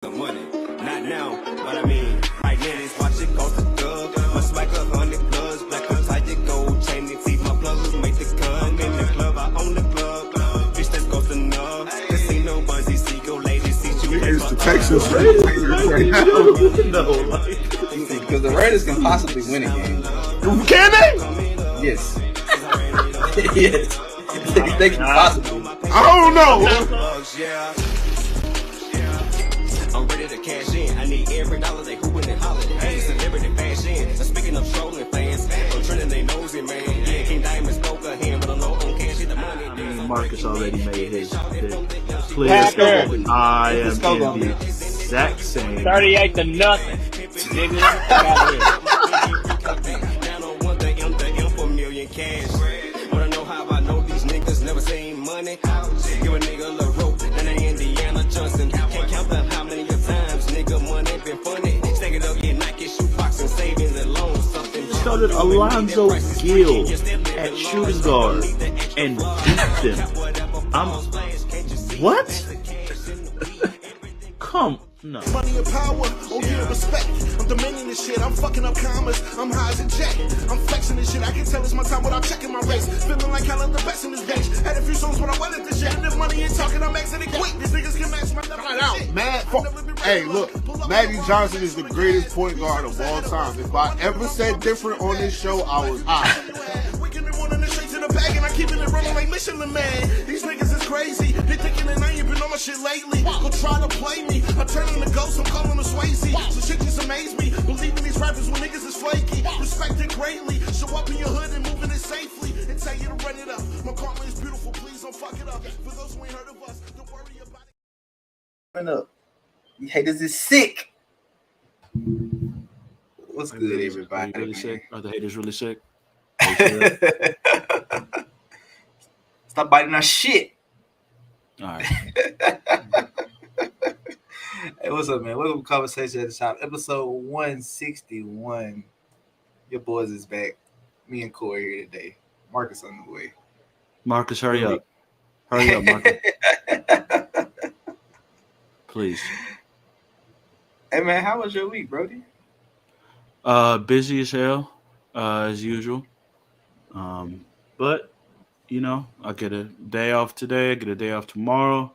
The money, not now, but I mean, right now this watch it goes to thug. Must like 100 plugs, black up tight, gold chain, and see my plugs make the cut. I'm in the club, I own the club. Bitch, that's goes to nub. This ain't no buzzy, see, go ladies, see you. It's the Texas Raiders right now. Because the Raiders can possibly win a game. Can they? Yes. Yes. They can possibly. I don't know. I'm ready to cash in. I need every dollar they hooping and hollering. Hey, celebrity fashion. Speaking of trolling fans, I'm trending they nosy, man. Yeah, King Diamond spoke a hand, but I'm low on cash. The money. Marcus already made his pick. Please, I am in the exact same. 38 to nothing. Nigga, Down on one, the M for million cash. Wanna know how I know these niggas never seen money? Give a nigga a little rope, and they Indiana Johnson. Can't count them how many times nigga money been funny. Stack it up, get Nike shoebox and savings and loans. Something started Alonzo Gill at shooting guard and beat them. What? Come. No. Money and power, oh yeah, respect. I'm demanding this shit, I'm fucking up commas, I'm high as a jet. I'm flexing this shit, I can tell it's my time without checking my race. Feeling like I'm the best in this game. Had a few songs when I went at this shit. And if money ain't talking, I'm exiting quick. These niggas can match my Right out, man. Hey, look, Magic Johnson is the greatest point guard of all time. If I ever said different on this show, I was high. Waking in the morning and straight to the bag, and I keeping it rolling like Michelin Man. These niggas is crazy. They thinking that I ain't been on my shit lately. Go try to play me. I turn on the ghost, I'm calling them Swayze. So shit just amaze me. Believe in these rappers when niggas is flaky. Respect it greatly. Show up in your hood and moving it safely. And tell you to run it up. My karma is beautiful, please don't fuck it up. For those who ain't heard of us, don't worry about it. Run up. You haters is sick. What's good, everybody? Really sick? Are the haters really sick? Stop biting our shit. All right. Hey, what's up, man? Welcome to Conversation at the Shop, episode 161. Your boys is back. Me and Corey here today. Marcus on the way. Marcus, hurry up. Hurry up, Marcus. Please. Hey, man, how was your week, Brody? Busy as hell, as usual. But, you know, I get a day off today. I get a day off tomorrow.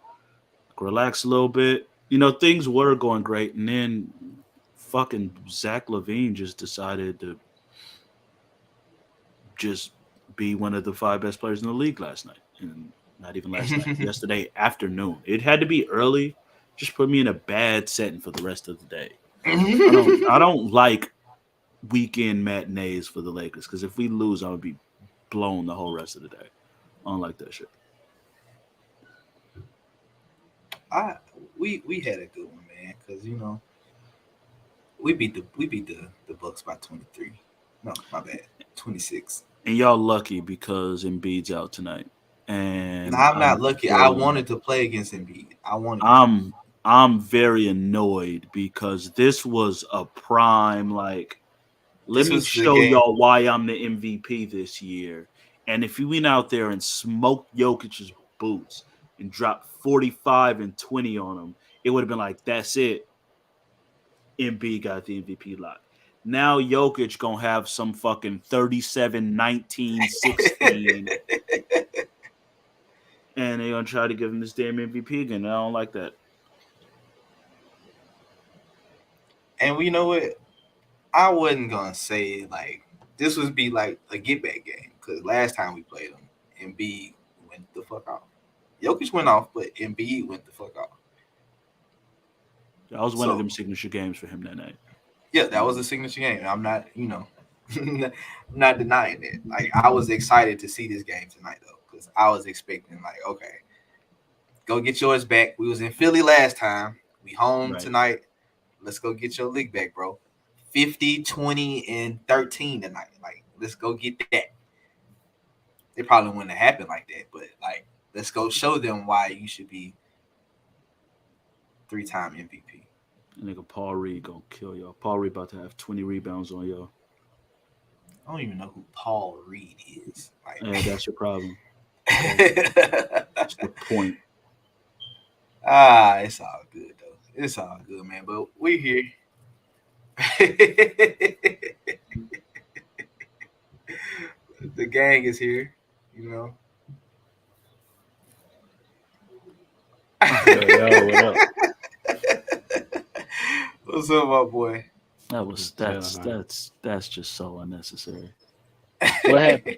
Relax a little bit. You know, things were going great, and then fucking Zach LaVine just decided to just be one of the 5 best players in the league last night. And not even last night, yesterday afternoon. It had to be early. Just put me in a bad setting for the rest of the day. I don't like weekend matinees for the Lakers, because if we lose, I'm going to be blown the whole rest of the day. I don't like that shit. We had a good one, man, because you know we beat the Bucks by 23. No, my bad, 26. And y'all lucky because Embiid's out tonight. And no, I'm not lucky. I wanted to play against Embiid. I'm very annoyed because this was a prime, like, let me show y'all why I'm the MVP this year. And if you went out there and smoked Jokic's boots and dropped 45 and 20 on him, it would have been like, that's it. Embiid got the MVP lot. Now Jokic gonna have some fucking 37, 19, 16. And they're gonna try to give him this damn MVP again. I don't like that. And you know what? I wasn't gonna say like this would be like a get back game, because last time we played him, Embiid went the fuck off. Jokic went off, but Embiid went the fuck off. That was one of them signature games for him that night. Yeah, that was a signature game. I'm not, I'm not denying it. Like, I was excited to see this game tonight, though, because I was expecting, like, okay, go get yours back. We was in Philly last time. We home tonight. Let's go get your league back, bro. 50, 20, and 13 tonight. Like, let's go get that. It probably wouldn't have happened like that, but, like, let's go show them why you should be 3-time MVP. Nigga Paul Reed gonna kill y'all. Paul Reed about to have 20 rebounds on y'all. I don't even know who Paul Reed is. Like, yeah, that's your problem. That's the point. It's all good though. It's all good, man. But we here. The gang is here, you know. Yo, what up? What's up, my boy? That's just so unnecessary. What happened?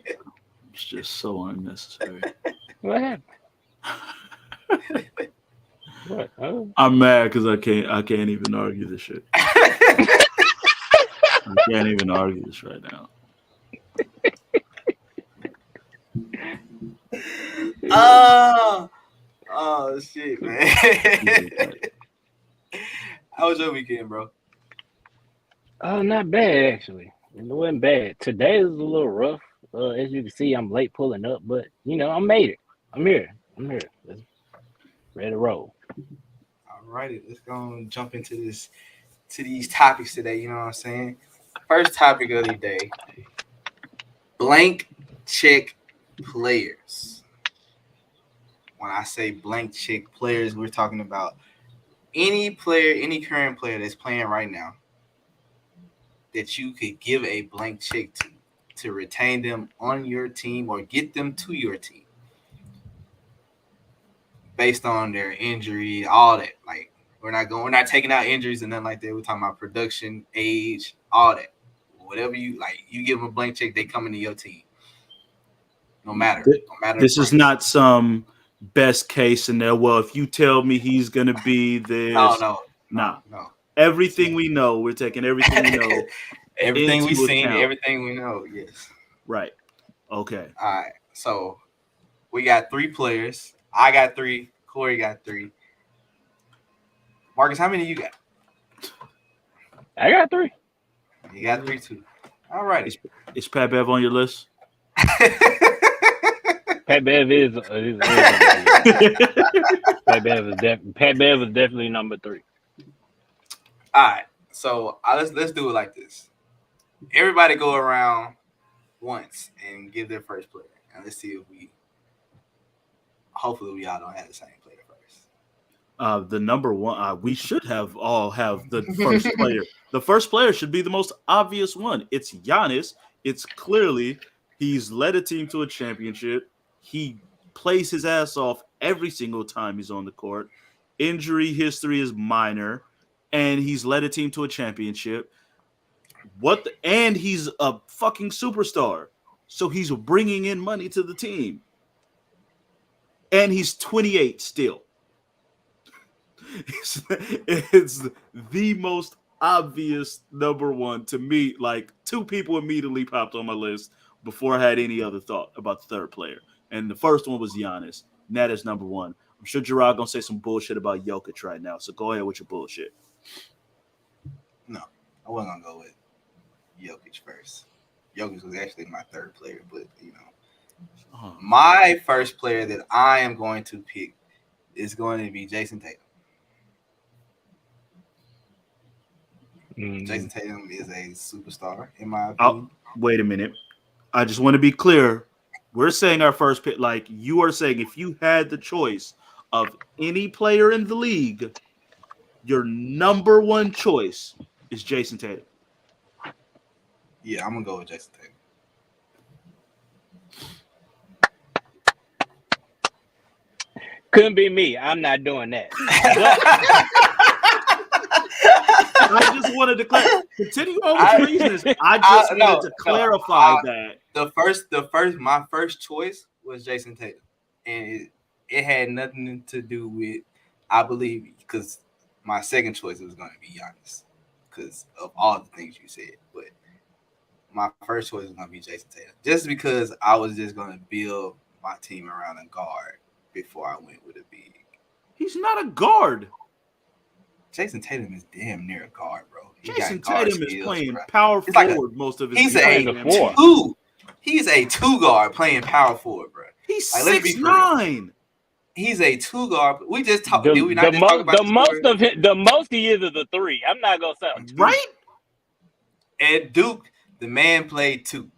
It's just so unnecessary. What happened? What? Oh. I'm mad because I can't even argue this shit. I can't even argue this right now. Oh shit, man. How was your weekend, bro? Oh, not bad actually. It wasn't bad. Today was a little rough. As you can see, I'm late pulling up, but I made it. I'm here. Let's ready to roll. Alrighty, let's go and jump into these topics today. You know what I'm saying? First topic of the day: blank check players. When I say blank check players, we're talking about any player, any current player that's playing right now that you could give a blank check to retain them on your team or get them to your team based on their injury, all that. Like we're not taking out injuries and nothing like that. We're talking about production, age, all that. Whatever you like, you give them a blank check, they come into your team. No matter. This is not some best case scenario. Well, if you tell me he's gonna be this, no. Everything we know, we're taking everything we know, everything we've seen, account. everything we know. Yes. Right. Okay. All right. So we got 3 players. I got 3. Corey got 3. Marcus, how many you got? I got 3. You got 3 too. All right. Is Pat Bev on your list? Pat Bev is Pat Bev is definitely number 3. All right. So let's do it like this. Everybody go around once and give their first player, and let's see if hopefully we all don't have the same player first. The number one, we should all have the first player. The first player should be the most obvious one. It's Giannis. It's clearly he's led a team to a championship. He plays his ass off every single time he's on the court. Injury history is minor, and he's led a team to a championship. And he's a fucking superstar. So he's bringing in money to the team. And he's 28 still. It's the most obvious number one to me. Like 2 people immediately popped on my list before I had any other thought about the third player. And the first one was Giannis. And that is number 1. I'm sure Jarrod gonna say some bullshit about Jokic right now. So go ahead with your bullshit. No, I wasn't gonna go with Jokic first. Jokic was actually my 3rd player, but my first player that I am going to pick is going to be Jason Tatum. Jason Tatum is a superstar, in my opinion. Wait a minute. I just want to be clear. We're saying our first pick, like you are saying, if you had the choice of any player in the league, your number 1 choice is Jason Tatum. Yeah, I'm going to go with Jason Tatum. Couldn't be me. I'm not doing that. I just wanted to continue on with reasons. I just wanted to clarify that. My first choice was Jason Tatum. And it had nothing to do with, I believe, because my second choice was going to be Giannis because of all the things you said. But my first choice was going to be Jason Tatum. Just because I was just going to build my team around a guard before I went with a big. He's not a guard. Jason Tatum is damn near a guard, bro. Jason Tatum is playing power forward most of his He's a 2. He's a 2 guard playing power forward, bro. He's 6'9". He's a 2 guard. We just talked. The most he is a 3. I'm not gonna say right. At Duke, the man played 2.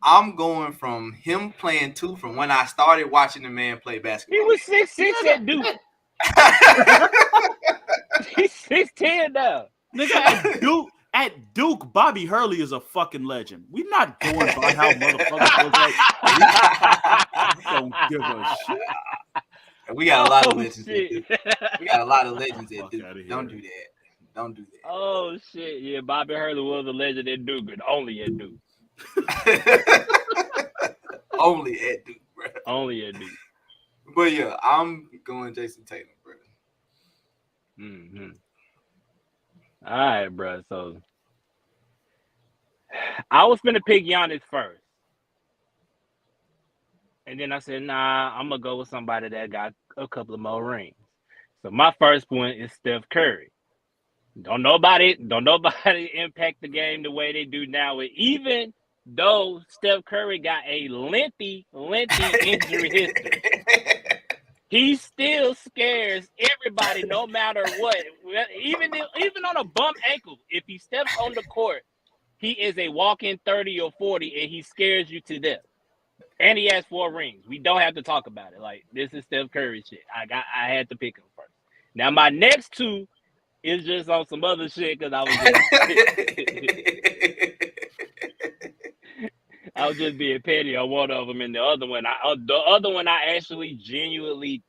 I'm going from him playing 2 from when I started watching the man play basketball. He was 6'6" at Duke. He's 6'10" now. Nigga, at Duke, Bobby Hurley is a fucking legend. We're not going by how motherfuckers look like. We don't give a shit. We got a lot of legends. Shit. We got a lot of legends at Fuck Duke. outta here. Don't do that. Don't do that. Oh shit! Yeah, Bobby Hurley was a legend at Duke, but only at Duke. Only at Duke, bro. Only at Duke. But yeah, I'm going Jason Tatum, bro. Mm-hmm. All right, bro. So I was finna pick Giannis first, and then I said, "Nah, I'm gonna go with somebody that got a couple of more rings." So my first one is Steph Curry. Don't nobody impact the game the way they do now. Even though Steph Curry got a lengthy injury history, he still scares everybody no matter what. Even on a bum ankle, if he steps on the court, he is a walking 30 or 40, and he scares you to death. And he has 4 rings. We don't have to talk about it. Like, this is Steph Curry shit. I had to pick him first. Now my next 2 is just on some other shit because I was just being petty on one of them, and the other one I actually genuinely,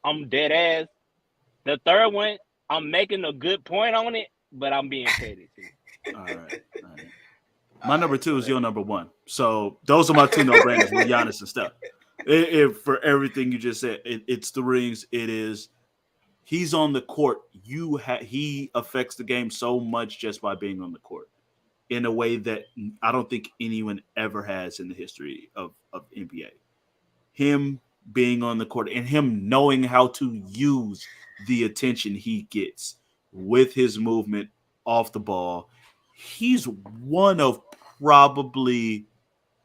I'm dead ass. The third one, I'm making a good point on it, but I'm being petty too. All right. My number 2 is your number 1. So those are my 2 no-brainers with Giannis and stuff. For everything you just said, it's the rings. It is. He's on the court. He affects the game so much just by being on the court in a way that I don't think anyone ever has in the history of NBA. Him being on the court and him knowing how to use the attention he gets with his movement off the ball. He's one of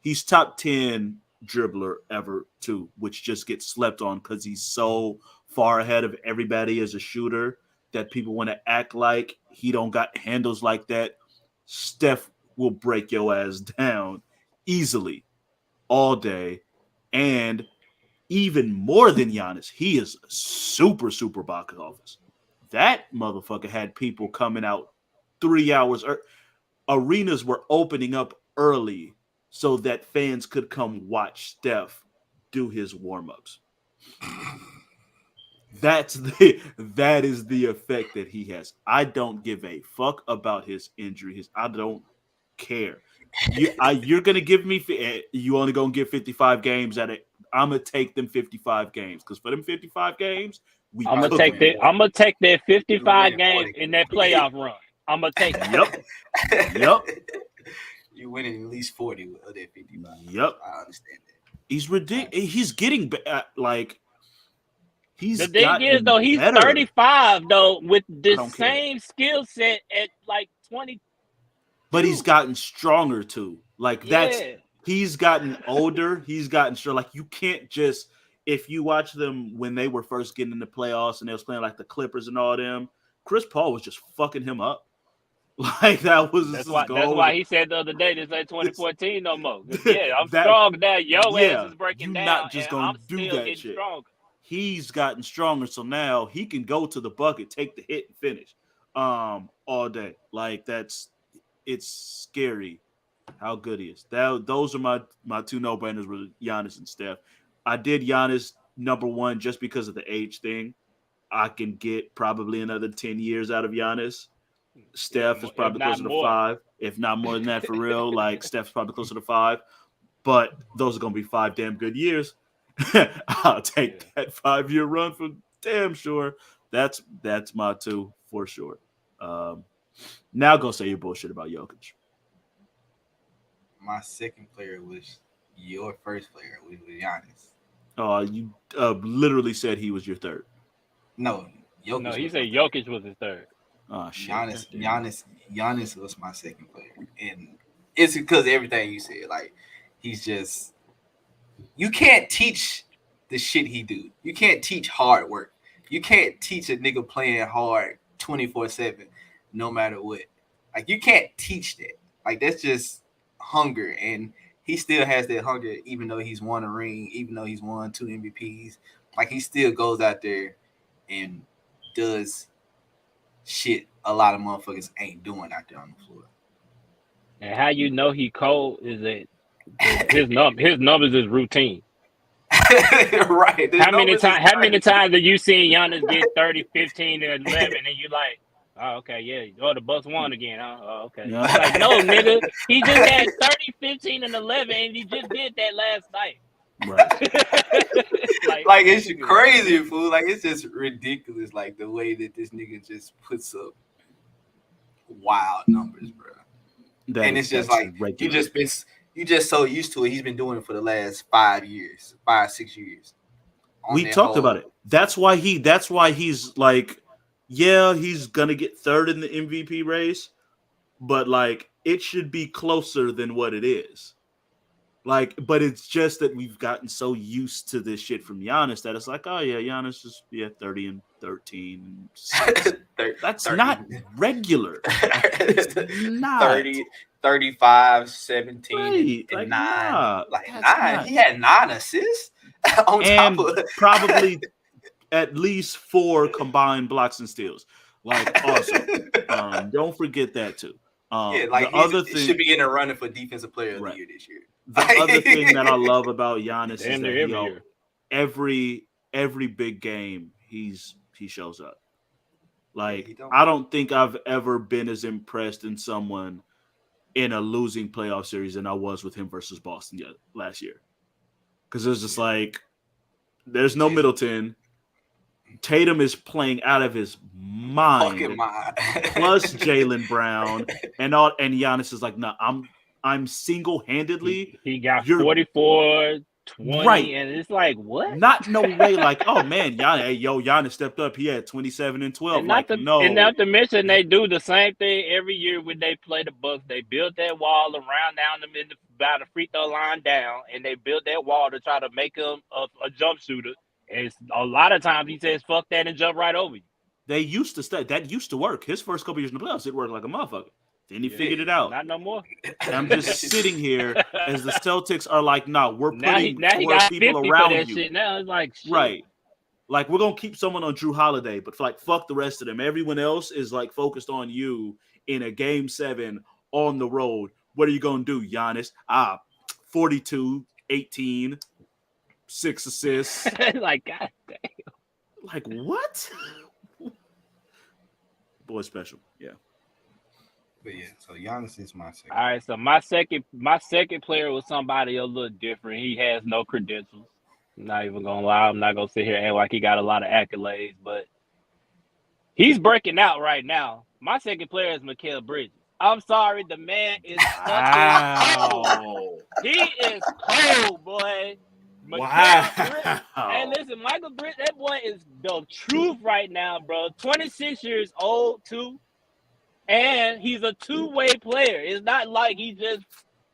he's top 10 dribbler ever too, which just gets slept on because he's so far ahead of everybody as a shooter that people want to act like he don't got handles like that. Steph will break your ass down easily all day. And even more than Giannis, he is super box office. That motherfucker had people coming out 3 hours. Arenas were opening up early so that fans could come watch Steph do his warm-ups. That is the effect that he has. I don't give a fuck about his injury. I don't care. You're gonna give me. You only gonna get 55 games at it. I'm gonna take them 55 games because for them 55 games, I'm gonna take that 55 games in that playoff run. I'm gonna take it. Yep. You winning at least 40 of that 55. Yep. I understand that. He's ridiculous. He's getting like. The thing is, though, he's better. 35, though, with the same skill set at like 20. But he's gotten stronger too. Like he's gotten older. He's gotten stronger. Like you can't just, if you watch them when they were first getting in the playoffs and they was playing like the Clippers and all them, Chris Paul was just fucking him up. Like that's why he said the other day, this ain't 2014 no more. Yeah, I'm strong now. Your ass is breaking down. Not just gonna I'm do still that getting shit. stronger. He's gotten stronger, so now he can go to the bucket, take the hit, and finish all day. Like it's scary how good he is. Those are my 2 no-brainers with Giannis and Steph. I did Giannis number 1 just because of the age thing. I can get probably another 10 years out of Giannis. Steph is probably closer to 5, if not more than that for real. Like Steph's probably closer to 5, but those are gonna be 5 damn good years. I'll take that 5-year run for damn sure. That's my 2 for sure. Now go say your bullshit about Jokic. My second player was your first player, which was Giannis. Oh, you literally said he was your third. No, Jokic. No, he said Jokic was his third. Oh shit. Giannis was my second player, and it's because of everything you said. Like he's just. You can't teach the shit he do. You can't teach hard work. You can't teach a nigga playing hard 24/7, no matter what. Like you can't teach that. Like that's just hunger, and he still has that hunger, even though he's won a ring, even though he's won 2 MVPs. Like he still goes out there and does shit a lot of motherfuckers ain't doing out there on the floor. And how you know he cold is that his numbers is routine. Right. How many times have you seen Giannis get 30, 15, and 11, and you like, oh, okay, yeah. Oh, the Bucks won again, huh? Oh, okay. Yeah. Like, no, nigga. He just had 30, 15, and 11, and he just did that last night. Right. like it's crazy, fool. Like, it's just ridiculous, like, the way that this nigga just puts up wild numbers, bro. And it's just like, you just so used to it. He's been doing it for the last 5 years, 6 years. We talked about it. That's why he's like, yeah, he's gonna get third in the MVP race, but like it should be closer than what it is. Like, but it's just that we've gotten so used to this shit from Giannis that it's like, oh yeah, Giannis is 30 and 13. That's 30. not regular. It's not. 30, 35, 17, Right. and Like, 9. nah, Like that's 9. not- He had 9 assists on and top of probably at least 4 combined blocks and steals. Like, awesome. Don't forget that too. yeah, like the other he thing should be in a running for defensive player of Right. the year this year. The other thing that I love about Giannis Damn is near that every big game he shows up. Like, he don't. I don't think I've ever been as impressed in someone in a losing playoff series than I was with him versus Boston last year. Because it was just like, there's no Middleton. Tatum is playing out of his mind. Fucking mind. Plus Jaylen Brown and Giannis is like, no, I'm single-handedly He got You're- 44, 20, Right. and it's like, what? not no way like, oh man, Giannis stepped up. He had 27 and 12. And Like, no. And not to mention, they do the same thing every year when they play the Bucks. They build that wall around down them by the free throw line down, and they build that wall to try to make him a jump shooter. And a lot of times he says, fuck that, and jump right over you. They used to stay. That used to work. His first couple years in the playoffs, it worked like a motherfucker. Then he figured it out. Not no more. And I'm just sitting here as the Celtics are like, nah, we're Now he putting got 50 people for around that you. shit. Now it's like, shit. Right. Like, we're going to keep someone on Drew Holiday, but like, fuck the rest of them. Everyone else is like focused on you in a game 7 on the road. What are you going to do, Giannis? 42, 18, 6 assists. Like, God damn. Like, what? Boy, special. Yeah. But yeah, so Giannis is my second. All right, so my second player was somebody a little different. He has no credentials. I'm not even gonna lie. I'm not gonna sit here and act like he got a lot of accolades, but he's breaking out right now. My second player is Mikal Bridges. I'm sorry, the man is fucking cold. He is cold, boy. Mikal Bridges. And listen, Michael Bridges, that boy is the truth right now, bro. 26 years old, too. And he's a two-way player. It's not like he just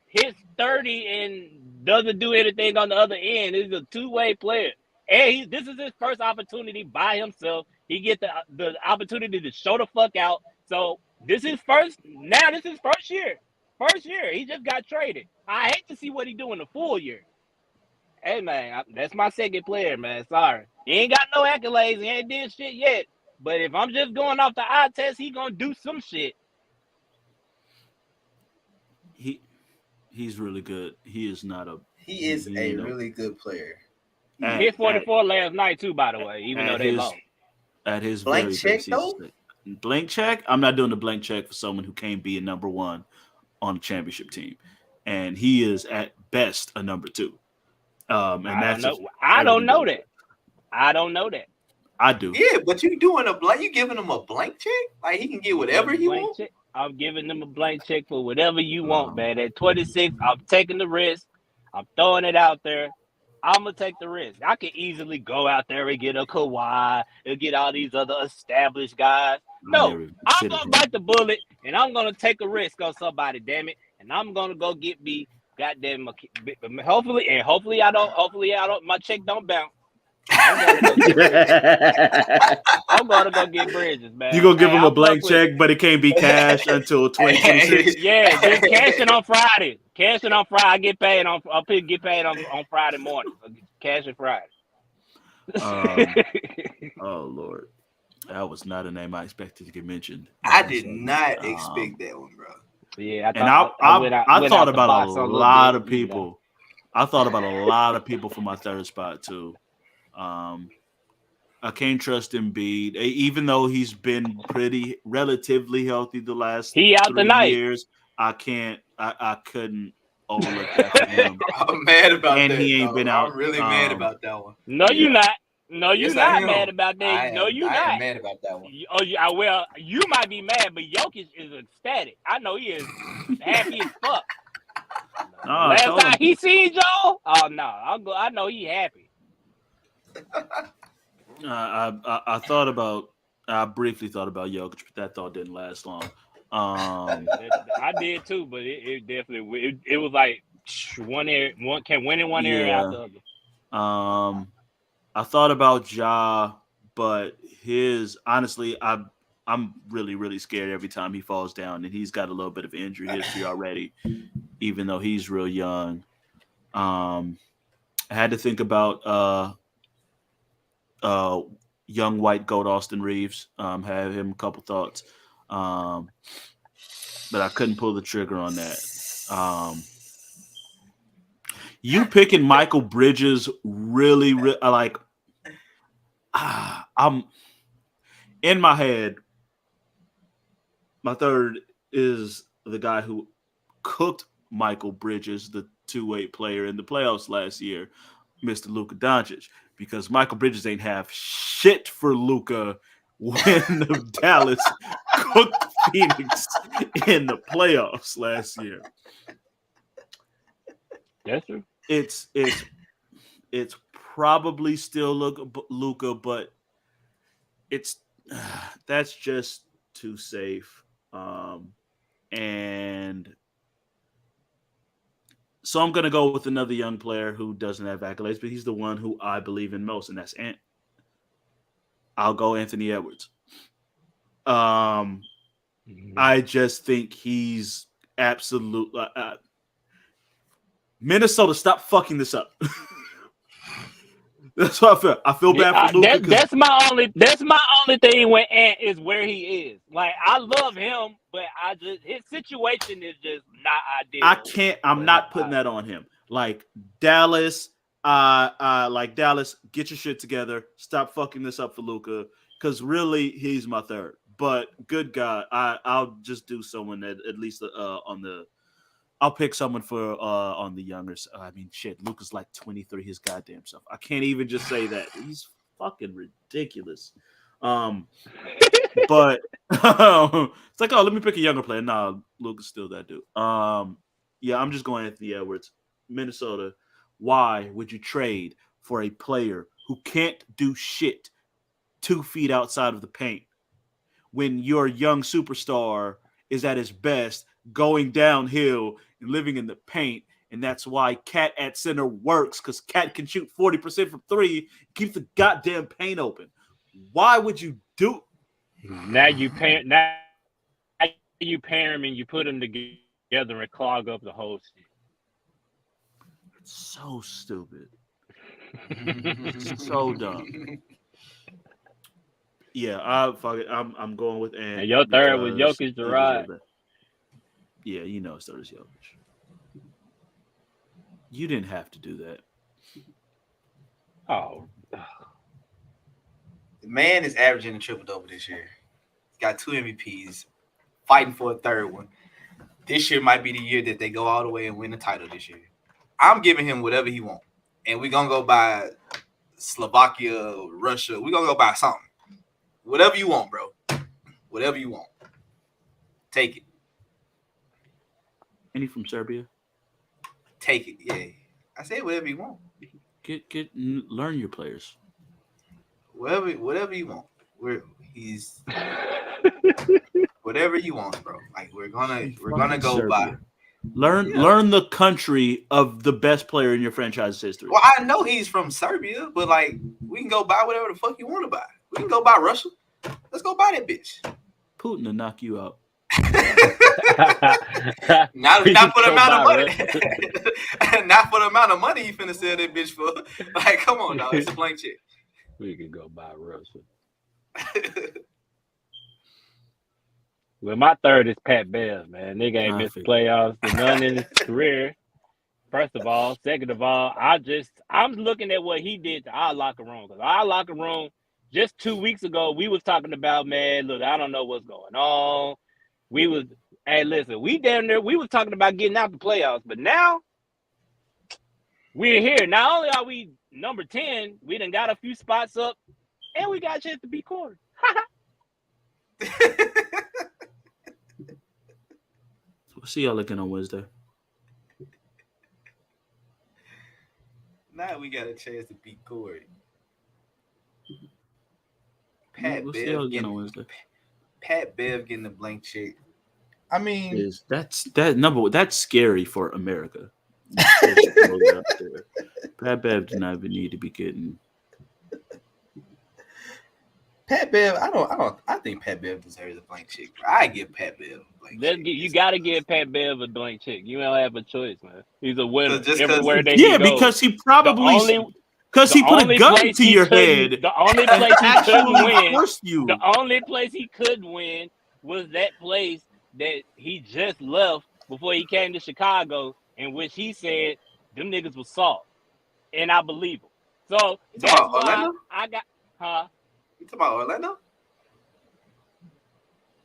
hits 30 and doesn't do anything on the other end. He's a two-way player. And this is his first opportunity by himself. He gets the opportunity to show the fuck out. So this is first year. First year. He just got traded. I hate to see what he do in the full year. Hey, man, that's my second player, man. Sorry. He ain't got no accolades. He ain't did shit yet. But if I'm just going off the eye test, he gonna do some shit. He's really good. He is not a. He is a really good player. He hit 44 last night too, by the way, even though they lost. At his Blank very check, best, though? blank check. I'm not doing the blank check for someone who can't be a number 1 on a championship team, and he is at best a number 2. And I don't know that. I don't know that. I do. Yeah, but you giving him a blank check? Like, he can get whatever he wants? I'm giving them a blank check for whatever you want, man. At 26, I'm taking the risk. I'm throwing it out there. I'm going to take the risk. I could easily go out there and get a Kawhi and get all these other established guys. No, I'm going to bite the bullet, and I'm going to take a risk on somebody, damn it. And I'm going to go get me, goddamn, hopefully I don't, my check don't bounce. I'm going to go get Bridges, man. You going to give him a blank check, but it can't be cash until 2026? Yeah, just cash it on Friday. I get paid on Friday morning. Cash it Friday. Oh Lord, that was not a name I expected to get mentioned. I did not expect that one, bro. Yeah, I thought about a lot of bit, you know. people. I thought about a lot of people for my third spot too. I can't trust Embiid, even though he's been pretty relatively healthy the last He out 3 tonight. years. I couldn't overlook that for him. I'm mad about And that. he ain't been out. I'm really mad about that one. No, Yeah. you're not. No, Yes, you're I not am. mad about that. No, you're I not. am mad about that one. Well, you might be mad, but Jokic is ecstatic. I know he is happy as fuck. No, Last time he seen Joe, oh no, I know he happy. I briefly thought about Jokic, but that thought didn't last long. I did too, but it definitely it was like one can win in one area after the other. I thought about Ja, but honestly, I'm really, really scared every time he falls down, and he's got a little bit of injury history already, even though he's real young. I had to think about young white goat Austin Reeves. Have him a couple thoughts, but I couldn't pull the trigger on that. You picking Michael Bridges really like. I'm in my head. My third is the guy who cooked Michael Bridges, the two-way player in the playoffs last year, Mr. Luka Doncic, because Michael Bridges ain't have shit for Luka when the Dallas cooked Phoenix in the playoffs last year. That's true. It's probably still Luka, but that's just too safe. And so I'm going to go with another young player who doesn't have accolades, but he's the one who I believe in most, and that's Ant. I'll go Anthony Edwards. I just think he's absolute. Minnesota, stop fucking this up. That's what I feel. I feel bad for Luka. That's my only thing with Ant is where he is. Like, I love him, but his situation is just not ideal. I'm not putting that on him. Like Dallas, get your shit together. Stop fucking this up for Luka, because really he's my third. But good God, I'll just do someone at least I'll pick someone for on the younger side. I mean, shit, Luka's like 23, his goddamn self. I can't even just say that. He's fucking ridiculous. But it's like, oh, let me pick a younger player. Nah, Luka's still that dude. Yeah, I'm just going Anthony Edwards. Minnesota, why would you trade for a player who can't do shit 2 feet outside of the paint when your young superstar is at his best going downhill and living in the paint? And that's why Cat at center works, because Cat can shoot 40% from 3, keep the goddamn paint open. Why would you do? Now you pair him and you put them together and clog up the whole shit. It's so stupid. It's so dumb. Yeah, fuck it. I'm going with Ant. And your third was Jokic, Jarrod. Yeah, you know, so does Jokic. You didn't have to do that. Oh. The man is averaging a triple-double this year. He's got 2 MVPs, fighting for a third one. This year might be the year that they go all the way and win the title this year. I'm giving him whatever he wants. And we're going to go by Slovakia, Russia. We're going to go by something. Whatever you want, bro. Whatever you want. Take it. Any from Serbia? Take it, yeah. I said whatever you want. Learn your players. Whatever you want. He's whatever you want, bro. Like we're gonna go Serbia. by. Learn the country of the best player in your franchise's history. Well, I know he's from Serbia, but like we can go buy whatever the fuck you want to buy. We can go buy Russia. Let's go buy that bitch. Putin to knock you out. not for the amount of money. Not for the amount of money you finna sell that bitch for. Like, come on, dog. It's a blank check. We could go buy Russell. Well, my third is Pat Bev, man. Nigga ain't missed the playoffs to none in his career. First of all. Second of all, I'm looking at what he did to our locker room. Because our locker room, just 2 weeks ago, we was talking about, man, look, I don't know what's going on. Hey, listen, we down there, we was talking about getting out the playoffs. But now, we're here. Not only are we number 10, we done got a few spots up, and we got a chance to beat Corey. We'll see y'all looking on Wednesday. Now we got a chance to beat Corey. Pat We'll Bev see y'all again getting, on Wednesday. Pat Bev getting the blank check. I mean, That's scary for America. Pat Bev does not even need to be getting. Pat Bev, I think Pat Bev deserves a blank check. I give Pat Bev a blank check. You got to give Pat Bev a blank check. You don't have a choice, man. He's a winner everywhere that he goes. Because he probably because he put a gun to your head. The only place he couldn't win. You. The only place he couldn't win was that place that he just left before he came to Chicago, in which he said them niggas was soft, and I believe him. So that's why Orlando? I got, You talking about Orlando?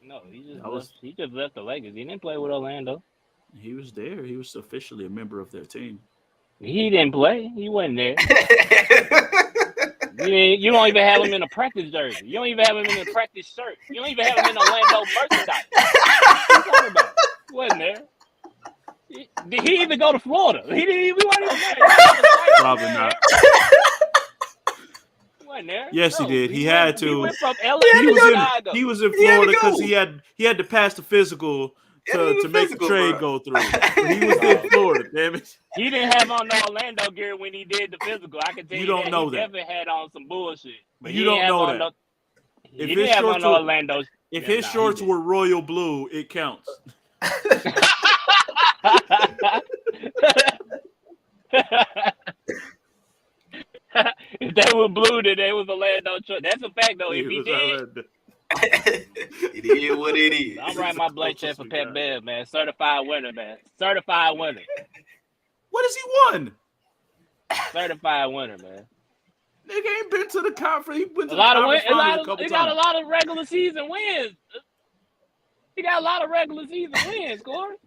No, he just left the Lakers. He didn't play with Orlando. He was there. He was officially a member of their team. He didn't play. He wasn't there. You don't even have him in a practice jersey. You don't even have him in a practice shirt. You don't even have him in Orlando merchandise. What you talking about? He wasn't there. Did he even go to Florida? We weren't even there. Probably not. There. Yes, he did. He had to. He went from LA he was in Florida because he had to pass the physical to make the trade go through. He was in Florida, damn it. He didn't have on the Orlando gear when he did the physical. I can tell you don't know he that. definitely had on some bullshit. But you don't know that. He didn't have on the Orlando. If his shorts were royal blue, it counts. If they were blue, then they was Orlando. That's a fact, though. If he did, it is what it is. I'm writing my blank check for Pat Bev, man. Certified winner, man. Certified winner. What has he won? Certified winner, man. Nigga ain't been to the conference. He went to a lot the of wins. He got a lot of regular season wins. He got a lot of regular season wins, Corey.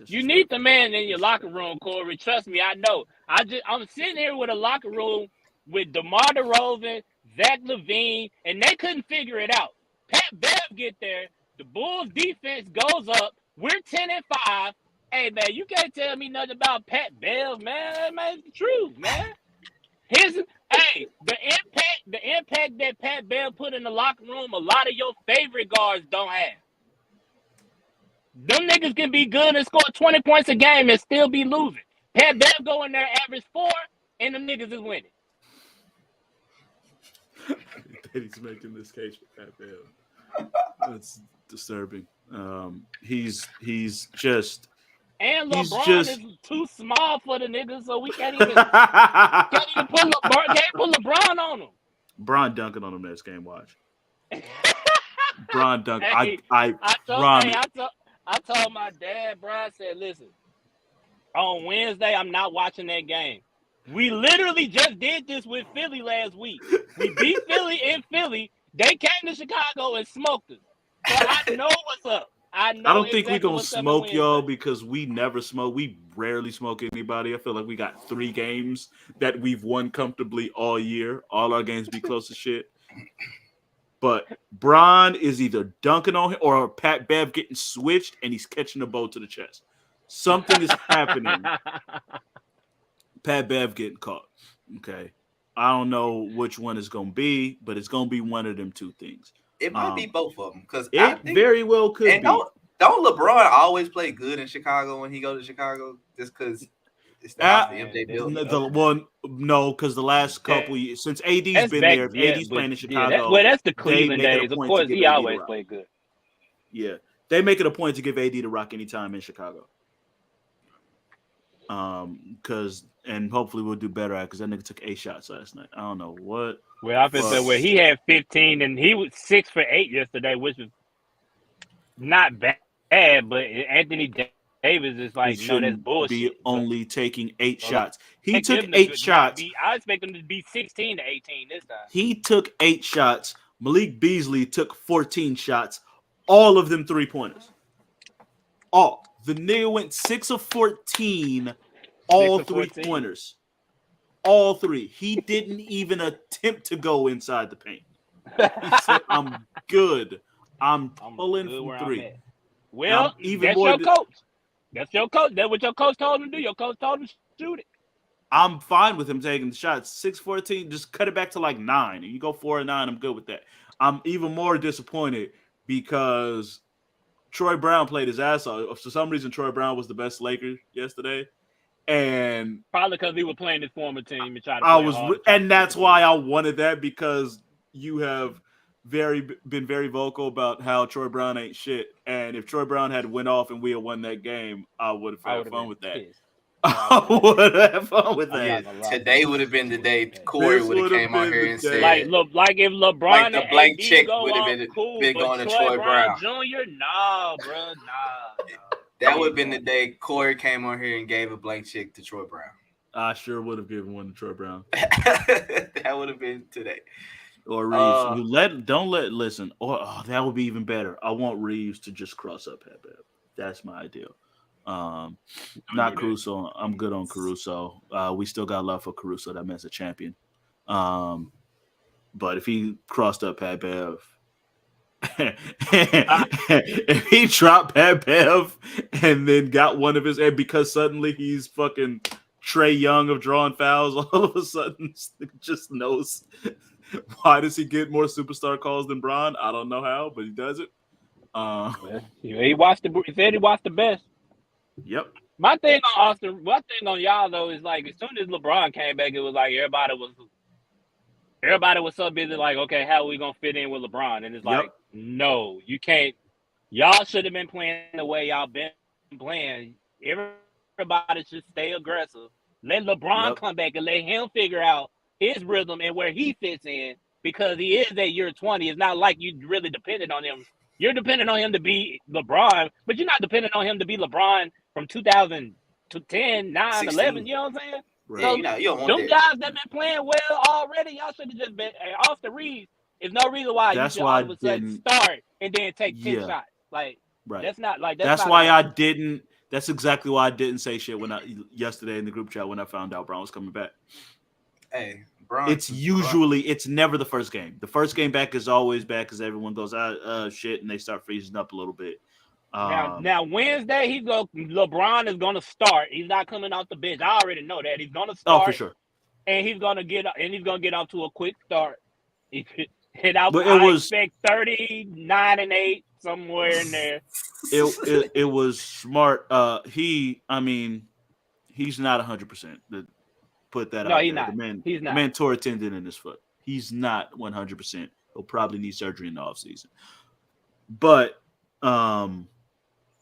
You need the man in your locker room, Corey. Trust me, I know. I'm sitting here with a locker room with DeMar DeRozan, Zach LaVine, and they couldn't figure it out. Pat Bev get there. The Bulls defense goes up. We're 10-5. Hey, man, you can't tell me nothing about Pat Bev, man. Man, it's the truth, man. The impact that Pat Bev put in the locker room, a lot of your favorite guards don't have. Them niggas can be good and score 20 points a game and still be losing. Pat Bev go in there, average 4, and them niggas is winning. He's making this case for Pat Bev. That's disturbing. He's just. And LeBron is too small for the niggas, so we can't even put LeBron on him. Bron dunking on him next game. Watch. Bron dunking. Hey, I told my dad, bro, I said, listen, on Wednesday, I'm not watching that game. We literally just did this with Philly last week. We beat Philly in Philly. They came to Chicago and smoked us. So I know what's up. I don't think we're going to smoke y'all because we never smoke. We rarely smoke anybody. I feel like we got 3 games that we've won comfortably all year. All our games be close to shit. But Bron is either dunking on him or Pat Bev getting switched and he's catching the ball to the chest. Something is happening. Pat Bev getting caught. Okay. I don't know which one it's going to be, but it's going to be one of them 2 things. It might be both of them. Because it very well could be. Don't LeBron always play good in Chicago when he goes to Chicago just because it's the MJ building? No, because the last couple years, since AD's been there, if AD's playing in Chicago. That's the Cleveland days. Of course, he always played good. Yeah. They make it a point to give AD the rock anytime in Chicago. Because and hopefully we'll do better at because that nigga took 8 shots last night. I don't know what. Well, I feel where he had 15 and he was 6 for 8 yesterday, which was not bad. But Anthony Davis is like, no, that's bullshit. Be only taking 8 shots. He took 8 shots. I expect him to be 16 to 18 this time. He took 8 shots. Malik Beasley took 14 shots. All of them 3-pointers. All. The nigga went 6 of 14. All 3-pointers. All 3. He didn't even attempt to go inside the paint. He said, I'm good. I'm pulling from 3. Well, that's your coach. That's your coach. That's what your coach told him to do. Your coach told him to shoot it. I'm fine with him taking the shots. 6-14, just cut it back to like 9. And you go 4 and 9, I'm good with that. I'm even more disappointed because Troy Brown played his ass off. For some reason, Troy Brown was the best Laker yesterday. And probably because he was playing his former team and trying to and that's why I wanted that, because you have been very vocal about how Troy Brown ain't shit. And if Troy Brown had went off and we had won that game, I would have had fun with that. Pissed. I would have fun with that. Yeah, today would have been the day Corey would have came out here and said, like if LeBron, like the blank AD check would have been going to Troy Brown Jr. Nah, bro, nah. That would have been the day Corey came on here and gave a blank check to Troy Brown. I sure would have given one to Troy Brown. That would have been today. Or Reeves. Listen. That would be even better. I want Reeves to just cross up Pat Bev. That's my ideal. Not Caruso. I'm good on Caruso. We still got love for Caruso. That man's a champion. But if he crossed up Pat Bev, if he dropped Pat Bev and then got one of his, and because suddenly he's fucking Trey Young of drawing fouls, all of a sudden just knows. Why does he get more superstar calls than Bron? I don't know how, but he does it. He said he watched the best. Yep. My thing on y'all though is like, as soon as LeBron came back, it was like everybody was so busy like, okay, how are we gonna fit in with LeBron? And it's like, no, you can't. Y'all should have been playing the way y'all been playing. Everybody should stay aggressive. Let LeBron come back and let him figure out his rhythm and where he fits in, because he is at year 20. It's not like you really dependent on him. You're dependent on him to be LeBron, but you're not dependent on him to be LeBron from 2010, 9, 16. 11. You know what I'm saying? Right. So, you don't want them guys that been playing well already, y'all should have just been off the Reeves. There's no reason why you should all of a sudden start and then take 10 shots. Like, that's not like that's why I didn't. That's exactly why I didn't say shit yesterday in the group chat when I found out Brown was coming back. Hey, Bron, it's never the first game. The first game back is always bad because everyone goes shit and they start freezing up a little bit. Now Wednesday LeBron is gonna start. He's not coming off the bench. I already know that he's gonna start. Oh, for sure. And he's gonna get off to a quick start. I expect 39-8 somewhere in there. It was smart. He's not 100%. Put that out. No, he's there. not. The man tore a tendon in his foot. He's not 100%. He'll probably need surgery in the offseason. But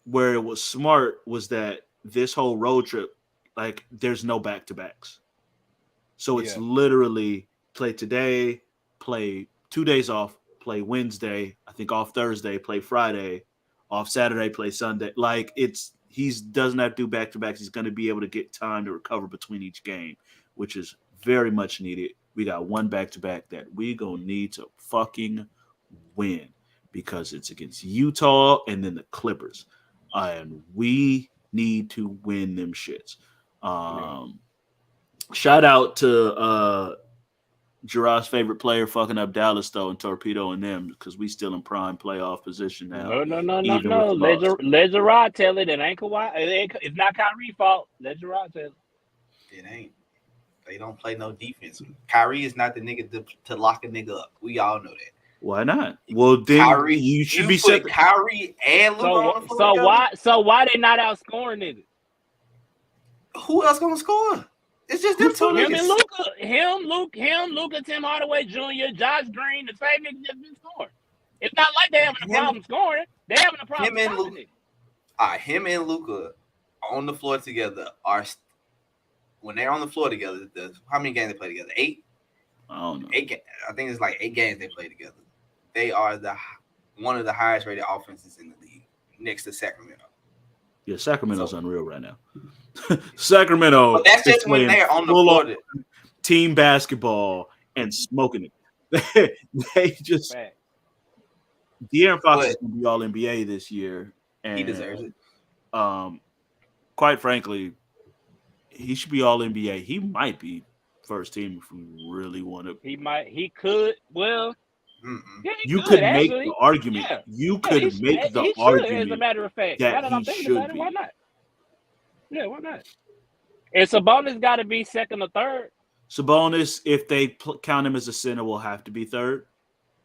where it was smart was that this whole road trip, like, there's no back-to-backs. So it's literally play today, play 2 days off, play Wednesday, I think off Thursday, play Friday, off Saturday, play Sunday. Like, he doesn't have to do back-to-backs. He's going to be able to get time to recover between each game, which is very much needed. We got one back-to-back that we going to need to fucking win because it's against Utah and then the Clippers. And we need to win them shits. Shout out to Jarrod's favorite player fucking up Dallas, though, and torpedoing them because we still in prime playoff position now. No. Let Jarrod tell it. It ain't Kawhi. It's not Kyrie's fault. Let Jarrod tell it. It ain't. They don't play no defense. Kyrie is not the nigga to lock a nigga up. We all know that. Why not? Well, then you should be set. Kyrie and LeBron. So why they not outscoring niggas? Who else gonna score? It's just them two niggas. Him and Luka, Tim Hardaway Jr., Josh Green, the same niggas just been scoring. It's not like they having a problem scoring. They having a problem stopping it. Him and Luka on the floor together are when they're on the floor together, how many games they play together? 8. I don't know. 8. I think it's like 8 games they play together. They are one of the highest rated offenses in the league, next to Sacramento. Yeah, Sacramento's unreal right now. Sacramento. But that's just when they're on the floor. Team basketball and smoking it. They just. Fact. De'Aaron Fox is going to be all NBA this year, and He deserves it. Quite frankly, he should be all NBA. He might be first team if we really want to. He could. Well, yeah, you could make actually. the argument. Yeah. You could make the he argument. Should, as a matter of fact, that now that I'm he thinking about should it, why be. not? Yeah, why not? And Sabonis got to be second or third. Sabonis, if they count him as a center, will have to be third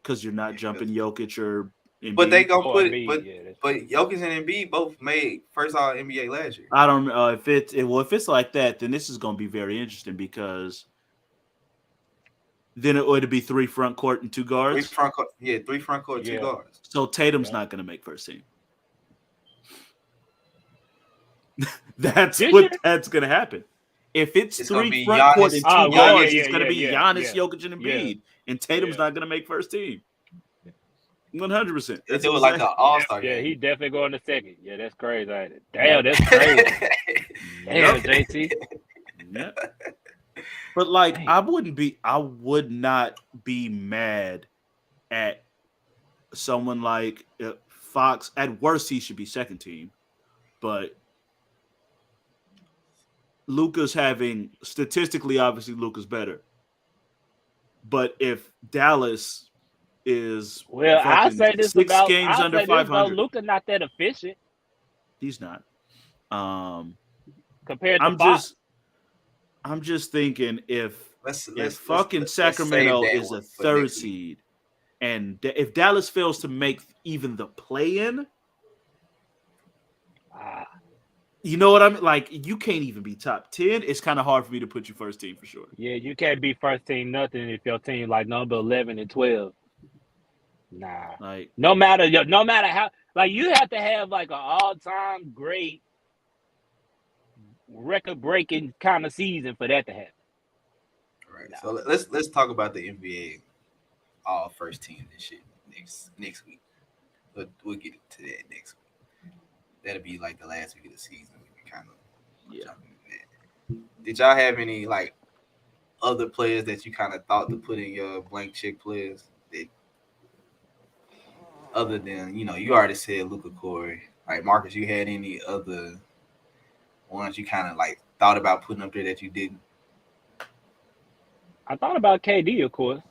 because you're not jumping Jokic or Embiid. But they gonna put it. Embiid, But Jokic and Embiid both made first All NBA last year. I don't know if it's like that, then this is going to be very interesting because then it would be 3 front court and 2 guards. 3 front court, 2 guards. So Tatum's not going to make first team. That's going to happen. If it's 3 front court and 2 guards, it's going to be Giannis, Jokic, and Embiid, and Tatum's not going to make first team. 100%. They do it like an all-star Yeah, game. he definitely going to second. Yeah, that's crazy. Damn, that's crazy. Damn, JT. Yeah. But like, I would not be mad at someone like Fox. At worst, he should be second team, but Luka's statistically, obviously, Luka's better. But if Dallas is I say this 6 about games under 500, Luka not that efficient. He's not. Compared to Fox. I'm just thinking if fucking Sacramento is a 3rd seed, and if Dallas fails to make even the play-in, you know what I mean? Like, you can't even be top 10. It's kind of hard for me to put you first team for sure. Yeah, you can't be first team nothing if your team like number 11 and 12. Nah. Like, no matter how, like, you have to have like an all-time great record-breaking kind of season for that to happen. Right. So let's talk about the NBA all first team and shit next week. But we'll get to that next week. That'll be like the last week of the season. We can kind of jump into that. Did y'all have any like other players that you kind of thought to put in your blank check players? That other than, you already said Luka, Corey. Like, Marcus, you had any other ones you kind of like thought about putting up there that you didn't? I thought about KD, of course.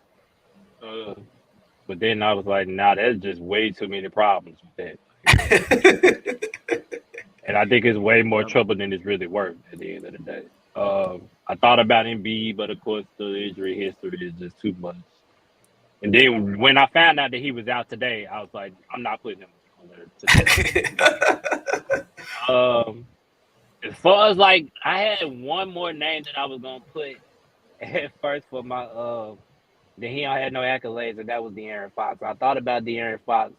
But then I was like, nah, that's just way too many problems with that. And I think it's way more trouble than it's really worth at the end of the day. I thought about Embiid, but of course the injury history is just too much. And then when I found out that he was out today, I was like, I'm not putting him on there today. As far as like, I had one more name that I was gonna put at first for my that he had no accolades, and that was De'Aaron Fox. I thought about De'Aaron Fox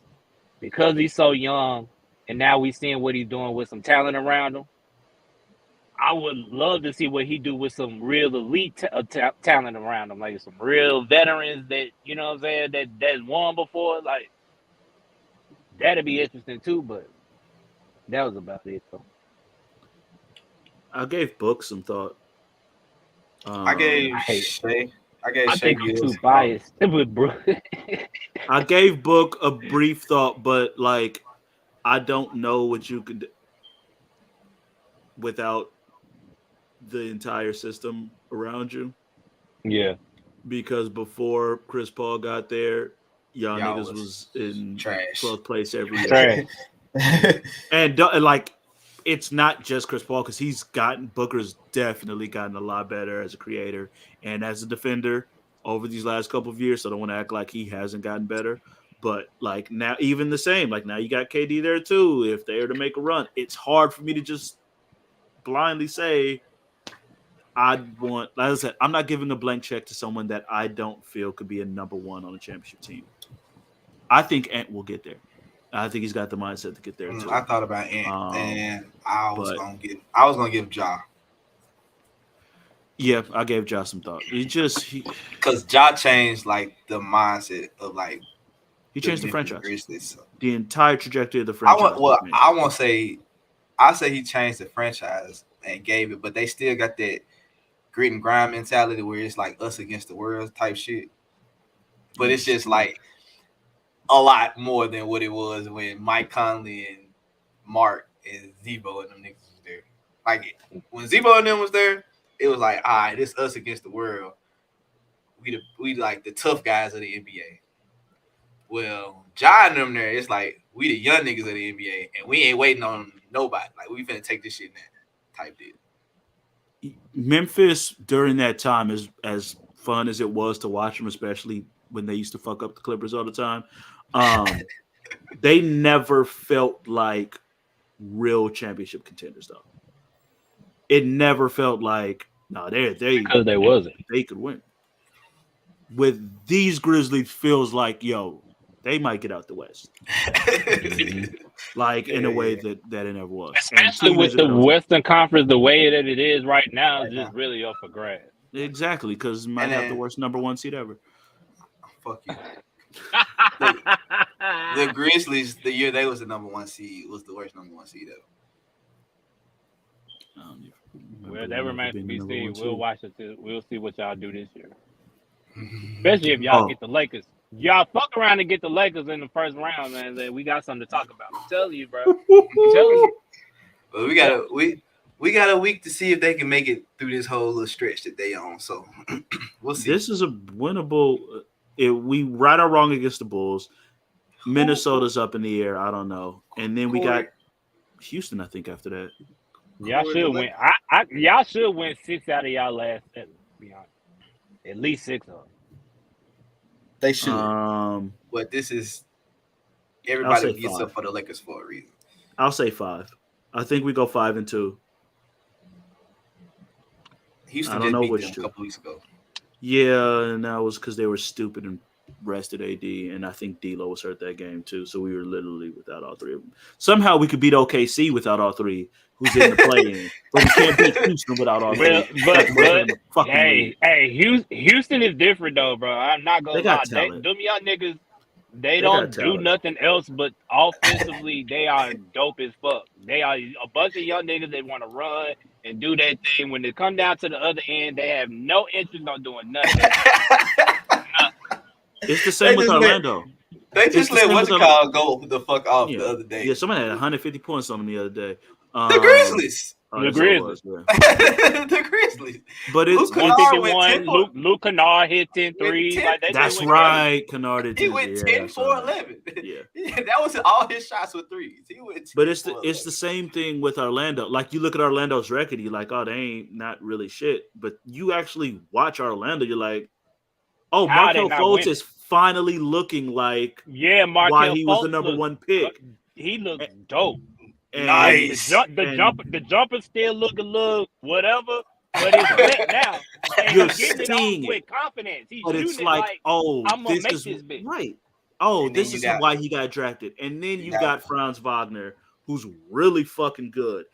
because he's so young, and now we seeing what he's doing with some talent around him. I would love to see what he do with some real elite talent around him, like some real veterans that, you know what I'm saying, that's won before. Like, that'd be interesting too, but that was about it though. I gave Book some thought. I gave Shea. I think you're too biased with bro. I gave Book a brief thought, but like, I don't know what you could without the entire system around you. Yeah. Because before Chris Paul got there, y'all niggas was in trash. 12th place every year. And like, it's not just Chris Paul, because Booker's definitely gotten a lot better as a creator and as a defender over these last couple of years. So I don't want to act like he hasn't gotten better. But like, now, even the same, like, now you got KD there too. If they are to make a run, it's hard for me to just blindly say like I said, I'm not giving a blank check to someone that I don't feel could be a number one on a championship team. I think Ant will get there. I think he's got the mindset to get there too. I thought about Ant, and I was gonna give Ja. Yeah, I gave Ja some thought. Because Ja changed like the mindset of like he changed the Memphis franchise. Grizzlies. So. The entire trajectory of the franchise. I say he changed the franchise and gave it, but they still got that grit and grind mentality where it's like us against the world type shit. But it's just like a lot more than what it was when Mike Conley and Mark and Zebo and them niggas was there. Like when Zebo and them was there, it was like, all right, this us against the world. We like the tough guys of the NBA. Well, Ja and them there, it's like we the young niggas of the NBA, and we ain't waiting on nobody. Like we finna take this shit now, type deal. Memphis during that time, as fun as it was to watch them, especially when they used to fuck up the Clippers all the time, they never felt like real championship contenders though. It never felt like because they wasn't. They could win. With these Grizzlies, feels like they might get out the West, like in a way that it never was. Especially with the Western Conference, the way that it is right now, is just really up for grabs. Exactly, because might have the worst number 1 seed ever. Fuck you. The Grizzlies, the year they was the number 1 seed, was the worst number 1 seed ever. Well, that remains to be seen. We'll watch it. We'll see what y'all do this year. Especially if y'all get the Lakers. Y'all fuck around and get the Lakers in the first round, man. Then we got something to talk about. I'm telling you, bro. I'm telling you. Well, we got a week to see if they can make it through this whole little stretch that they on. So we'll see. This is a winnable. If we right or wrong against the Bulls, Minnesota's up in the air. I don't know, and then we got Houston. I think after that, y'all should win. Y'all should win 6 out of y'all last 7. To be honest, at least 6 of them. They should. But this is everybody gets up for the Lakers for a reason. I'll say 5. I think we go 5-2. Houston just beat them a couple weeks ago. Yeah, and that was because they were stupid and rested AD, and I think D'Lo was hurt that game too. So we were literally without all 3 of them. Somehow we could beat OKC without all 3, who's in the play-in, but we can't beat Houston without all 3. But hey, Houston is different though, bro. I'm not gonna lie. Them young niggas, they don't do nothing else but offensively. They are dope as fuck. They are a bunch of young niggas that want to run and do that thing. When they come down to the other end, they have no interest on doing nothing. It's the same with Orlando. They just let what's called go the fuck off the other day. Yeah, somebody had 150 points on them the other day. The Grizzlies. The Grizzlies. The Grizzlies. But it's 151. Luke Kennard hit 10 threes. That's right. Kennard he went 10 for 11. Yeah, that was all his shots with threes. He went 10 but it's the same thing with Orlando. Like you look at Orlando's record, you're like, oh, they ain't not really shit. But you actually watch Orlando, you're like, oh, Markelle Fultz is finally looking like why he was the number 1 pick. He looks dope. And nice. The jumper still look a little whatever, but it's lit now. And you're he's getting it off with confidence. He's but shooting it's like, I'm gonna make this bitch. Right. Oh, this is why he got drafted. And then you got Franz Wagner, who's really fucking good,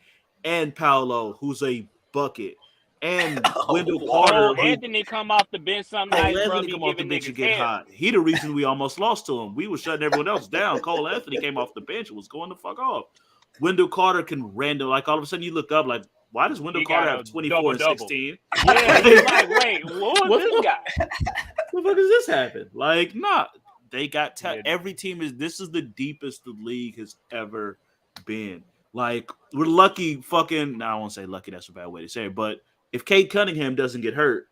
and Paolo, who's a bucket, and Wendell Carter. Anthony come off the bench some nights, bro. Anthony come off the bench and get hot. He the reason we almost lost to him. We were shutting everyone else down. Cole Anthony came off the bench and was going the fuck off. Wendell Carter can random, like all of a sudden you look up, like, why does Wendell Carter have 24 and 16? Yeah, he's like, wait, what this guy? What the fuck does this happen? Like, nah, they got every team this is the deepest the league has ever been. Like, we're lucky I won't say lucky, that's a bad way to say it, but if Cade Cunningham doesn't get hurt,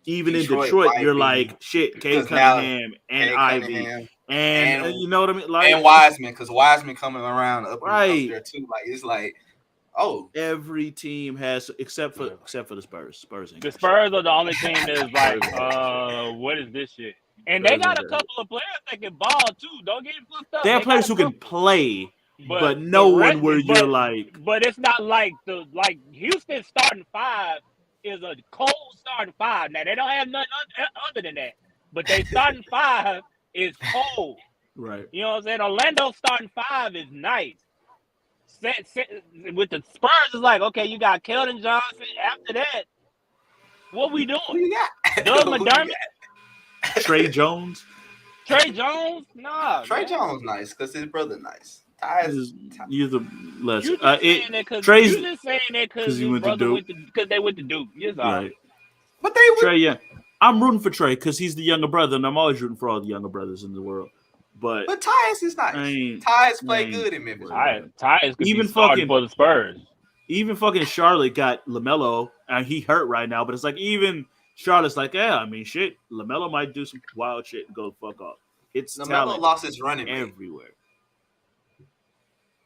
even in Detroit, you're like, shit, Cade Cunningham and Ivy. And you know what I mean? Like, and Wiseman, because Wiseman coming around up there too. Like it's like, every team has except for the Spurs. The Spurs are the only team that's like, what is this shit? And they got a couple of players that can ball too. Don't get it fucked up. They have players who can play, but no one where you're like. But it's not like Houston starting 5 is a cold starting 5. Now they don't have nothing other than that, but they starting 5 is cold. Right. You know what I'm saying? Orlando starting 5 is nice. With the Spurs, it's like, okay, you got Keldon Johnson. After that, What we Who doing? you got? Doug Who you McDermott? got? Trey Jones. Trey Jones? Nah. Trey man. Jones nice because his brother nice. Ty's You're the less. You just saying that because Trey's his he went to brother Duke. because they went to Duke. Yes, right. but they would. Trey, yeah. I'm rooting for Trey because he's the younger brother, and I'm always rooting for all the younger brothers in the world. But Tyus is nice. Tyus play good in Memphis. Tyus could Even be starting fucking- for the Spurs. even fucking Charlotte got LaMelo, and he hurt right now. But it's like even Charlotte's like, yeah, I mean, shit. LaMelo might do some wild shit and go the fuck off. It's LaMelo talent lost his running mate. everywhere.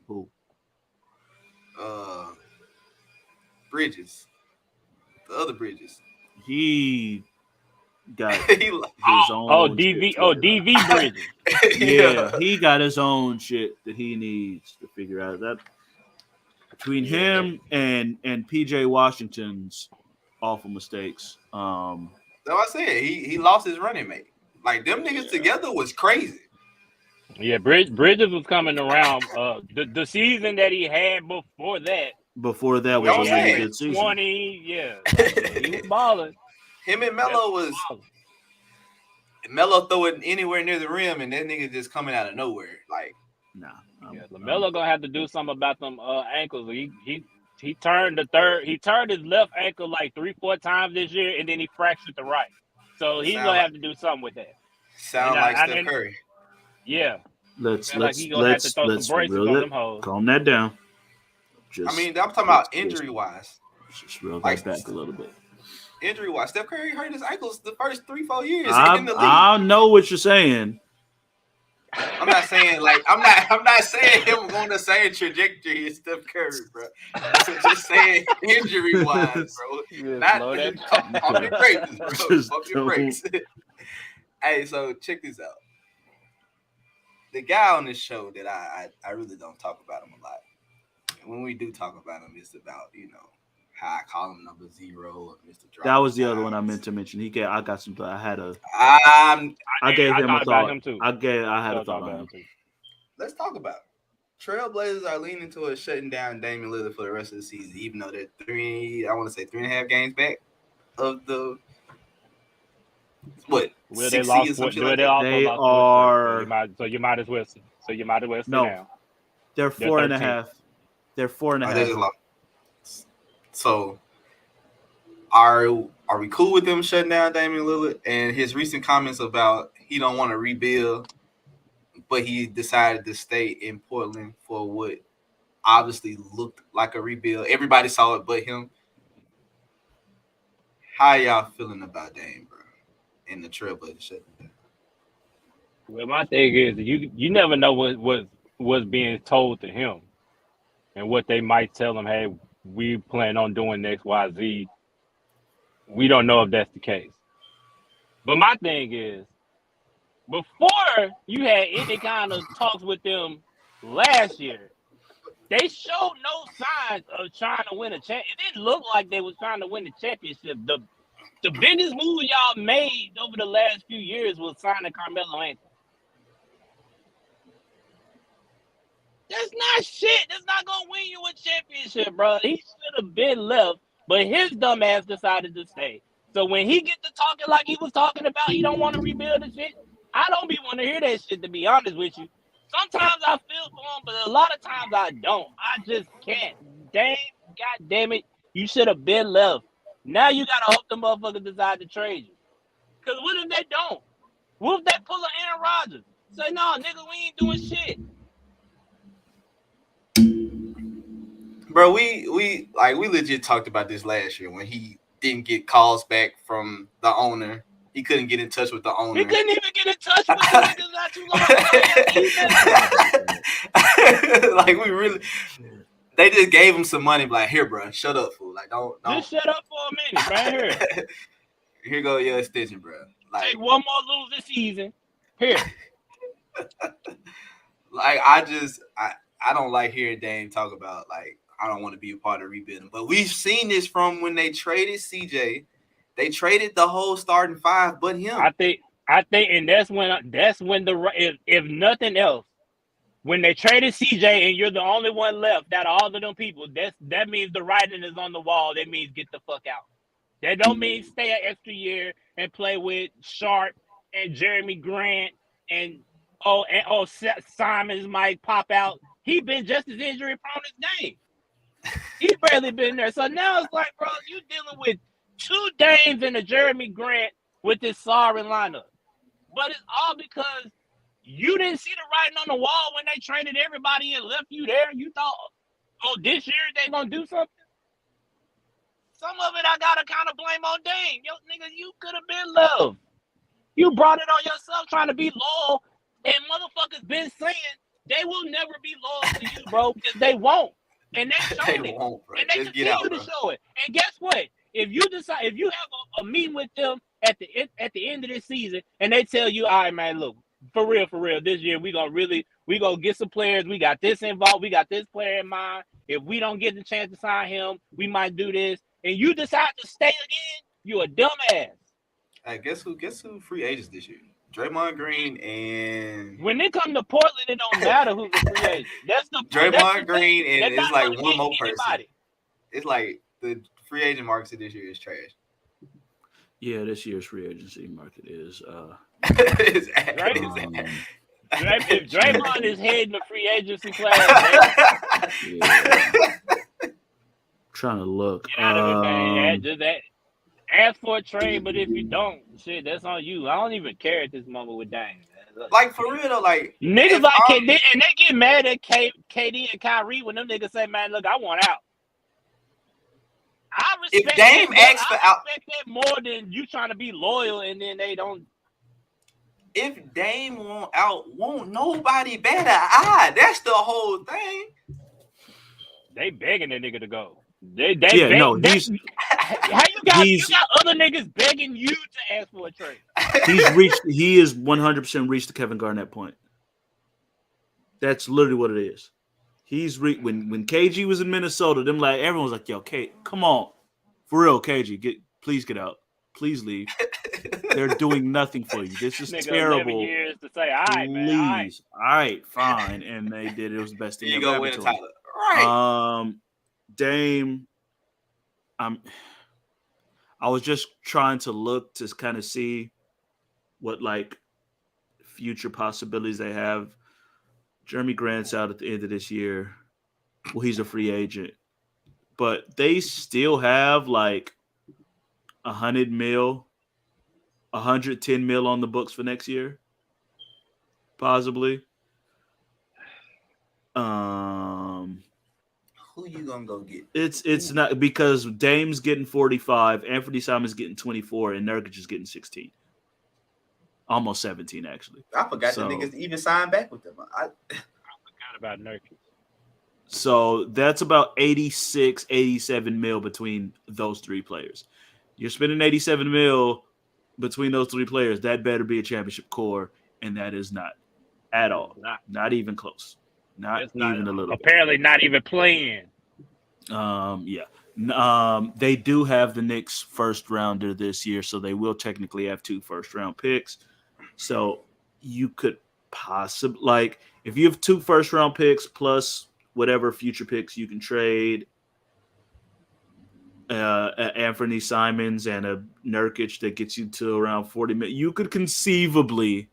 Who? Bridges. The other Bridges. He got He- his own. DV. shit Oh, figured DV Bridges. out. Yeah, he got his own shit that he needs to figure out. That between him and PJ Washington's awful mistakes. That's what I said. He lost his running mate. Like them niggas together was crazy. Yeah, Bridges was coming around. The season that he had before that. Before that was Y'all a really saying good season. 20, yeah. He was balling. Him and Melo was Melo throw it anywhere near the rim, and that nigga just coming out of nowhere. Like Nah, Yeah, LaMelo gonna have to do something about them ankles. He turned his left ankle like 3-4 times this year, and then he fractured the right. So he's gonna have to do something with that. sound like Steph Curry. Yeah. let's Feel like he gonna have to throw some braces on them hoes. calm that down. Just, I mean, I'm talking about injury wise. just reel like- that back a little bit. Injury wise, Steph Curry hurt his ankles the first 3-4 years in the league. I know what you're saying. I'm not saying I'm not saying him on the same trajectory as Steph Curry, bro. I'm just saying injury wise, bro. Yeah, Not slow that pump your brakes, bro. Just Pump your don't. brakes. Hey, so check this out. The guy on this show that I really don't talk about him a lot. And when we do talk about him, it's about, how I call him number 0 or Mr. Drop. That was the other one I meant to mention. I got some. I gave him thought a about thought. him too. I had a Thought thought on him. too. Let's talk about it. Trailblazers are leaning towards shutting down Damian Lillard for the rest of the season, even though they're 3.5 games back of the Well, six they seeds, lost. some shit Well, like they that? also They lost. are- So you might as well. sit No. down. They're They're 4.5. They're 4.5. They just lost. So are we cool with them shutting down Damian Lillard and his recent comments about he don't want to rebuild, but he decided to stay in Portland for what obviously looked like a rebuild. Everybody saw it but him. How y'all feeling about Dame, bro? And the Trailblazers shutting down? Well, my thing is you never know what's being told to him, and what they might tell him. Hey, we plan on doing X, Y, Z. We don't know if that's the case. But my thing is, before you had any kind of talks with them last year, they showed no signs of trying to win a championship. It didn't look like they was trying to win the championship. The biggest move y'all made over the last few years was signing Carmelo Anthony. That's not shit. That's not gonna win you a championship, bro. He should have been left, but his dumb ass decided to stay. So when he get to talking like he was talking about, he don't want to rebuild the shit. I don't be want to hear that shit, to be honest with you. Sometimes I feel for him, but a lot of times I don't. I just can't. Dang, god damn it, you should have been left. Now you gotta hope the motherfuckers decide to trade you. Cause what if they don't? What if they pull an Aaron Rodgers? Say, no, nigga, we ain't doing shit. Bro, we legit talked about this last year when he didn't get calls back from the owner. He couldn't get in touch with the owner. He couldn't even get in touch with the niggas not too long ago. Like we really, they just gave him some money. Like, here, bro, shut up, fool. Like, don't. Just shut up for a minute, right here. Here go your extension, bro. Like, Take one more lose this season. Here. like I don't like hearing Dame talk about like I don't want to be a part of rebuilding. But we've seen this from when they traded CJ. They traded the whole starting 5, but him. I think, and that's when if nothing else, when they traded CJ and you're the only one left out of all of them people, that means the writing is on the wall. That means get the fuck out. That don't mean stay an extra year and play with Sharp and Jeremy Grant and Simons might pop out. He been just as injury prone as Dame. He's barely been there. So now it's like, bro, you dealing with 2 Dames and a Jeremy Grant with this sorry lineup. But it's all because you didn't see the writing on the wall when they traded everybody and left you there. You thought, oh, this year they gonna do something. Some of it I gotta kind of blame on Dame. Yo, nigga, you could have been loved. You brought it on yourself trying to be loyal, and motherfuckers been saying they will never be loyal to you, bro, because they won't. And they showed it. Won't, bro. And they Just continue to show it. And guess what? If you have a meeting with them at the end of this season, and they tell you, all right, man, look, for real, this year we gonna get some players. We got this involved. We got this player in mind. If we don't get the chance to sign him, we might do this. And you decide to stay again, you a dumbass. Hey, guess who free agents this year? Draymond Green and when they come to Portland, it don't matter who's a free agent. That's the Draymond Green, and it's it's like one more person. It's like the free agent market this year is trash. Yeah, this year's free agency market is It's if Draymond is heading the free agency class, trying to look. just ask for a trade, but if you don't, shit, that's on you. I don't even care at this moment with Dame. Like, for real though, like niggas like and they get mad at KD and Kyrie when them niggas say, "Man, look, I want out." I respect that more than you trying to be loyal and then they don't. If Dame want out, won't nobody bat an eye. That's the whole thing. They begging that nigga to go. How you got other niggas begging you to ask for a trade? He is 100% reached the Kevin Garnett point. That's literally what it is. When KG was in Minnesota, everyone was like, yo, come on. For real, KG, please get out. Please leave. They're doing nothing for you. This is terrible. 11 years to say, all right, man. Please. All right, fine. And they did. It was the best thing you ever go happened win to a him. title. Right. Dame, I was just trying to look to kind of see what future possibilities they have. Jeremy Grant's out at the end of this year. Well, he's a free agent, but they still have $100 million, $110 million on the books for next year, possibly. Who you gonna go get? It's not because Dame's getting 45, Anthony Simon's getting 24, and Nurkic is getting 16. Almost 17, actually. I forgot the niggas even signed back with them. I forgot about Nurkic. So that's about 86, 87 mil between those 3 players. You're spending 87 mil between those 3 players. That better be a championship core, and that is not at all. Not even close. Not even a little. Apparently not even playing. They do have the Knicks first rounder this year, so they will technically have 2 first-round picks. So you could possibly, if you have 2 first-round picks plus whatever future picks you can trade, Anthony Simons and a Nurkic that gets you to around 40 million, you could conceivably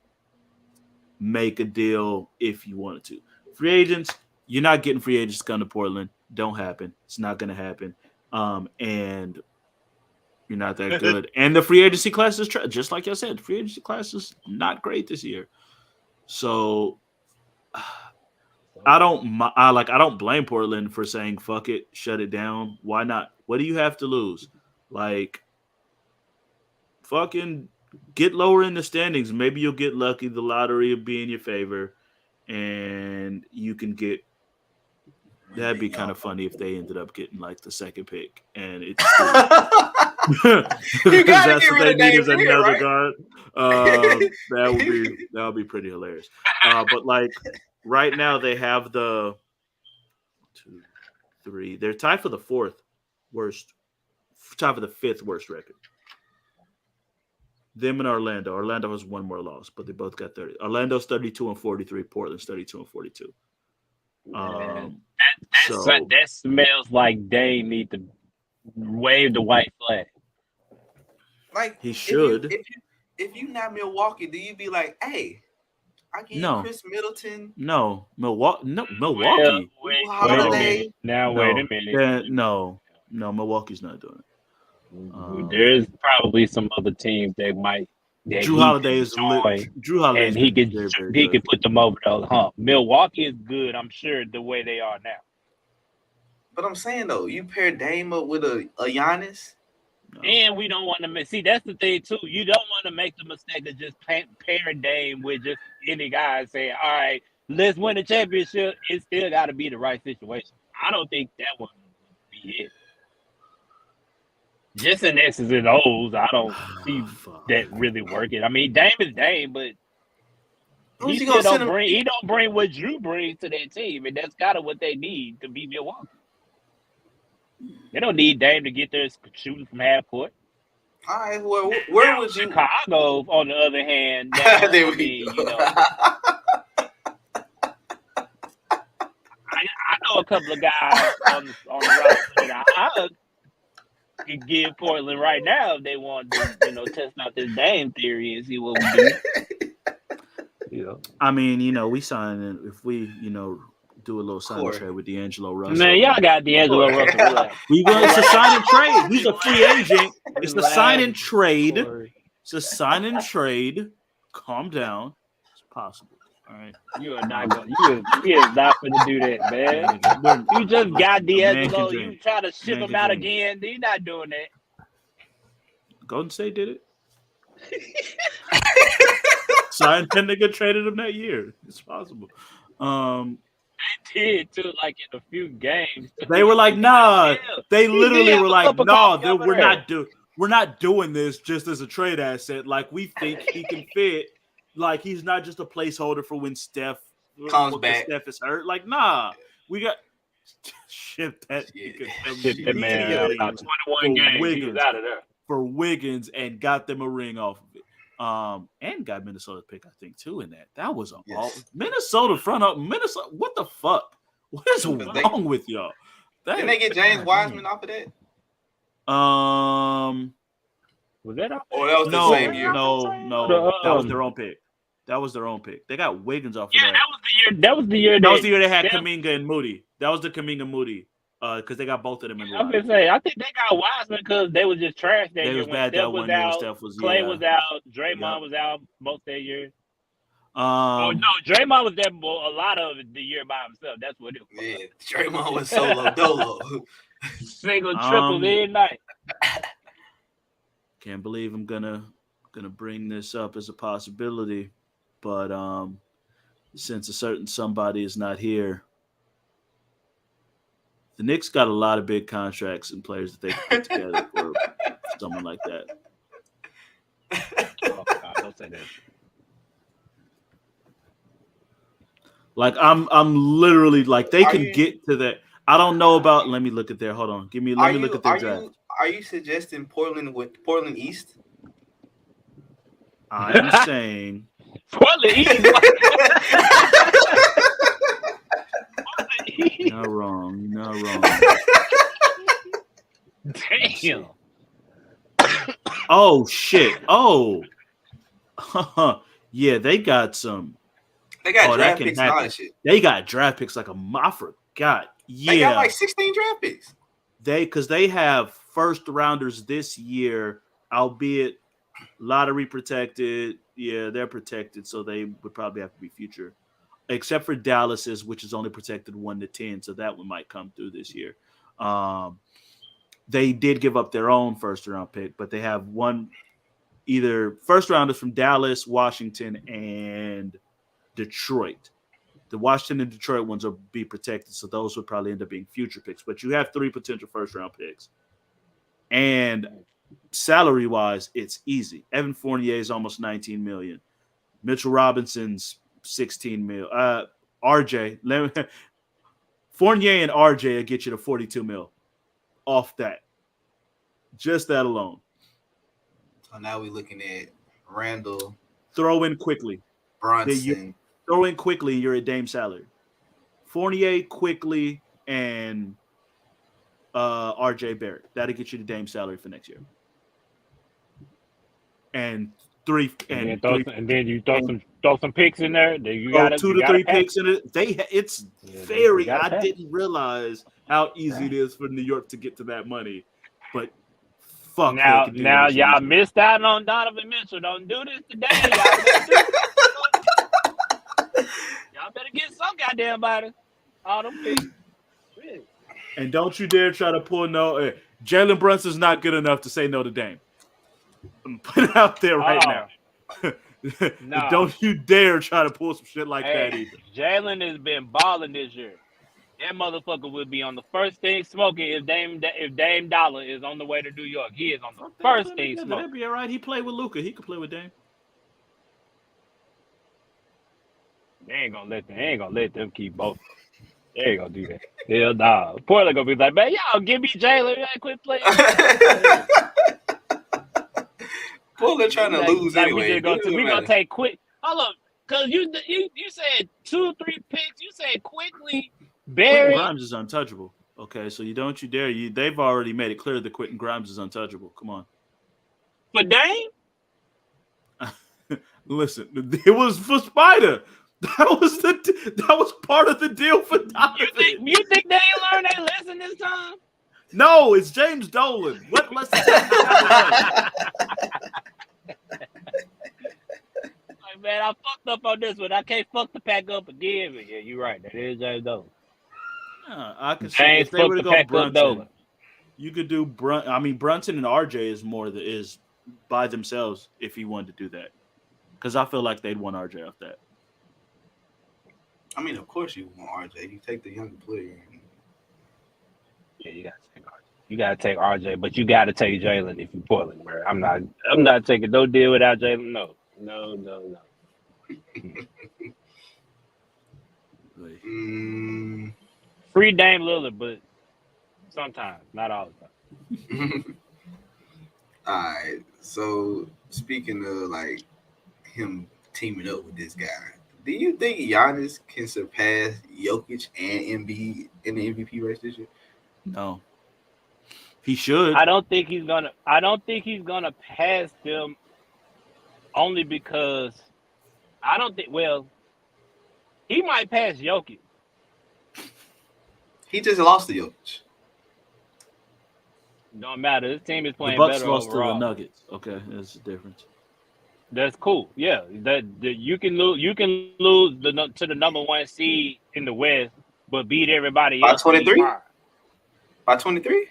make a deal if you wanted to. Free agents, you're not getting free agents to come to Portland. Don't happen. It's not going to happen. And you're not that good. And the free agency class is just like I said. Free agency class is not great this year. So I don't blame Portland for saying fuck it, shut it down. Why not? What do you have to lose? Fucking get lower in the standings. Maybe you'll get lucky. The lottery will be in your favor. And you can get – that'd be kind of funny if they ended up getting the second pick. And it's because that's what they need is another guard. That would be pretty hilarious. But right now they have the 2, 3. They're tied for the 5th worst record. Them and Orlando. Orlando has 1 more loss, but they both got 30. Orlando's 32-43. Portland's 32-42. That smells like Dame need to wave the white flag. Like He should. If you not Milwaukee, do you be like, hey, I give you Chris Middleton, No, Milwaukee. No, Well, Milwaukee. wait a Holiday? minute. Now, No, wait a minute. no, Milwaukee's not doing it. There's probably some other teams that Drew he Holiday could is join, Drew Holiday, and he could very, very he good. could put them over the hump. Milwaukee is good, I'm sure, the way they are now. But I'm saying though, you pair Dame up with a Giannis. No. And we don't want to see. That's the thing too. You don't want to make the mistake of just pairing Dame with just any guy and saying, "All right, let's win the championship." It still got to be the right situation. I don't think that one would be it. Just in X's and O's, I don't see that really working. I mean, Dame is Dame, but he still don't bring. He don't bring what Drew brings to that team, and that's kind of what they need to beat Milwaukee. They don't need Dame to get there shooting from half court. All right, well, where would you? Chicago, on the other hand, now, there I mean, you know, I know a couple of guys on the roster that I could give Portland right now if they want to, you know, test out this Dame theory and see what we do. You know, I mean, you know, we sign if we, you know, do a little sign and trade with D'Angelo Russell. Man, y'all got D'Angelo Russell. It's a sign and trade. He's a free agent. It's a sign and trade. It's a sign and trade. Calm down. It's possible. All right. You are not going. You is not going to do that, man. You just got D'Angelo. You try to ship him out again. You're not doing that. Golden State did it. Signed and they get traded him that year. It's possible. They did too, like in a few games. They were like, nah. They literally were like, no, we're not doing this just as a trade asset. Like, we think he can fit. Like, he's not just a placeholder for when Steph comes back. Steph is hurt. Like, nah, we got ship that man out 21 games. He was out of there for Wiggins and got them a ring off of it. And got Minnesota pick, I think, too, in that. That was Minnesota front up. Minnesota, what the fuck? What is wrong with y'all? Didn't they get James Wiseman off of that? Was that off? Or that was the same year? No. That was their own pick. That was their own pick. They got Wiggins off of that. That was the year they had Kuminga and Moody. That was the Kuminga Moody. Because they got both of them in the I was gonna say, I think they got Wiseman because they was just trash that year. They was bad that one year. Steph was Clay was out. Draymond was out most that year. No, Draymond was there a lot of the year by himself. That's what it was. Yeah, Draymond was solo dolo. Single, triple every night. Can't believe I'm gonna bring this up as a possibility, but since a certain somebody is not here. The Knicks got a lot of big contracts and players that they can put together for someone like that. Oh, God, don't say that. Like I'm literally like they can get to that. I don't know about. Let me look at their. Hold on. Let me look at their draft. Are you suggesting Portland with Portland East? I'm saying Portland East. You're not wrong. Damn. Oh shit. Oh. Yeah, they got some. They got draft picks and all that shit. They got draft picks like I forgot. Yeah. They got like 16 draft picks. Because they have first rounders this year, albeit lottery protected. Yeah, they're protected, so they would probably have to be future. Except for Dallas's, which is only protected 1 to 10, so that one might come through this year. They did give up their own first round pick, but they have one either first rounders from Dallas, Washington, and Detroit. The Washington and Detroit ones will be protected, so those would probably end up being future picks. But you have 3 potential first round picks, and salary wise, it's easy. Evan Fournier is almost $19 million. Mitchell Robinson's $16 million. RJ Fournier and RJ will get you to $42 million off that. Just that alone. So now we're looking at Randall. Throw in quickly. Brunson. Throw in quickly, you're at Dame salary. Fournier, quickly, and RJ Barrett. That'll get you to Dame salary for next year. and three and then you throw some picks in there. Then you got 2 to 3 picks in it. It's very. I pass. didn't realize how easy it is for New York to get to that money, but fuck. Now y'all missed out on Donovan Mitchell. Don't do this today. Y'all better get some goddamn body. All them picks. And don't you dare try to pull no. Jalen Brunson's not good enough to say no to Dame. Put it out there right now. No. Don't you dare try to pull some shit like that either. Jalen has been balling this year. That motherfucker would be on the first thing smoking if Dame Dollar is on the way to New York. He is on the first thing smoking. That'd be all right. He played with Luka. He could play with Dame. They ain't gonna let them keep both. They ain't gonna do that. Hell nah. Portland gonna be like, man, y'all give me Jalen. Y'all quit playing. Portland trying to lose anyway. We gonna take quick. Hold up, cause you said 2-3 picks. You said quickly. Barry Quentin Grimes is untouchable. Okay, so you dare. They've already made it clear that Quentin Grimes is untouchable. Come on. For Dame? Listen, it was for Spider. That was part of the deal for Donovan. You think they ain't learned their lesson this time? No, it's James Dolan. What lesson? Like, man, I fucked up on this one. I can't fuck the pack up again. But yeah, you're right. That is James Dolan. I could see if they were to go Brunson, you could do Brunson and RJ is by themselves if he wanted to do that. Because I feel like they'd want RJ off that. I mean, of course you want RJ. You take the younger player. Yeah, you gotta take RJ, but you gotta take Jalen if you're Portland, bro. I'm not taking no deal without Jalen. No. Free Dame Lillard, but sometimes, not all the time. All right. So speaking of like him teaming up with this guy, do you think Giannis can surpass Jokic and Embiid in the MVP race this year? No. He should. I don't think he's gonna pass them only because he might pass Jokic. He just lost to Jokic. Don't matter. This team is playing the Bucks better lost overall. to the Nuggets. Okay, that's the difference. That's cool. Yeah, that you can lose. You can lose to the number 1 seed in the West, but beat everybody by else. 23. By 23.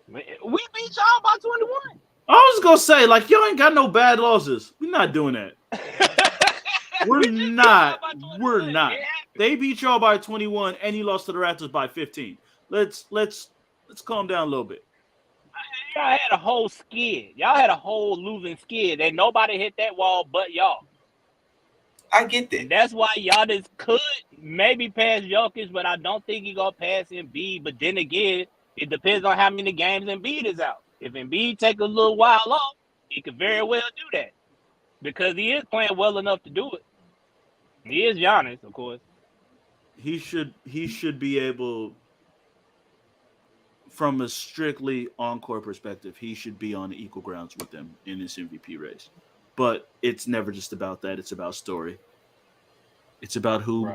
We beat y'all by 21. I was gonna say, like, y'all ain't got no bad losses. We're not doing that. We're not. Yeah. They beat y'all by 21, and he lost to the Raptors by 15. Let's calm down a little bit. Y'all had a whole skid. Y'all had a whole losing skid, and nobody hit that wall but y'all. I get that. And that's why y'all just could maybe pass Jokic, but I don't think he gonna pass Embiid. But then again, it depends on how many games Embiid is out. If Embiid take a little while off, he could very well do that because he is playing well enough to do it. He is Giannis, of course. He should be able, from a strictly on-court perspective, he should be on equal grounds with them in this MVP race. But it's never just about that. It's about story. It's about who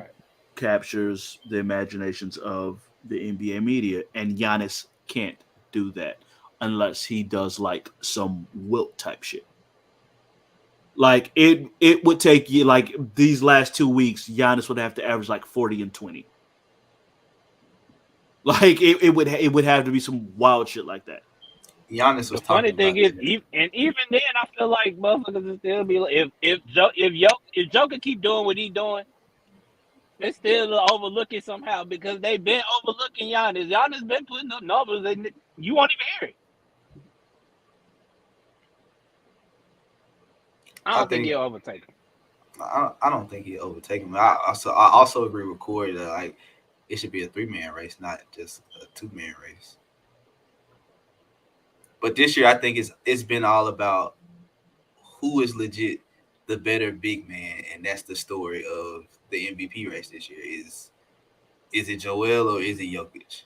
captures the imaginations of the NBA media. And Giannis can't do that unless he does like some Wilt type shit. Like it would take you like these last 2 weeks, Giannis would have to average like 40 and 20. Like it would have to be some wild shit like that. Giannis was the funny thing is, even then, I feel like motherfuckers will still be like, if Joker keep doing what he doing, they still overlook it somehow because they've been overlooking Giannis. Giannis been putting up numbers and you won't even hear it. I don't think he'll overtake him. I don't think he'll overtake him. I also agree with Corey that like it should be a 3-man race, not just a 2-man race. But this year, I think it's been all about who is legit the better big man, and that's the story of the MVP race this year. Is it Joel or is it Jokic?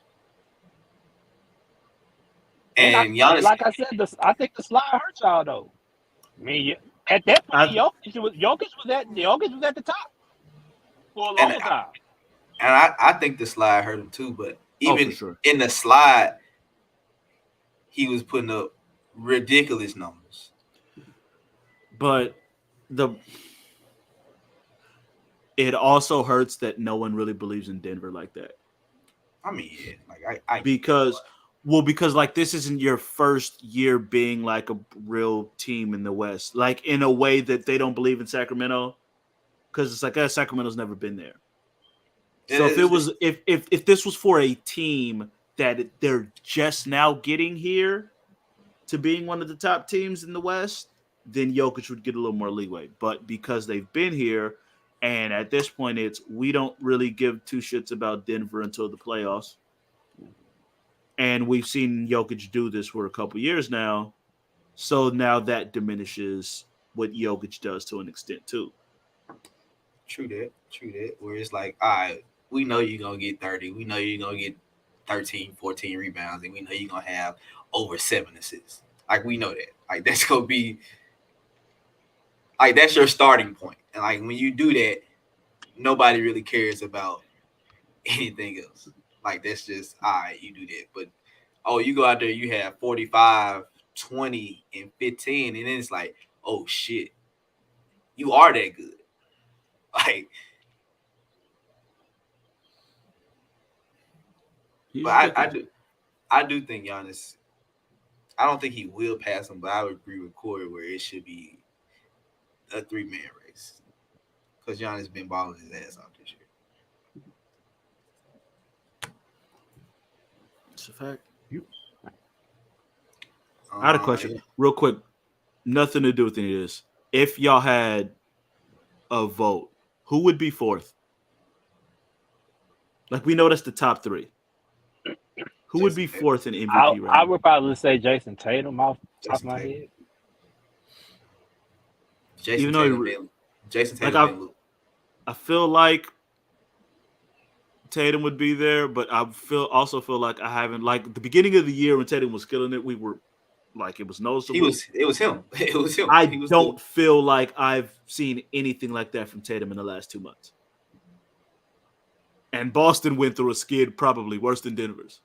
And Giannis, like I said, I think the slide hurt y'all though. I mean, At that point, Jokic was at the top for a long time. And I think the slide hurt him too, but even in the slide, he was putting up ridiculous numbers. But it also hurts that no one really believes in Denver like that. I mean, yeah, like because like this isn't your first year being like a real team in the West, like in a way that they don't believe in Sacramento, because it's like Sacramento's never been there. So if this was for a team that they're just now getting here to being one of the top teams in the West, then Jokic would get a little more leeway. But because they've been here, and at this point we don't really give two shits about Denver until the playoffs. And we've seen Jokic do this for a couple years now. So now that diminishes what Jokic does to an extent too. True that. Where it's like, all right, we know you're going to get 30. We know you're going to get 13, 14 rebounds. And we know you're going to have over 7 assists. Like, we know that. Like, that's going to be – like, that's your starting point. And, like, when you do that, nobody really cares about anything else. Like, that's just, all right, you do that. But, you go out there, you have 45, 20, and 15. And then it's like, oh, shit. You are that good. Like, but I do think Giannis. I don't think he will pass him, but I would agree with Corey where it should be a 3-man race because Giannis been balling his ass off this year. It's a fact. I had a question, real quick. Nothing to do with any of this. If y'all had a vote, who would be 4th? Like, we know that's the top 3. Who would be 4th in MVP round? I would probably say Jason Tatum off my head. Jason Tatum. I feel like Tatum would be there, but I also feel like I haven't, like, the beginning of the year when Tatum was killing it, we were like, it was noticeable. It was him. I don't feel like I've seen anything like that from Tatum in the last 2 months. And Boston went through a skid probably worse than Denver's.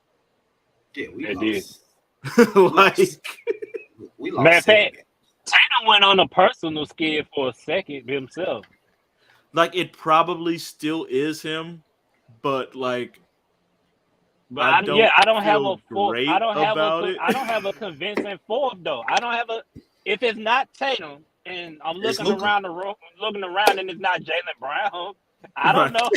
Yeah, we lost. We lost. Matter of fact, Tatum went on a personal skid for a second himself. Like, it probably still is him, but like, I don't have a 4th. I don't have a convincing 4th though. If it's not Tatum and I'm looking around the room, and it's not Jaylen Brown, I don't know.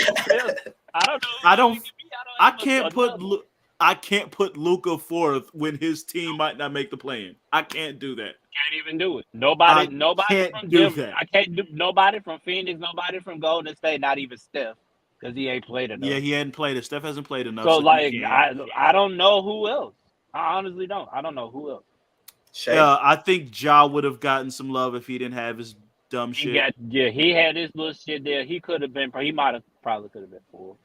I can't put Luka 4th when his team might not make the play-in. I can't do that. Can't even do it. Nobody from Denver. I can't do nobody from Phoenix, nobody from Golden State, not even Steph, because he ain't played enough. Yeah, he hadn't played it. Steph hasn't played enough. So like, I don't know who else. I honestly don't. I don't know who else. I think Ja would have gotten some love if he didn't have his dumb shit. He had his little shit there. He could have been. He probably could have been 4th.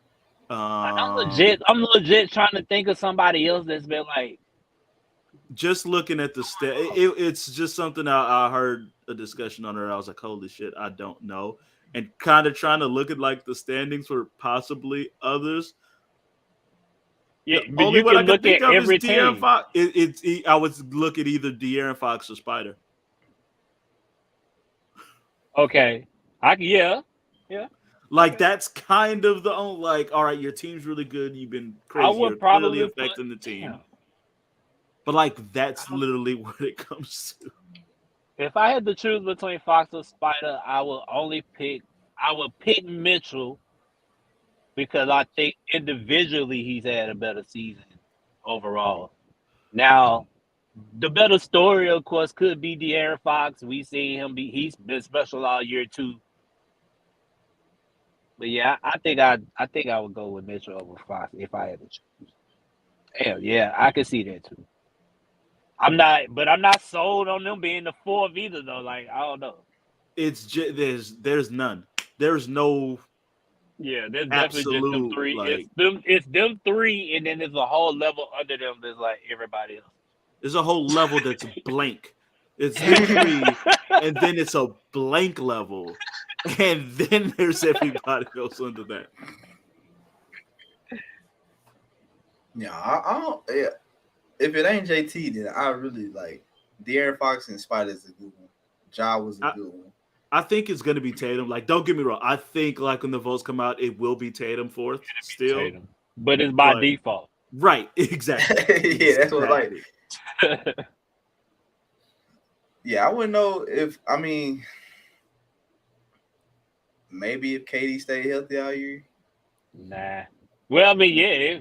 I'm legit trying to think of somebody else that's been like. Just looking at the it's just something I heard a discussion on it. I was like, holy shit, I don't know. And kind of trying to look at like the standings for possibly others. Yeah, but you can look at every team. I would look at either De'Aaron Fox or Spider. Okay. Yeah. Like, that's kind of the only, like, all right, your team's really good. You've been crazy. You're clearly affecting the team. Yeah. But, like, that's literally what it comes to. If I had to choose between Fox or Spider, I would pick Mitchell because I think individually he's had a better season overall. Now, the better story, of course, could be De'Aaron Fox. We seen him he's been special all year too. But yeah, I think I would go with Mitchell over Fox if I had to choose. Hell yeah, I could see that too. I'm not sold on them being the 4th either though. Like, I don't know. It's just there's none. There's no. Yeah, there's definitely just them 3. Like, it's them 3, and then there's a whole level under them that's like everybody else. There's a whole level that's blank. It's history, and then it's a blank level, and then there's everybody else under that. Yeah, I don't. Yeah, if it ain't JT, then I really like De'Aaron Fox and Spider's a good one. Ja was a good one. I think it's going to be Tatum. Like, don't get me wrong. I think, like, when the votes come out, it will be Tatum fourth still. Tatum. But it's by default. Right, exactly. Yeah, that's what I like. Yeah, I wouldn't know if, I mean, maybe if KD stayed healthy all year. Nah. Well, I mean,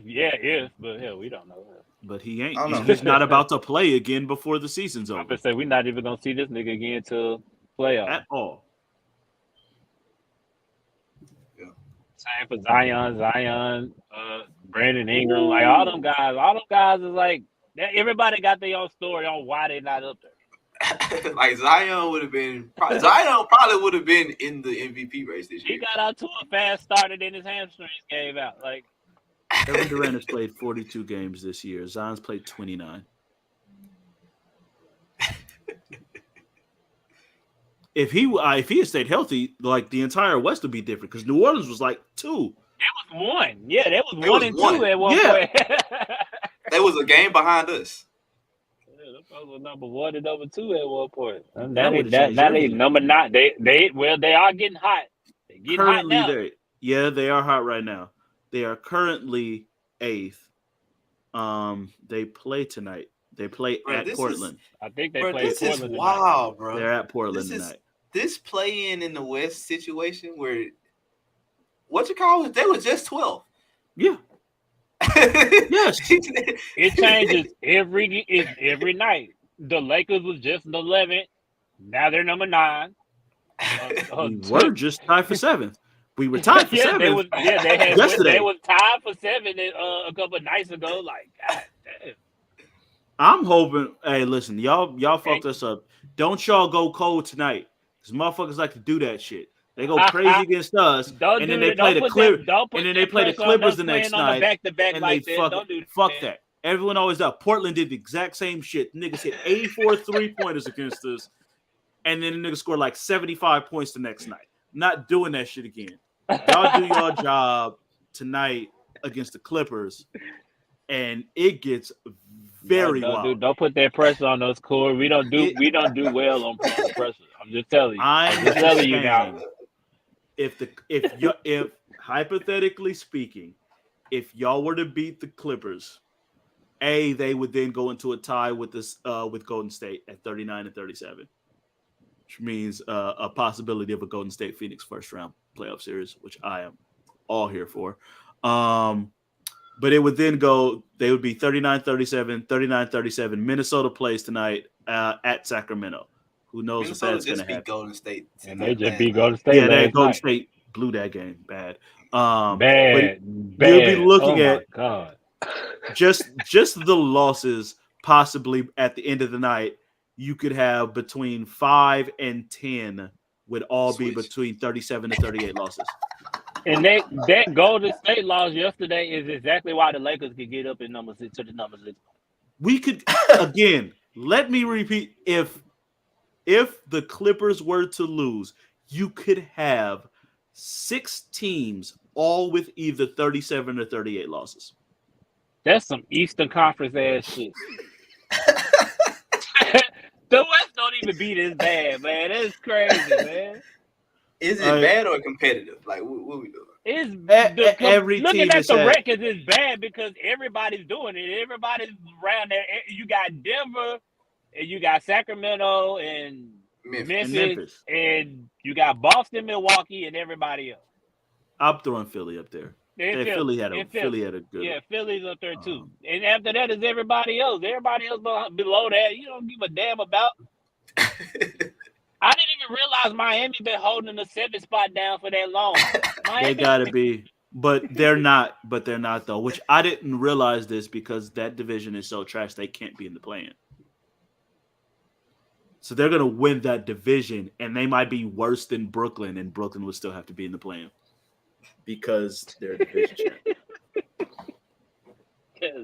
if, but hell, we don't know. But he ain't. I don't know. He's just not about to play again before the season's over. I'm gonna say we're not even gonna see this nigga again till playoffs. At all. Yeah. Same for Zion, Brandon Ingram, like all them guys is like everybody got their own story on why they're not up there. Like Zion would have been. Zion probably would have been in the MVP race this year. He got out to a fast start and then his hamstrings gave out. Like Kevin Durant has played 42 games this year. Zion's played 29. If he had stayed healthy, like the entire West would be different because New Orleans was like 2. That was 1. Yeah, that was 1 and 2 at one point. There was a game behind us. Those were number 1 and number 2 at one point. That Now they number 9. They are getting hot. They're getting currently, hot now. they are hot right now. They are currently 8th. They play tonight. They play at Portland. I think they play Portland. This is wild, bro. They're at Portland tonight. This play-in in the West situation where they were just 12. Yeah. Yes. It changes every night. The Lakers was just 11th. Now they're number 9. We were just tied for 7th. We were tied for 7th. Yesterday. They was tied for 7 a couple of nights ago. Like, God damn. I'm hoping. Hey, listen, y'all fucked us up. Don't y'all go cold tonight, because motherfuckers like to do that shit. They go crazy against us, and then they play the Clippers. And then they play the Clippers the next night, and they fuck that. Everyone always does. Portland did the exact same shit. Niggas hit 84 3-pointers against us, and then the niggas scored like 75 points the next night. Not doing that shit again. Y'all do your job tonight against the Clippers, and it gets very wild. Don't put that pressure on us, Corey. We don't do well on pressure. I'm just telling you. I'm just telling you now. If hypothetically speaking, if y'all were to beat the Clippers, they would then go into a tie with Golden State at 39 and 37, which means a possibility of a Golden State Phoenix first round playoff series, which I am all here for. But it would then they would be 39-37, 39-37. Minnesota plays tonight at Sacramento. Who knows if that's going to happen? Golden State. And they just beat Golden State. Yeah, Golden State blew that game bad. Bad. You'll be looking at God. just the losses possibly at the end of the night. You could have between 5 and 10 would all be between 37 to 38 losses. And that Golden State loss yesterday is exactly why the Lakers could get up in number 6 to the number 6. We could again. Let me repeat: if the Clippers were to lose, you could have 6 teams all with either 37 or 38 losses. That's some Eastern Conference ass shit. The West don't even be this bad, man. That's crazy, man. Is it bad or competitive? Like, what we doing? It's every looking team at the records is bad because everybody's doing it. Everybody's around there. You got Denver, and you got Sacramento, and Memphis, and you got Boston, Milwaukee, and everybody else. I'm throwing Philly up there. Philly had a good. Yeah, Philly's up there too. And after that is everybody else. Everybody else below that, you don't give a damn about. I didn't even realize Miami been holding the 7th spot down for that long. They gotta be, but they're not. But they're not though. Which I didn't realize this because that division is so trash. They can't be in the play-in. So they're gonna win that division, and they might be worse than Brooklyn, and Brooklyn would still have to be in the play-in because they're division champion.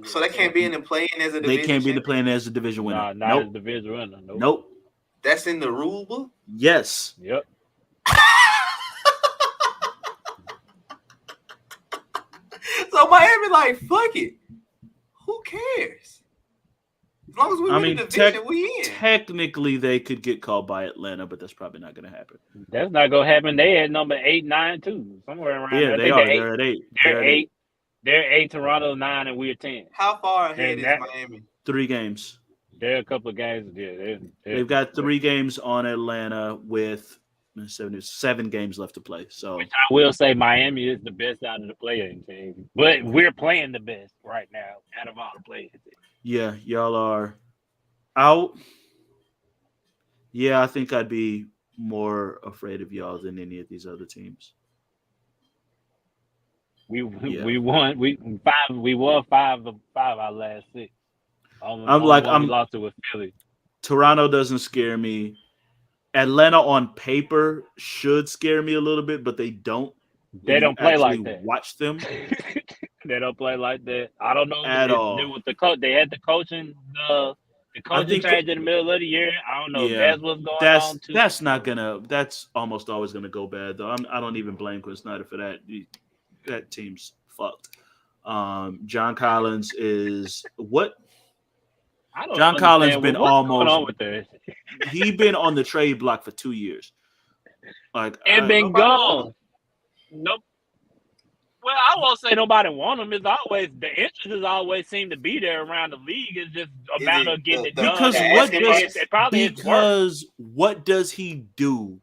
So they can't be in the play-in as a division. They can't be in the play-in as a division winner. Not as a division winner. Nope. That's in the rule book? Yes. Yep. So Miami, like, fuck it. Who cares? As long as we win the division, we in. Technically, they could get called by Atlanta, but that's probably not going to happen. That's not gonna happen. They had number 8, 9, too. Somewhere around there. They are. They're at 8. They're 8. They're 8. Toronto 9, and we're 10. How far ahead is Miami? 3 games. There are a couple of games. Yeah, they've got 3 games on Atlanta with 7 games left to play. So which I will say Miami is the best out of the playing team, but we're playing the best right now out of all the playing teams. Yeah, y'all are out. Yeah, I think I'd be more afraid of y'all than any of these other teams. We won 5 of our last 6. I'm lost it with Philly. Toronto doesn't scare me. Atlanta on paper should scare me a little bit, but they don't. They don't play like that. Watch them. They don't play like that. I don't know at all. With the coach, they had the coaching change in the middle of the year. I don't know if that's what's going on too. That's almost always gonna go bad though. I don't even blame Quinn Snyder for that. That team's fucked. John Collins is what? John Collins been almost. He been on the trade block for 2 years. And been gone. Nope. Well, I won't say nobody want him. It's always the interest has always seemed to be there around the league. It's just a matter of getting it done. Because what does he do?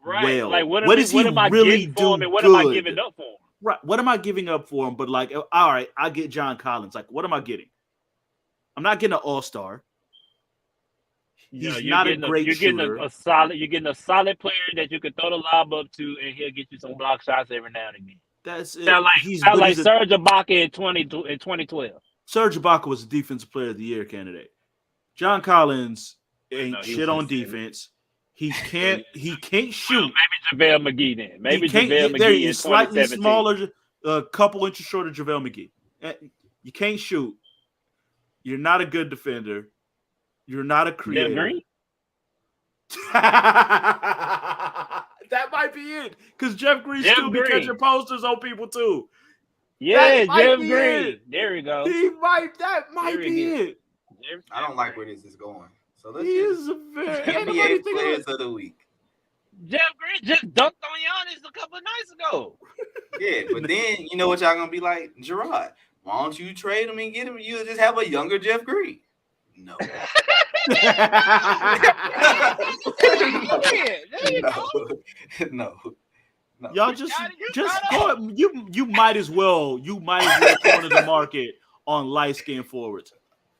Right. Well? Like what does he am I really do? For him and what good? am I giving up for him? Right. What am I giving up for him? But like, all right, I get John Collins. Like, what am I getting? I'm not getting an all-star. He's not a great shooter. You're getting a solid player that you can throw the lob up to, and he'll get you some block shots every now and again. That's it. Sound like Serge Ibaka in 2012. Serge Ibaka was a defensive player of the year candidate. John Collins ain't shit on defense. He can't shoot. Well, maybe JaVale McGee then. Maybe JaVale McGee He's slightly smaller, a couple inches short of JaVale McGee. You can't shoot. You're not a good defender. You're not a creator. Jeff Green? That might be it. Because Jeff Green still be catching posters on people too. Yeah, Jeff Green. There we go. That might be it. I don't like where this is going. So let's NBA players of the week. Jeff Green just dunked on Giannis a couple of nights ago. Yeah, but then you know what y'all gonna be like, Jarrod, why don't you trade him and get him? You'll just have a younger Jeff Green. No. No. Y'all just go. You might as well corner the market on light skinned forwards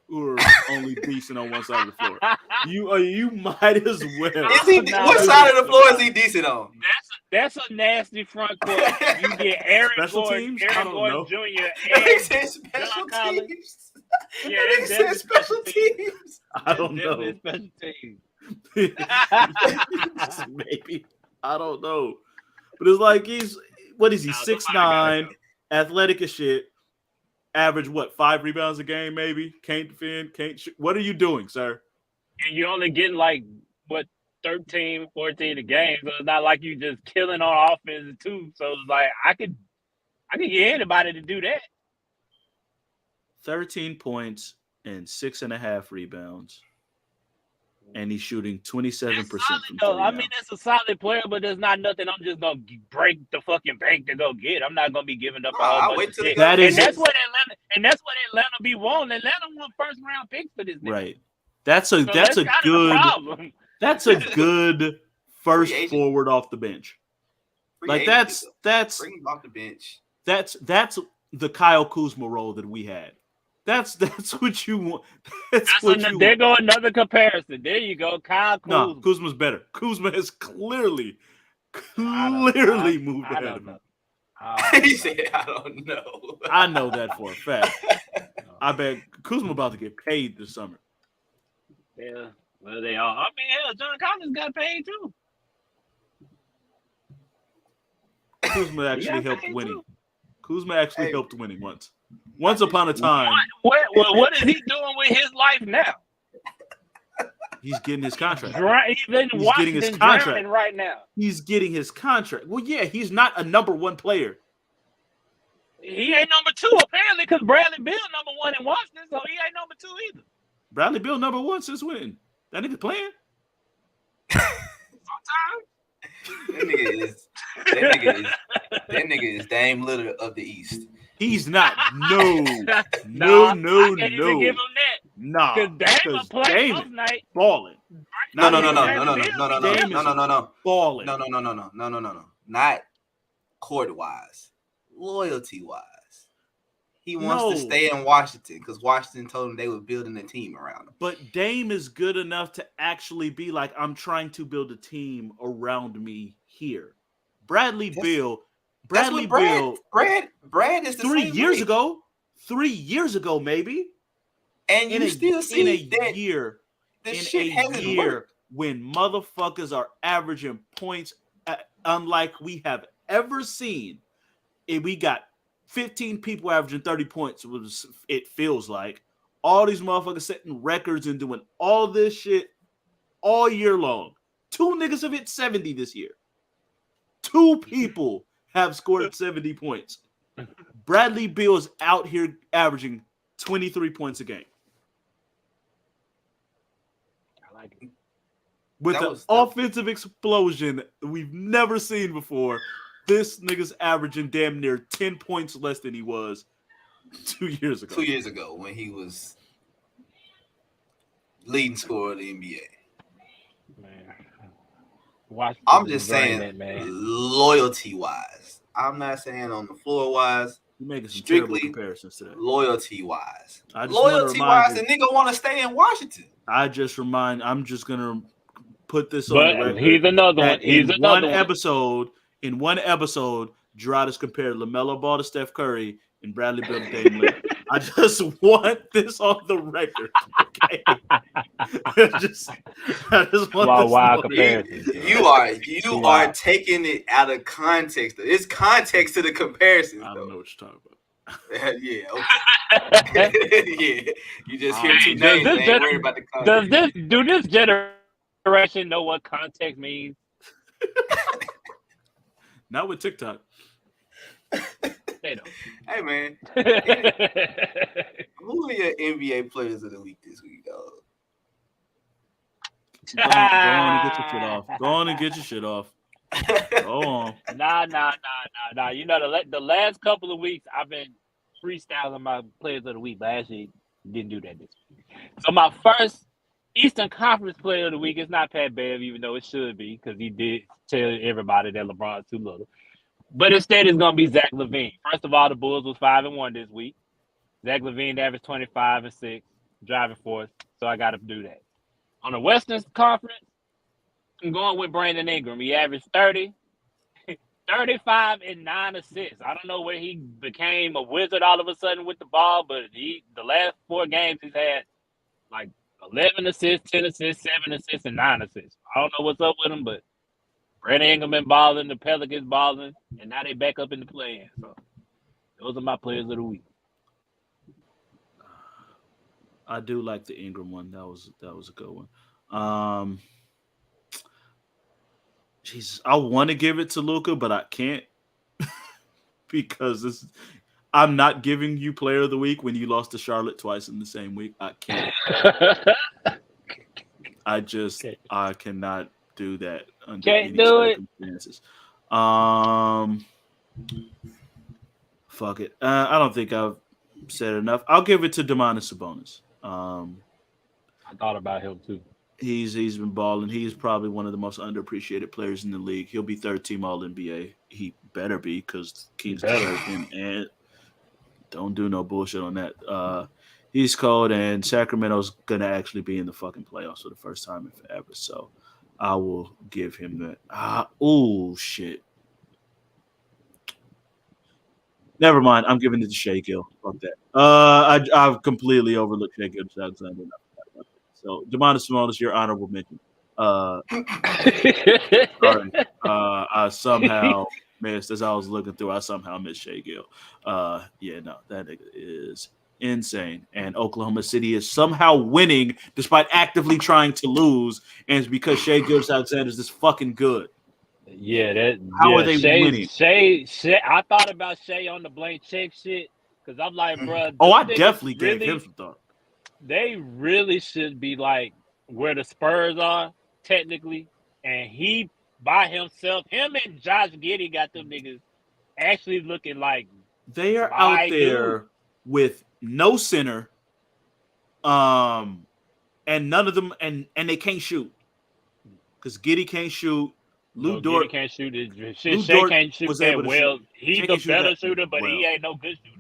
who are only decent on one side of the floor. You might as well. What side of the floor is he decent on? That's a nasty front court. You get Aaron Gordon Jr. and special Collins. teams. Yeah, that's special teams. I don't know. Special teams. Maybe. I don't know. But it's like he's 6'9", athletic as shit. Average 5 rebounds a game, maybe. Can't defend, can't shoot. What are you doing, sir? And you're only getting 13, 14 a game. So it's not like you just killing on offense too. So it's like I could get anybody to do that. 13 points and 6.5 rebounds. And he's shooting 27% from three. I mean, that's a solid player, but there's not nothing I'm just gonna break the fucking bank to go get. I'm not gonna be giving up a whole bunch of shit. That's what Atlanta be wanting. Atlanta want first round picks for this nigga. Right. That's a good first forward off the bench. That's bring him off the bench. That's the Kyle Kuzma role that we had. That's what you want. There go another comparison. There you go, Kyle Kuzma. No, Kuzma's better. Kuzma has clearly moved ahead of him. He said, "I don't know." I know that for a fact. I bet Kuzma about to get paid this summer. Yeah, well, they all. I mean, hell, John Collins got paid too. Kuzma actually helped winning. Kuzma actually helped winning once. Once upon a time. What is he doing with his life now? He's getting his contract. He's in Washington drowning right now. He's getting his contract. Well, yeah, he's not a number one player. He ain't number two, apparently, because Bradley Beal number one in Washington, so he ain't number two either. Bradley Beal number one since when? That nigga playing? Sometimes. That nigga is Dame Lillard of the East. He's not. No. I can't even give him that. Nah. Because Dame last night. Balling. No. Balling. No. Not court-wise. Loyalty-wise. He wants to stay in Washington because Washington told him they were building a team around him. But Dame is good enough to actually be like, I'm trying to build a team around me here. Brad is the 3 years ago. 3 years ago, maybe. And you still see in a year when motherfuckers are averaging points unlike we have ever seen. And we got 15 people averaging 30 points, it feels like. All these motherfuckers setting records and doing all this shit all year long. 2 niggas have hit 70 this year. 2 people have scored 70 points. Bradley Beal is out here averaging 23 points a game. I like it. With an offensive explosion we've never seen before. This nigga's averaging damn near 10 points less than he was 2 years ago. 2 years ago when he was leading scorer of the NBA. Man. I'm just saying loyalty-wise. I'm not saying on the floor-wise. You're making some strictly terrible comparisons today. Loyalty-wise. Loyalty-wise, the nigga want to stay in Washington. I'm just going to put this on the record. He's another one. In one episode, Jarrod is compared LaMelo Ball to Steph Curry and Bradley Beal to Damian Lillard. I just want this on the record. Okay? I just want this wild comparison. You are taking it out of context. It's context to the comparison. I don't know what you're talking about. Yeah, okay. Yeah. You just hear 2 names and ain't worried about the context. Do this generation know what context means? Not with TikTok. They don't. Hey, man. Who are your NBA players of the week this week, dog? Go on and get your shit off. Go on and get your shit off. Go on. Nah. You know, the last couple of weeks, I've been freestyling my players of the week, but I actually didn't do that this week. So my first Eastern Conference player of the week is not Pat Bev, even though it should be, because he did tell everybody that LeBron's too little. But instead, it's going to be Zach LaVine. First of all, the Bulls was 5-1 this week. Zach LaVine averaged 25 and 6, driving force, so I got to do that. On the Western Conference, I'm going with Brandon Ingram. He averaged 30, 35 and 9 assists. I don't know where he became a wizard all of a sudden with the ball, but the last 4 games he's had like 11 assists, 10 assists, 7 assists, and 9 assists. I don't know what's up with him, but Brandon Ingram been balling, the Pelicans balling, and now they back up in the play-in. So those are my players of the week. I do like the Ingram one. That was a good one. Jesus, I want to give it to Luka, but I can't because I'm not giving you player of the week when you lost to Charlotte twice in the same week. I can't. I cannot do that under Can't any do it. circumstances. Fuck it. I don't think I've said enough. I'll give it to Domantas Sabonis. I thought about him too. He's been balling. He's probably one of the most underappreciated players in the league. He'll be 3rd team All NBA. He better be because Kings deserve him. And don't do no bullshit on that. He's cold, and Sacramento's gonna actually be in the fucking playoffs for the first time in forever. So I will give him that. Oh shit. Never mind. I'm giving it to Shea Gill. Fuck that. I've completely overlooked Shea Gill. So Domantas Sabonis, your honorable mention. Sorry. I somehow missed as I was looking through. I somehow missed Shea Gill. Yeah, no, that nigga is Insane. And Oklahoma City is somehow winning despite actively trying to lose, and it's because Shai Gilgeous-Alexander is this fucking good. Yeah, How are they winning? Shay, I thought about Shay on the blank check shit because I'm like, bro. Oh, I definitely gave him some thought. They really should be like where the Spurs are technically, and he by himself, him and Josh Giddey got them niggas actually looking like they are out there with no center, and none of them, and they can't shoot because Giddey can't shoot. Lou Dort can't shoot. Shai can't shoot that well. He's the better shooter, but he ain't no good shooter.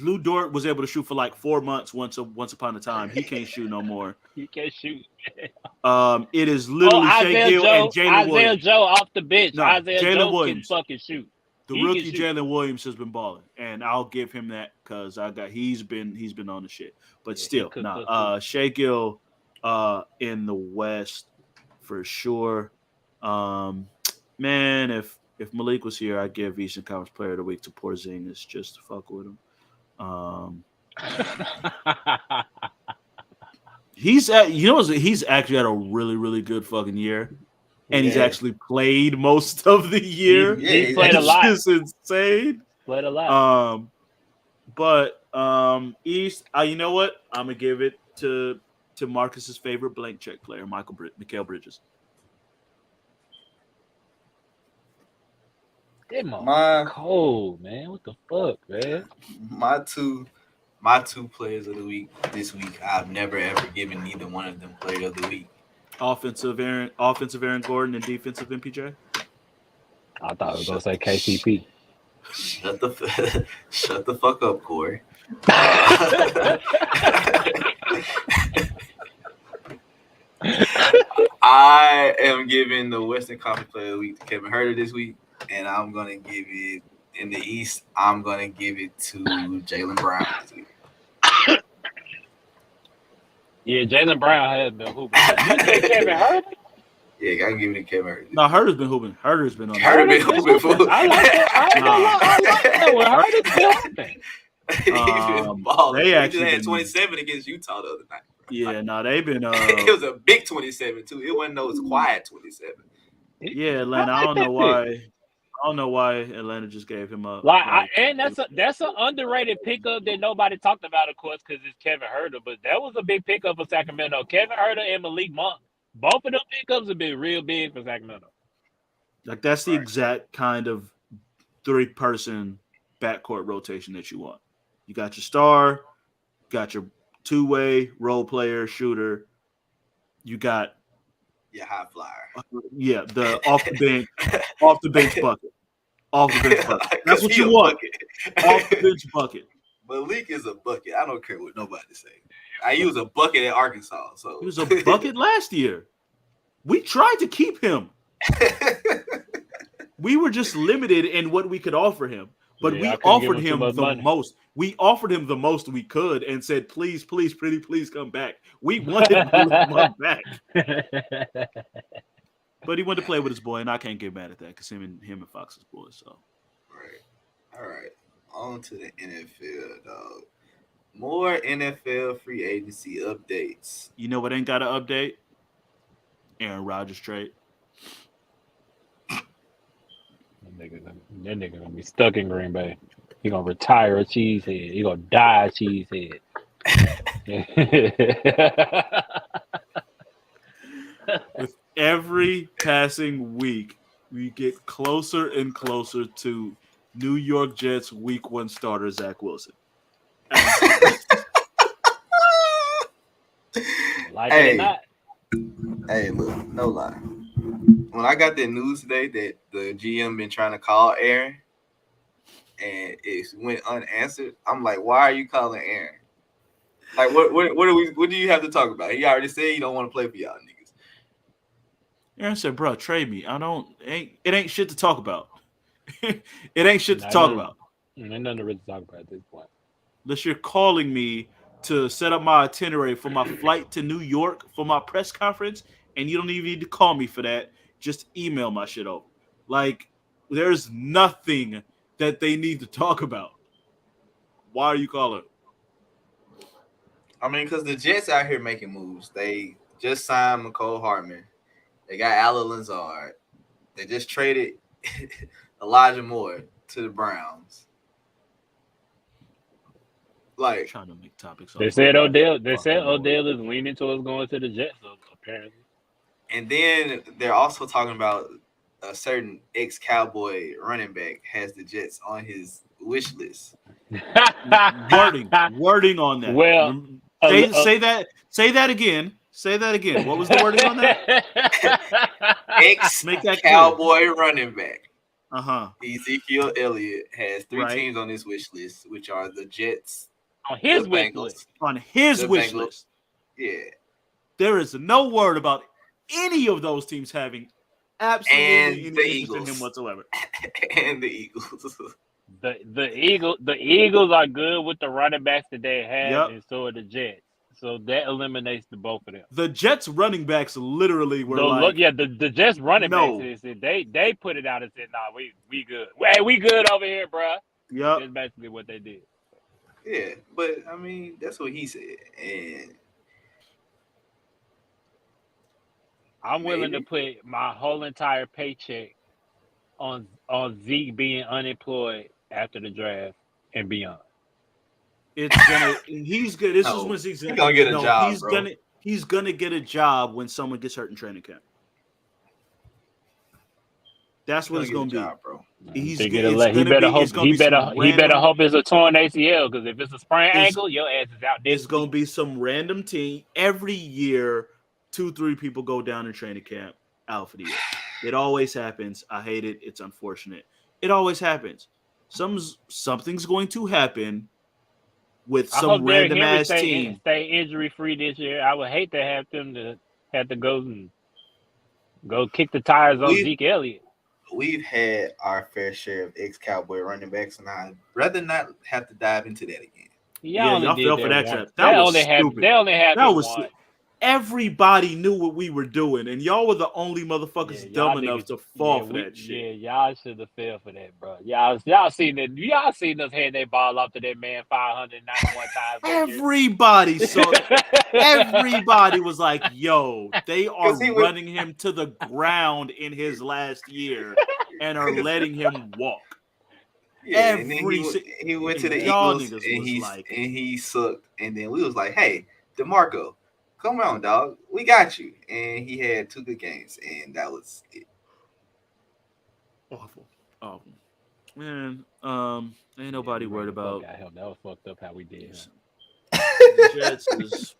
Lou Dort was able to shoot for like 4 months once upon a time. He can't shoot no more. He can't shoot. It is literally Shai Gill and Jalen Williams. Isaiah Joe off the bench. No, Isaiah Joe Williams can fucking shoot. The rookie Jalen Williams has been balling, and I'll give him that because he's been on the shit. But still, Shai Gill in the West for sure. Man, if Malik was here, I'd give Eastern Conference Player of the Week to Porzingis just to fuck with him. He's actually had a really, really good fucking year. And he's actually played most of the year. He played a lot. It's insane. Played a lot. But East, you know what? I'm gonna give it to Marcus's favorite blank check player, Mikal Bridges. That cold, man. What the fuck, man? My two players of the week this week, I've never ever given neither one of them player of the week. Offensive Aaron Gordon and defensive MPJ. I thought I was gonna say KCP. Shut the fuck up, Corey. I am giving the Western Conference Player of the Week to Kevin Huerter this week, and I'm gonna give it in the East. I'm gonna give it to Jaylen Brown this week. Yeah, Jaylen Brown has been hooping. You think Kevin Huerter? Yeah, I can give it to Kevin Huerter. No, Huerter's been hooping. Huerter's been on. Huerter's been hooping. I like that. Huerter's been hooping. He's been balling. They actually had 27 against Utah the other night. Yeah, they've been. It was a big 27 too. It wasn't no quiet 27. Yeah, Atlanta. I don't know why Atlanta just gave him up. And that's an underrated pickup that nobody talked about, of course, because it's Kevin Huerter. But that was a big pickup for Sacramento. Kevin Huerter and Malik Monk, both of them pickups have been real big for Sacramento. Like that's the exact kind of 3-person backcourt rotation that you want. You got your star, got your two-way role player shooter. You got high flyer. The off the bench bucket. That's what you want. Off the bench bucket. Malik is a bucket. I don't care what nobody say. He was a bucket at Arkansas. So he was a bucket last year. We tried to keep him. We were just limited in what we could offer him. But we offered him the most. We offered him the most we could and said, please, please, pretty, please come back. We wanted him back. But he went to play with his boy, and I can't get mad at that because him and Fox's boys. So, right, all right, on to the NFL, dog. More NFL free agency updates. You know what ain't got an update? Aaron Rodgers trade. That nigga gonna be stuck in Green Bay. He gonna retire a cheesehead. He gonna die a cheesehead. With every passing week, we get closer and closer to New York Jets Week 1 starter Zach Wilson. Hey, look, no lie. When I got that news today that the GM been trying to call Aaron and it went unanswered, I'm like, why are you calling Aaron? Like, what do you have to talk about? He already said he don't want to play for y'all niggas. Aaron said, bro, trade me. It ain't shit to talk about. It ain't shit to talk about. Ain't nothing to really talk about at this point. Unless you're calling me to set up my itinerary for my flight to New York for my press conference, and you don't even need to call me for that. Just email my shit over. Like, there's nothing that they need to talk about. Why are you calling? I mean, because the Jets out here making moves. They just signed McCole Hardman. They got Alan Lazard. They just traded Elijah Moore to the Browns. Like, trying to make topics. They said Odell. They said Odell is leaning towards going to the Jets. Apparently. and then they're also talking about a certain ex-Cowboy running back has the Jets on his wish list. wording on that. Well, say that again. Say that again. What was the wording on that? Ex-Cowboy running back. Uh-huh. Ezekiel Elliott has 3 Right. teams on his wish list, which are the Jets, on his the wish Bengals. list. On his The wish Bengals. list. Yeah. There is no word about any of those teams having absolutely And any the interest Eagles. in him whatsoever. And the Eagles. The Eagles are good with the running backs that they have, Yep. and so are the Jets. So that eliminates the both of them. The Jets running backs literally were the Jets running No. backs they put it out and said, "Nah, we good. Hey, we good over here, bro." Yep. That's basically what they did. Yeah, but I mean, that's what he said. And I'm willing to Maybe. put my whole entire paycheck on Zeke being unemployed after the draft and beyond. He's good. This is No, when he's gonna get a job, He's gonna get a job when someone gets hurt in training camp. That's what it's gonna be. job, bro. He better hope it's a torn ACL, because if it's a sprained ankle, your ass is out. It's gonna be some random team every year. 2-3 people go down in training camp out for the year. It always happens. I hate it. It's unfortunate. It always happens. Something's going to happen with some random ass team. Stay injury free this year. I would hate to have them to have to go kick the tires on Zeke Elliott. We've had our fair share of ex-Cowboy running backs, and I'd rather not have to dive into that again. Y'all fell for that trap. That was stupid. They only had one. Everybody knew what we were doing, and y'all were the only motherfuckers dumb enough to fall for that shit. Yeah, y'all should have fell for that, bro. Y'all seen it. Y'all seen us hand that ball off to that man 591 times. Everybody saw it. Everybody was like, yo, they are running him to the ground in his last year and are letting him walk. Yeah, and then he went to the Eagles and he sucked. And then we was like, hey, DeMarco, come on, dog. We got you. And he had 2 good games, and that was it. Awful. Man, ain't nobody worried about. That was fucked up how we did. The Jets is.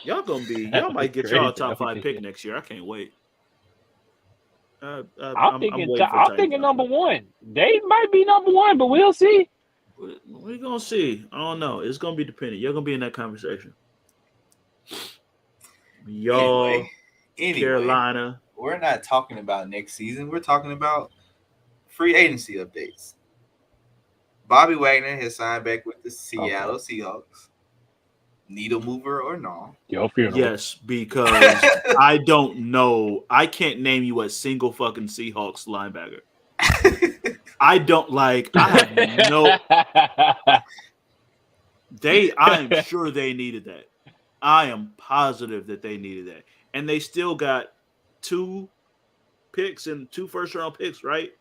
Y'all might get y'all top 5 pick next year. I can't wait. I'm thinking number 1. They might be number 1, but we'll see. We're gonna see. I don't know. It's gonna be dependent. You're gonna be in that conversation. Y'all, anyway, Carolina. We're not talking about next season. We're talking about free agency updates. Bobby Wagner has signed back with the Seattle Seahawks. Needle mover or no? Your funeral. Yes, because I don't know. I can't name you a single fucking Seahawks linebacker. I have no. I'm sure they needed that. I am positive that they needed that, and they still got 2 picks and 2 first-round picks, right?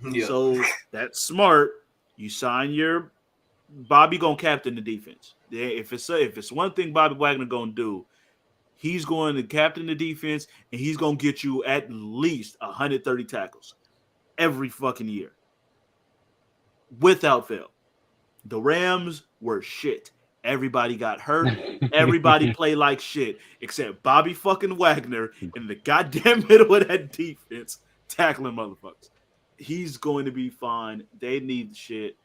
Yeah. So that's smart. You sign your Bobby gonna captain the defense. Yeah, if it's one thing Bobby Wagner gonna do, he's going to captain the defense, and he's gonna get you at least 130 tackles every fucking year. Without fail. The Rams were shit. Everybody got hurt. Everybody played like shit except Bobby fucking Wagner in the goddamn middle of that defense tackling motherfuckers. He's going to be fine. They need shit.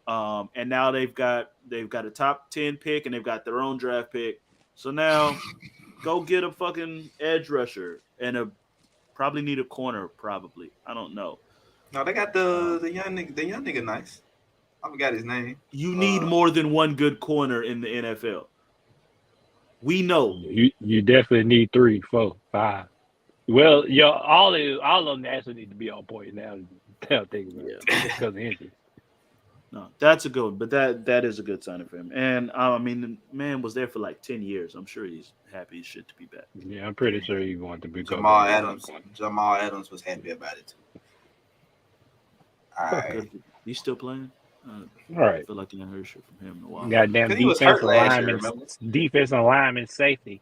And now they've got a top 10 pick and they've got their own draft pick. So now go get a fucking edge rusher and probably need a corner probably. I don't know. No, they got the young nigga nice. I forgot his name. You need more than one good corner in the NFL. We know. You definitely need 3, 4, 5. Well, all of them actually need to be on point now. Think about it because of injury. No, that's a good one, but that is a good sign for him. And I mean, the man was there for like 10 years. I'm sure he's happy as shit to be back. Yeah, I'm pretty sure he's going to be Jamal Adams was happy about it too. All right. He's still playing? All right. I feel like I haven't heard shit from him in a while. Goddamn He was hurt last year, defensive lineman safety.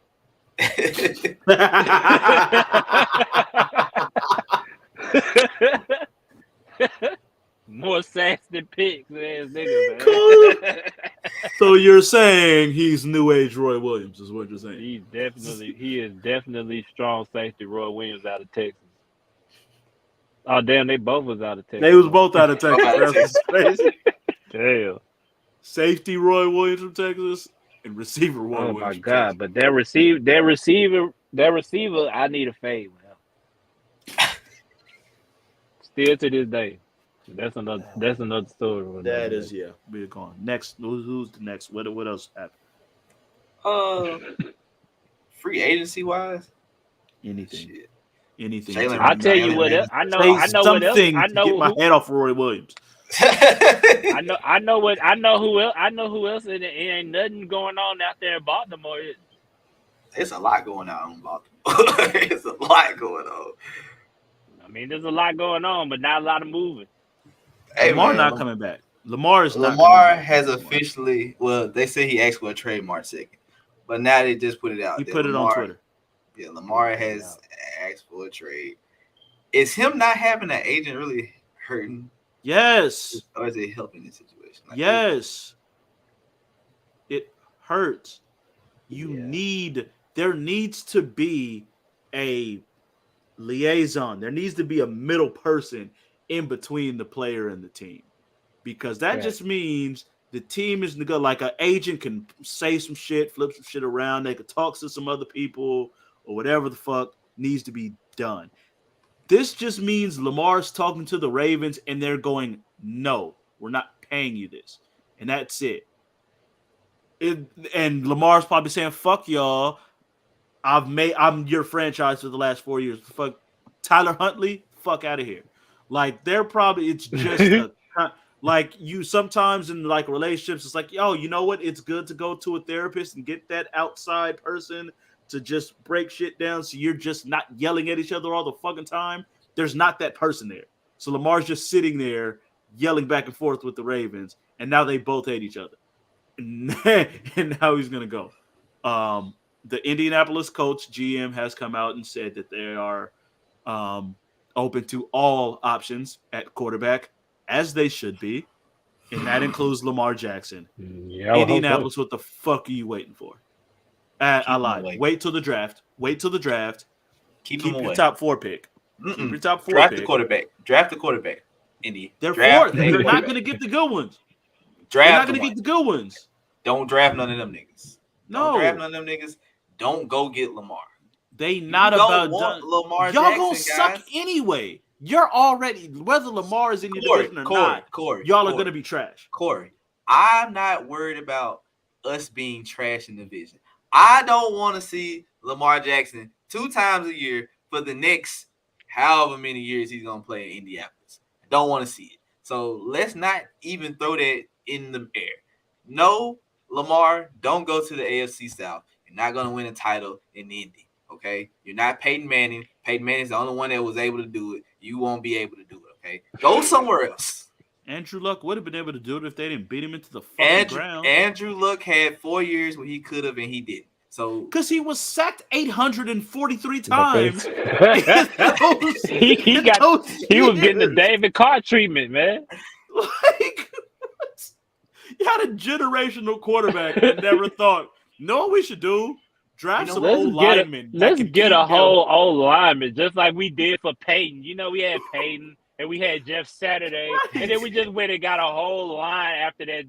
More sacks than picks, ass nigga, man. So you're saying he's new age Roy Williams, is what you're saying? He is definitely strong safety Roy Williams out of Texas. Oh damn, they both was out of Texas. They was both out of Texas. Damn. Safety Roy Williams from Texas and receiver Roy Williams. Oh my god, but that receiver, I need a fade with him. Still to this day. That's another story. That is, yeah. We're going. Next, who's the next? What else happened? Free agency wise? Anything. Shit. Anything. I'll tell you what else. I know what else. I know get my head off Roy Williams. I know who else and it ain't nothing going on out there in Baltimore. It's a lot going on in Baltimore. It's a lot going on. I mean, there's a lot going on, but not a lot of moving. Hey, Lamar not coming back. Lamar has officially. Well, they say he asked for a trade March 2nd, but now they just put it out. He put it on Twitter. Yeah, Lamar has asked for a trade. Is him not having an agent really hurting? Yes. Or is it helping the situation? Like, yes. It hurts. There needs to be a liaison. There needs to be a middle person in between the player and the team, because that just means the team is good. Like an agent can say some shit, flip some shit around. They could talk to some other people or whatever the fuck needs to be done. This just means Lamar's talking to the Ravens and they're going, no, we're not paying you this. And that's it. And Lamar's probably saying, fuck y'all. I'm your franchise for the last 4 years. Fuck Tyler Huntley, fuck out of here. Like it's just like you sometimes in like relationships, it's like, yo, you know what? It's good to go to a therapist and get that outside person to just break shit down so you're just not yelling at each other all the fucking time. There's not that person there. So Lamar's just sitting there yelling back and forth with the Ravens, and now they both hate each other. And now he's going to go. The Indianapolis coach, GM, has come out and said that they are open to all options at quarterback, as they should be, and that includes Lamar Jackson. Yeah, Indianapolis, what the fuck are you waiting for? I lied. Wait till the draft. Keep your top 4 pick. Keep your top 4 Draft pick. the quarterback. Draft the quarterback. Indy. They're not going to get the good ones. They're not going to get the good ones. Don't draft none of them niggas. No. Don't draft none of them niggas. Don't go get Lamar. They not about done. Lamar Y'all Jackson, gonna suck anyway. You're already, whether Lamar is in your division or not, y'all are gonna be trash. Corey, I'm not worried about us being trash in the division. I don't want to see Lamar Jackson 2 times a year for the next however many years he's gonna play in Indianapolis. I don't want to see it. So let's not even throw that in the air. No, Lamar, don't go to the AFC South. You're not going to win a title in Indy, okay? You're not Peyton Manning. Peyton Manning's the only one that was able to do it. You won't be able to do it, okay? Go somewhere else. Andrew Luck would have been able to do it if they didn't beat him into the fucking ground. Andrew Luck had 4 years where he could have and he didn't. So because he was sacked 843 times. He was getting the David Carr treatment, man. Like, you had a generational quarterback that never thought, know what we should do? Draft some old linemen. Let's get a whole old lineman, just like we did for Peyton. You know, we had Peyton and we had Jeff Saturday, and then we just went and got a whole line after that.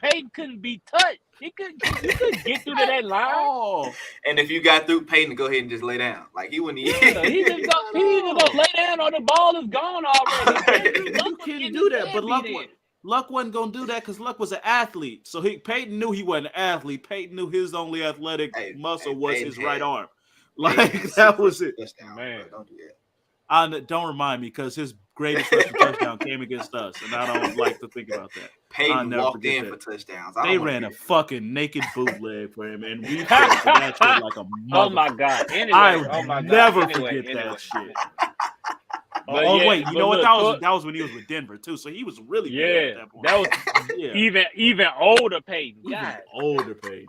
Peyton couldn't be touched. You couldn't get through to that line. Oh. And if you got through Peyton, go ahead and just lay down. Like he wouldn't. He just gonna lay down or the ball is gone already. You can't do that, but Luck wasn't gonna do that because Luck was an athlete. So Peyton knew he wasn't an athlete. Peyton knew his only athletic muscle was his right arm. Like that was it. Man, don't do that. Don't remind me because his greatest rushing touchdown came against us, and I don't like to think about that. Peyton walked in for touchdowns. They ran a fucking naked bootleg for him, and we fell for that shit like a mother. Oh my god! Anyway, I never forget that shit. Wait, you know what? That was when he was with Denver too. So he was really good at that point. That was even older Peyton. Even older Peyton.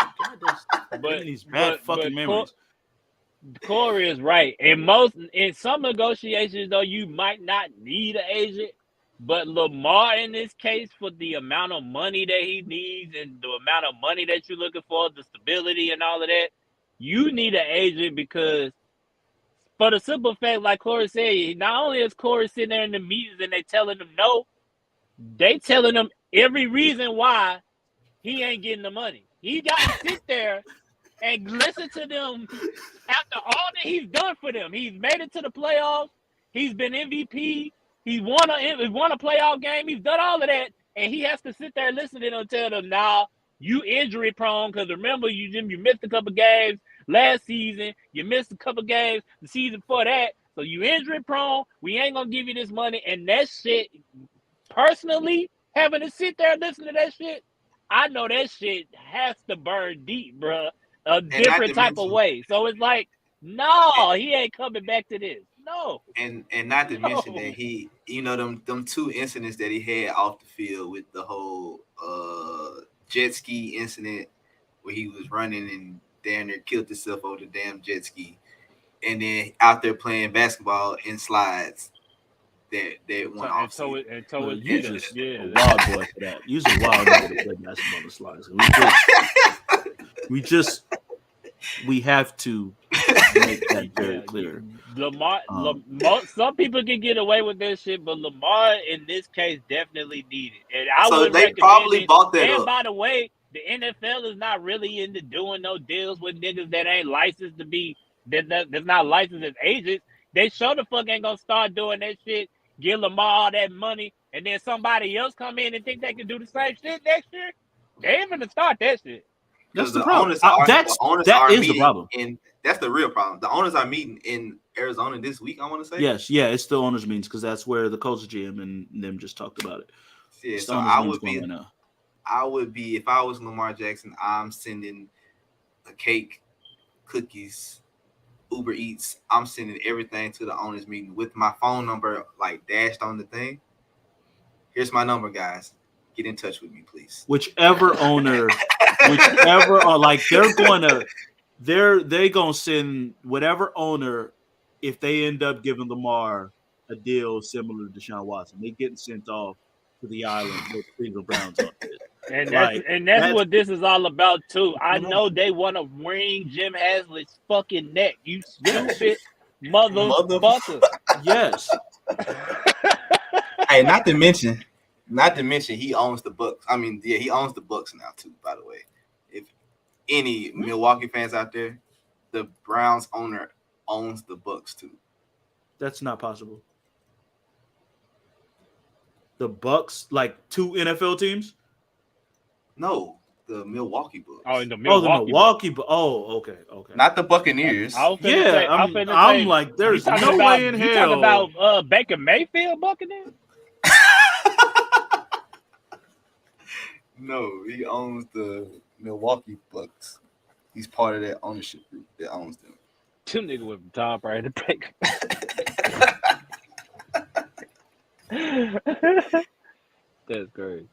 But these bad fucking memories. Corey is right. In some negotiations, though, you might not need an agent. But Lamar, in this case, for the amount of money that he needs and the amount of money that you're looking for, the stability and all of that, you need an agent because for the simple fact, like Corey said, not only is Corey sitting there in the meetings and they telling him no, they telling him every reason why he ain't getting the money. He got to sit there and listen to them after all that he's done for them. He's made it to the playoffs. He's been MVP. He won a playoff game. He's done all of that. And he has to sit there and listen to them tell them, nah, you injury prone. Because remember, you missed a couple games last season. You missed a couple games the season before that. So you injury prone. We ain't going to give you this money. And that shit, personally, having to sit there and listen to that shit, I know that shit has to burn deep, bro. A different type of way. So it's like, no, he ain't coming back to this. No. And not to mention that he, them two incidents that he had off the field with the whole jet ski incident where he was running and damn near killed himself over the damn jet ski. And then out there playing basketball in slides that went off. So you just a wild boy for that. You're a wild boy to play basketball in slides. We have to make that very clear. Lamar, some people can get away with this shit, but Lamar in this case definitely needed. And they probably bought that up. And by the way, the NFL is not really into doing no deals with niggas that ain't licensed to be that's not licensed as agents. They sure the fuck ain't gonna start doing that shit. Give Lamar all that money, and then somebody else come in and think they can do the same shit next year. They ain't gonna start that shit. That's the problem. That is the problem. And that's the real problem. The owners are meeting in Arizona this week, I want to say. Yes, yeah, it's the owners meetings because that's where the coach GM and them just talked about it. Yeah, so I would be if I was Lamar Jackson, I'm sending a cake, cookies, Uber Eats. I'm sending everything to the owners meeting with my phone number like dashed on the thing. Here's my number, guys. Get in touch with me, please. Whichever owner, like they're gonna send whatever owner if they end up giving Lamar a deal similar to Deshaun Watson, they getting sent off to the island with Cleveland Browns on it. And that's what this is all about too. I know they want to wring Jim Haslett's fucking neck. You stupid motherfucker. Yes. Hey, not to mention, he owns the Bucks. I mean, yeah, he owns the Bucks now too. By the way, if any Milwaukee fans out there, the Browns owner owns the Bucks too. That's not possible. The Bucks, like two NFL teams? No, the Milwaukee Bucks. Oh, the Milwaukee Bucks. Oh, okay. Not the Buccaneers. I'm like, there's no way in hell. You talking about Baker Mayfield Buccaneers? No, he owns the Milwaukee Bucks. He's part of that ownership group that owns them. Two niggas with the top right to Baker. That's great.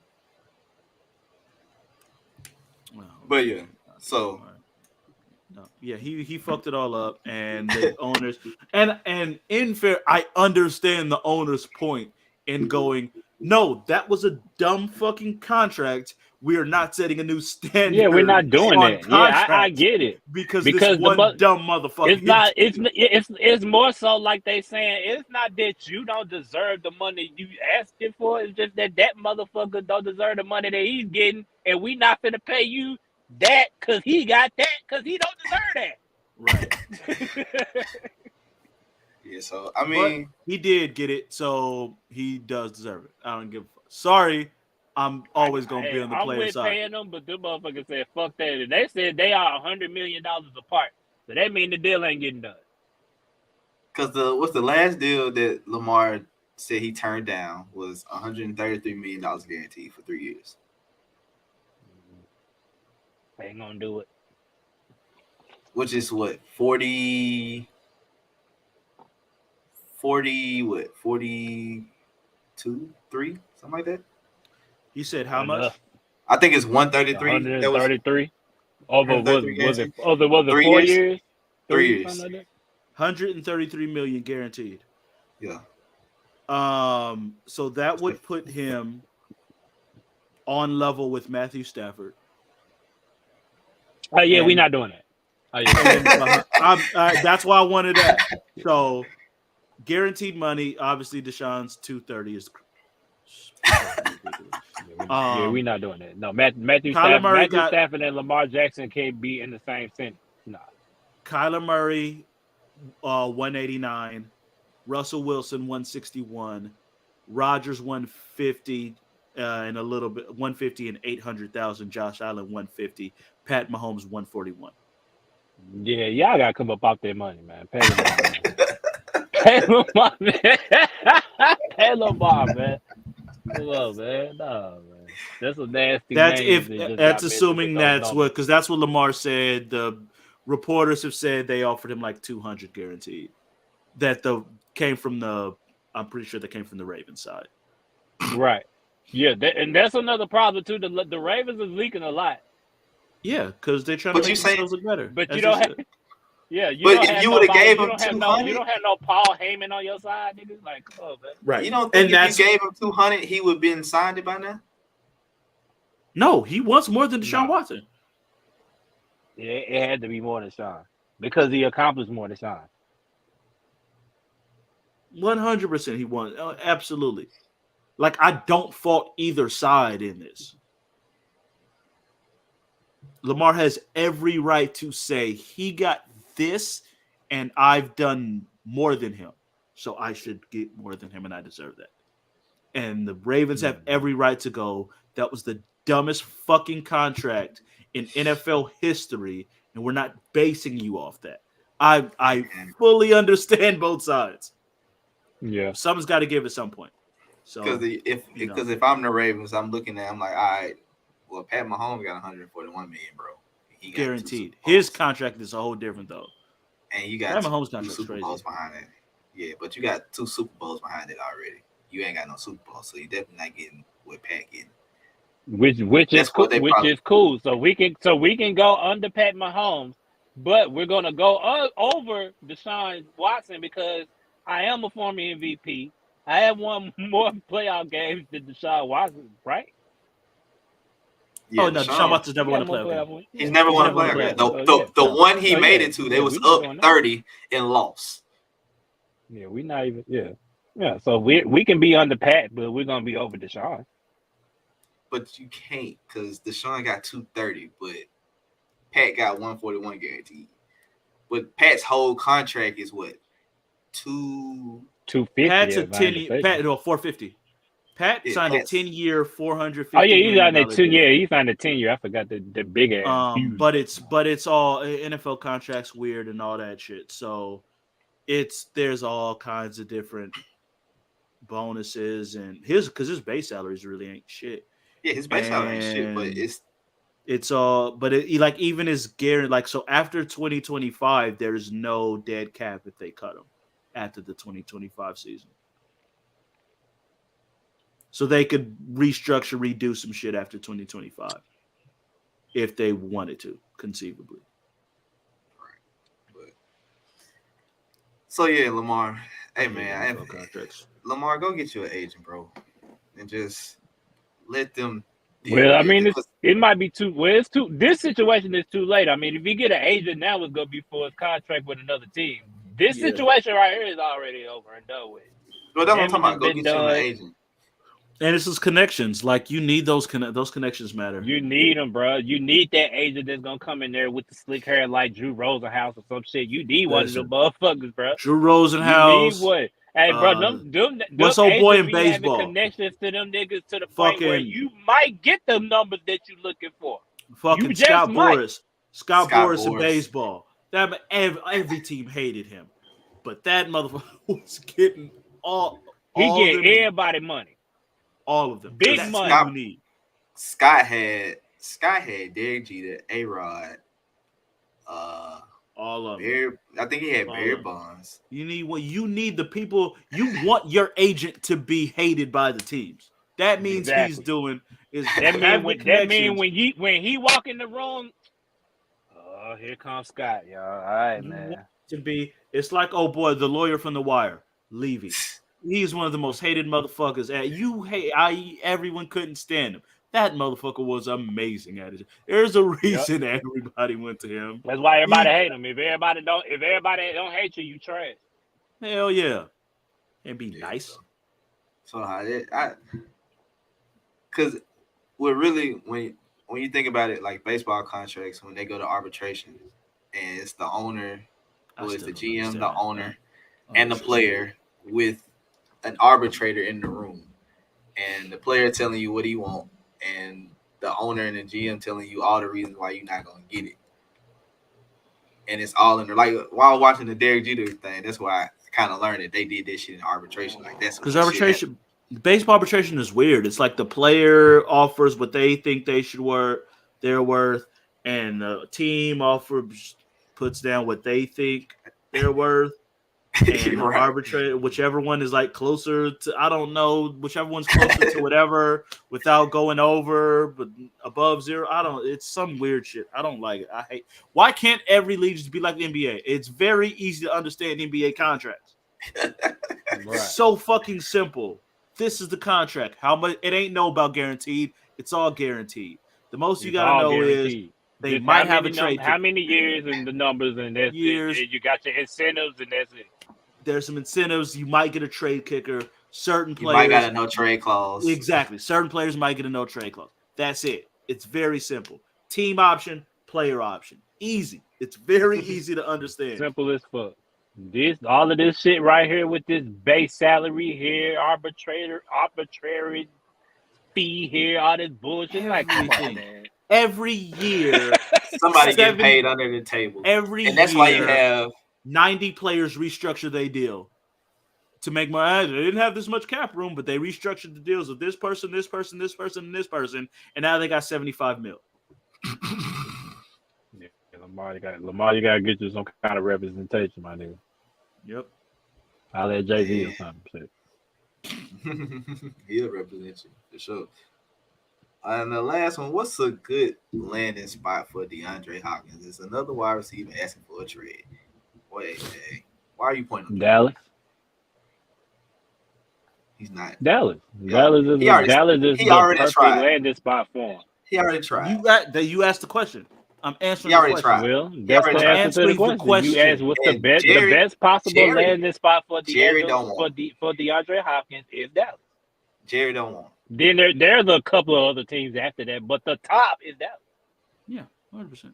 But yeah, so yeah, he fucked it all up, and the owners and in fair, I understand the owner's point in going, no, that was a dumb fucking contract. We are not setting a new standard. Yeah, we're not doing that. Yeah, I get it. Because this one dumb motherfucker. It's not. It's more so like they saying it's not that you don't deserve the money you asked it for. It's just that motherfucker don't deserve the money that he's getting, and we not finna pay you that because he got that because he don't deserve that. Right. Yeah. So I mean, but he did get it, so he does deserve it. I don't give a fuck. Sorry. I'm always gonna be on the player's side. I'm paying them, but them motherfuckers said fuck that. And they said they are $100 million apart, so that means the deal ain't getting done. Because what's the last deal that Lamar said he turned down was $133 million guaranteed for 3 years. Ain't gonna do it. Which is what, 42, what, 42, 3, something like that? You said how much? I think it's 133. 133. Over was it 4 years? years? 3 years. Something like that? 133 million guaranteed. Yeah. So that would put him on level with Matthew Stafford. Oh yeah, we're not doing that. Oh yeah. That's why I wanted that. So guaranteed money, obviously Deshaun's 230 is yeah, we're not doing that. No, Matthew Stafford and Lamar Jackson can't be in the same sentence. Nah. Kyler Murray, 189, Russell Wilson 161, Rodgers 150 and a little bit 150 and 800,000, Josh Allen 150, Pat Mahomes 141. Yeah, y'all gotta come up off that money, man. Pay Lamar, man. Pay Lamar, man. Come on, man. No, man. That's a nasty. That's assuming that's what, because that's what Lamar said. The reporters have said they offered him like 200 guaranteed. I'm pretty sure that came from the Ravens side. Right. Yeah, and that's another problem too. The Ravens is leaking a lot. Yeah, because they're trying to make themselves look better. But you don't have. Yeah, but if you would have gave him 200, you don't have no Paul Heyman on your side, niggas. Like, come on, man. Right. You don't think if you gave him 200, he would have been signed by now? No, he wants more than Deshaun Watson. Yeah, it had to be more than Sean because he accomplished more than Sean. 100% he won. Absolutely. Like, I don't fault either side in this. Lamar has every right to say he got this and I've done more than him. So I should get more than him and I deserve that. And the Ravens have every right to go, that was the dumbest fucking contract in NFL history, and we're not basing you off that. I fully understand both sides. Yeah. Someone's got to give at some point. So if I'm the Ravens, I'm looking at, I'm like, all right, well, Pat Mahomes got 141 million, bro. He got guaranteed. His contract is a whole different though. And you got Pat Mahomes' two Super Bowls behind it. Yeah, but you got 2 Super Bowls behind it already. You ain't got no Super Bowl, so you definitely not getting what Pat getting. Which is cool. Is cool. So we can go under Pat Mahomes, but we're gonna go over Deshaun Watson because I am a former MVP. I have won more playoff games than Deshaun Watson, right? Yeah, Deshaun Watson's never won a playoff game. He's never won a playoff game. The one he made it to, they was up 30 and lost. Yeah, we not even. Yeah. So we can be under Pat, but we're gonna be over Deshaun. But you can't because Deshaun got 230, but Pat got 141 guaranteed. But Pat's whole contract is what? 250. Pat's a 10-year. 450. Pat signed a 10-year, $450. Oh yeah, he signed a 10-year. He signed a 10-year. I forgot the big ass. But it's all NFL contracts weird and all that shit. So there's all kinds of different bonuses and his base salaries really ain't shit. Yeah, his base salary ain't shit, but it's all. But even his guarantee, like, so after 2025, there's no dead cap if they cut him after the 2025 season. So they could restructure, redo some shit after 2025 if they wanted to, conceivably. Right. But so yeah, Lamar. Hey man, Lamar, go get you an agent, bro, and just let them. Well, I mean, it might be too. Well, it's too. This situation is too late. I mean, if you get an agent now, it's gonna be for his contract with another team. This situation right here is already over and done with. Well, that's what I'm talking about. Go get you an agent. And it's his connections. Like, you need those connections matter. You need them, bro. You need that agent that's gonna come in there with the slick hair like Drew Rosenhaus or some shit. You need one of them motherfuckers, bro. Drew Rosenhaus. You need what? Hey, bro, what's old boy in baseball? Connections to them niggas to the point where you might get the numbers that you're looking for. Fucking Scott Boras in baseball. That every team hated him. but that motherfucker was getting all He of get them, everybody money. all of them. Big That's money. what you need. Scott had Derek Jeter, A-Rod, All of them. I think he had All Barry of them. Bonds. You need the people. You want your agent to be hated by the teams. That means he's Exactly. doing is That have mean the when he walk in the room. Oh, here comes Scott, y'all. All right, You man. want to be. It's like, oh boy, the lawyer from The Wire, Levy. He's one of the most hated motherfuckers. Everyone couldn't stand him. That motherfucker was amazing at it. There's a reason everybody went to him. That's why everybody hate him. If everybody don't hate you, you trash. Hell yeah, and be nice. So because we're really when you think about it, like baseball contracts, when they go to arbitration, and it's the owner, who is the GM, the owner, and the player with an arbitrator in the room, and the player telling you what he wants, and the owner and the GM telling you all the reasons why you're not gonna get it. And it's all in there. Like while watching the Derek Jeter thing, that's why I kind of learned that they did this shit in arbitration. Like that's because arbitration, baseball arbitration is weird. It's like the player offers what they think they're worth, and the team puts down what they think they're worth. And right. arbitrator, whichever one is like closer to, I don't know, whichever one's closer to whatever without going over, but above zero. It's some weird shit. I don't like it. I hate. Why can't every league just be like the NBA? It's very easy to understand NBA contracts. Right. So fucking simple. This is the contract. How much? It ain't no about guaranteed. It's all guaranteed. The most you gotta know is they Just might have a trade. How many years and the numbers, and that's Years. it. You got your incentives, and that's it. There's some incentives. You might get a trade kicker. Certain You players might got a no trade clause. Exactly. Certain players might get a no trade clause. That's it. It's very simple. Team option, player option. Easy. It's very easy to understand. Simple as fuck. All of this shit right here with this base salary here, arbitrary fee here, all this bullshit. Like, come on, man. Every year, somebody getting paid under the table. And that's why you have 90 players restructure their deal to make more. They didn't have this much cap room, but they restructured the deals of this person, this person, this person, and this person, and now they got 75 mil. Yeah, Lamar, you gotta get you some kind of representation, my nigga. Yep. I'll let Jay-Z or something. He'll represent you for sure. And the last one, what's a good landing spot for DeAndre Hopkins? It's another wide receiver asking for a trade. Wait, hey, why are you pointing? Dallas. He's not. Dallas. Yeah. Dallas is the perfect tried. landing spot for him. He already tried. You asked the question. I'm answering He already the question. tried. Well, that's the answer to the question. You asked what's the best possible landing spot for DeAndre Hopkins is Dallas. Jerry don't want him. Then there's a couple of other teams after that, but the top is Dallas. Yeah, 100%.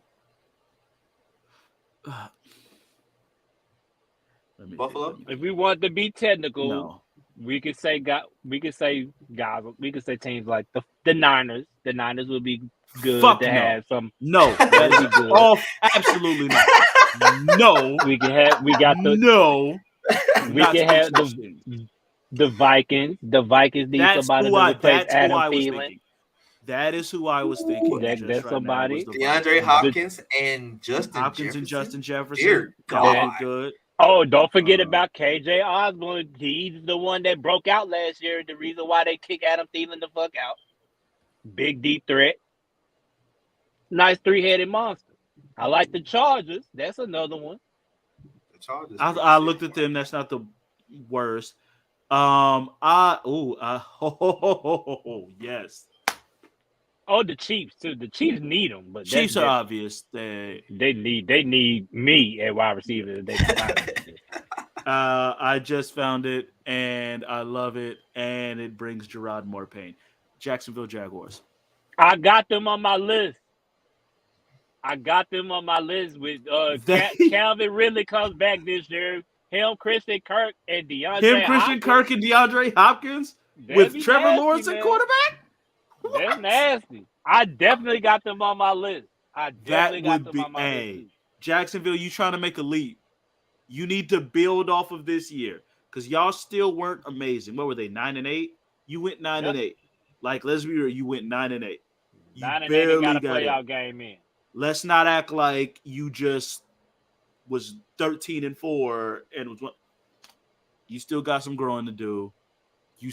Buffalo. If we want to be technical, No. we could say teams like the Niners. The Niners would be good Fuck to no. have some. No, That'd be good. Oh, absolutely not. No, We can have. We got the. no. We can have the Vikings. The Vikings need somebody to replace Adam Thielen. That is who I was thinking. That's somebody. DeAndre Hopkins and Justin Jefferson. Dear That would God. be good. Oh, don't forget about KJ Osborne. He's the one that broke out last year. The reason why they kick Adam Thielen the fuck out. Big deep threat. Nice three-headed monster. I like the Chargers. That's another one. The Chargers. I looked at them. That's not the worst. Yes. Oh, the Chiefs too. The Chiefs need them, but Chiefs are obvious. They need me at wide receiver. I just found it and I love it, and it brings Jarrod more pain. Jacksonville Jaguars. I got them on my list. With Calvin Ridley comes back this year. Christian Kirk and DeAndre Hopkins with Trevor nasty, Lawrence at quarterback. That's nasty. I definitely got them on my list. Jacksonville, you trying to make a leap. You need to build off of this year because y'all still weren't amazing. What were they, 9-8? You went 9-8. Like, let's be real, you went 9-8. You 9-8 barely got a got playoff it. game in. Let's not act like you just was 13-4 and was one. You still got some growing to do. You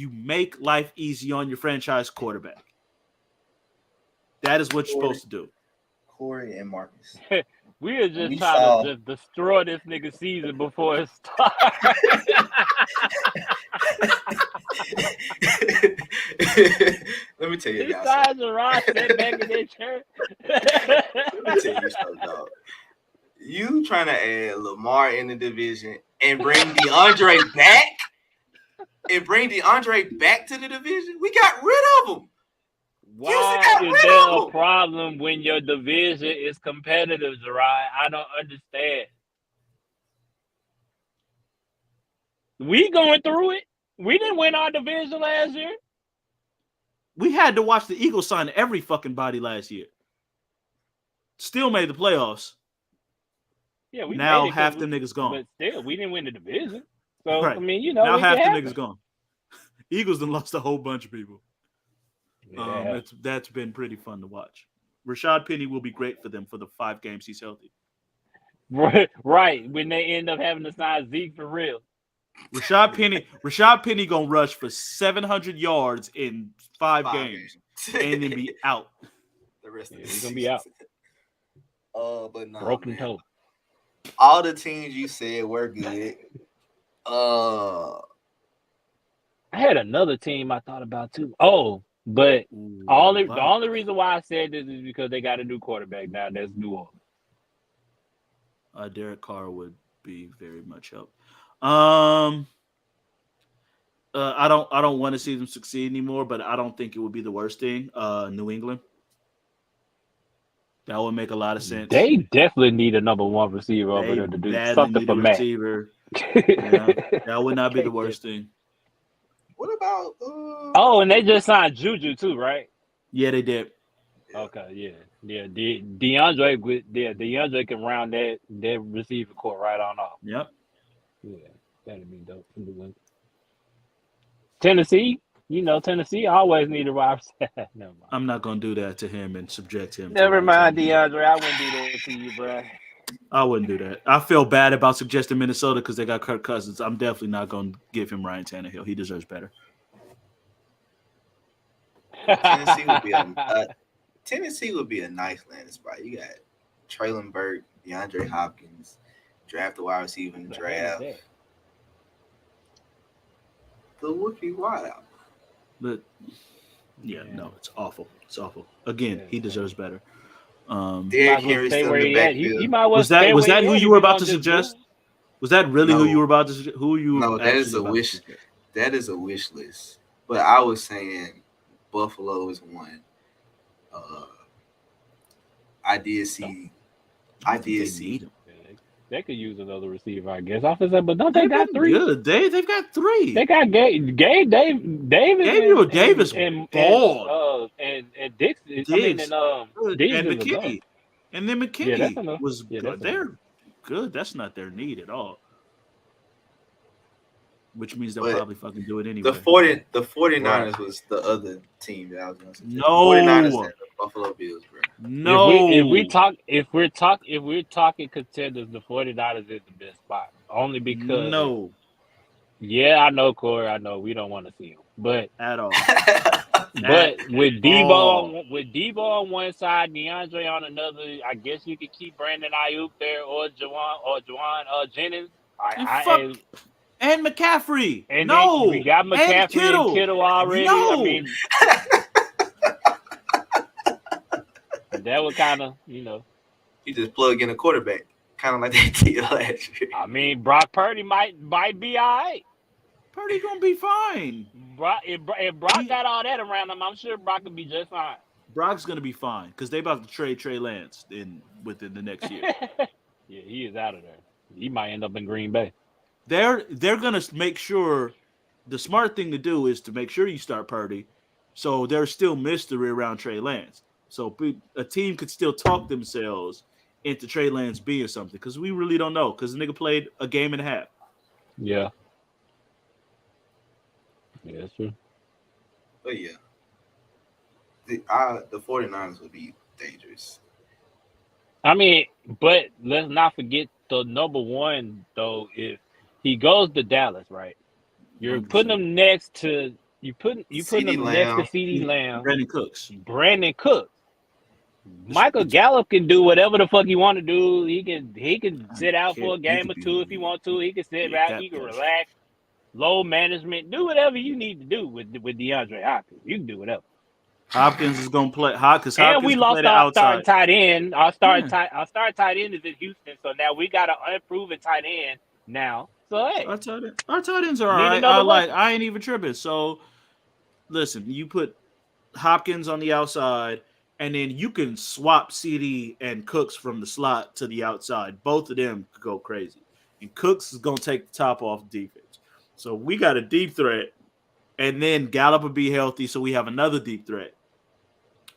make life easy on your franchise quarterback. That is what you're supposed to do. Corey and Marcus. We are just trying to just destroy this nigga season before it starts. Let me tell you These guys. guys are right sitting back in their chair. Let me tell you something, dog. You trying to add Lamar in the division and bring DeAndre back? And bring DeAndre back to the division? We got rid of him. Why is there a problem when your division is competitive, Jarrod? I don't understand. We going through it. We didn't win our division last year. We had to watch the Eagles sign every fucking body last year. Still made the playoffs. Yeah, we now made it half them niggas gone. But still, we didn't win the division. So right. I mean, you know, now half them niggas gone. Eagles done lost a whole bunch of people. Yeah. That's been pretty fun to watch. Rashad Penny will be great for them for the 5 games he's healthy. Right. When they end up having to sign Zeke for real. Rashad Penny gonna rush for 700 yards in 5 games and then be out. The rest of he's gonna be out. But no, broken toe. All the teams you said were good. I had another team I thought about too. Oh, but the only reason why I said this is because they got a new quarterback now. That's New Orleans. Derek Carr would be very much help. I don't want to see them succeed anymore, but I don't think it would be the worst thing. New England. That would make a lot of sense. They definitely need a number 1 receiver over there to do something for Matt. That would not be the worst thing. What about? And they just signed Juju too, right? Yeah, they did. Okay, yeah. DeAndre can round that receiver core right on off. Yep. Yeah, that'd be dope. Tennessee, Tennessee always need a wide receiver. Never mind. I'm not gonna do that to him and subject him. Never mind, DeAndre. I wouldn't do that to you, bro. I wouldn't do that. I feel bad about suggesting Minnesota because they got Kirk Cousins. I'm definitely not going to give him Ryan Tannehill. He deserves better. Tennessee would be a nice landing spot. You got Traylon Burke, DeAndre Hopkins, draft a wide receiver in the draft. The would be wide out. But no, it's awful. It's awful. Again, he deserves better. Derrick Henry still in the backfield. Was that who you were about to suggest? Was that really who you were about to suggest? Who you? No, that is a wish. That is a wish list. But I was saying Buffalo is one. I did see. They could use another receiver, I guess. But don't they got 3? Good. They've got 3. They got Davis, Gabriel Davis, and Dixon. Diggs. And McKinney. And then McKinney was good. They're good. That's not their need at all. Which means they'll probably fucking do it anyway. The 49ers was the other team that I was going to say. No. 49ers and the Buffalo Bills, bro. No. If we're talking contenders, the 49ers is the best spot. Only because Yeah, I know, Corey. I know we don't want to see him, but at all. But with Debo on one side, DeAndre on another, I guess you could keep Brandon Ayuk there or Juwan Jennings. And McCaffrey. And then we got McCaffrey and Kittle already. No. I mean, that would kind of, You just plug in a quarterback, kind of like they did last year. I mean, Brock Purdy might be all right. Purdy gonna be fine. If Brock got all that around him, I'm sure Brock will be just fine. Brock's gonna be fine because they about to trade Trey Lance within the next year. Yeah, he is out of there. He might end up in Green Bay. They're gonna make sure. The smart thing to do is to make sure you start Purdy, so there's still mystery around Trey Lance. So a team could still talk themselves into Trey Lance being something because we really don't know because the nigga played a game and a half. Yeah. Yeah, that's true. But yeah, the 49ers would be dangerous. I mean, but let's not forget the number one though. If he goes to Dallas, right? You're 100%. putting him next to you putting him next to CeeDee Lamb, Brandon Cooks. Michael Gallup can do whatever the fuck he want to do. He can sit out for a game or two if he want to. He can sit back. He can relax. Low management. Do whatever you need to do with DeAndre Hopkins. You can do whatever. Hopkins is gonna play. And we lost our starting tight end. Our starting tight end is in Houston, so now we got an unproven tight end now. So hey, our tight ends are all right. I ain't even tripping. So listen, you put Hopkins on the outside, and then you can swap CD and Cooks from the slot to the outside. Both of them could go crazy, and Cooks is gonna take the top off defense. So we got a deep threat, and then Gallup will be healthy, so we have another deep threat.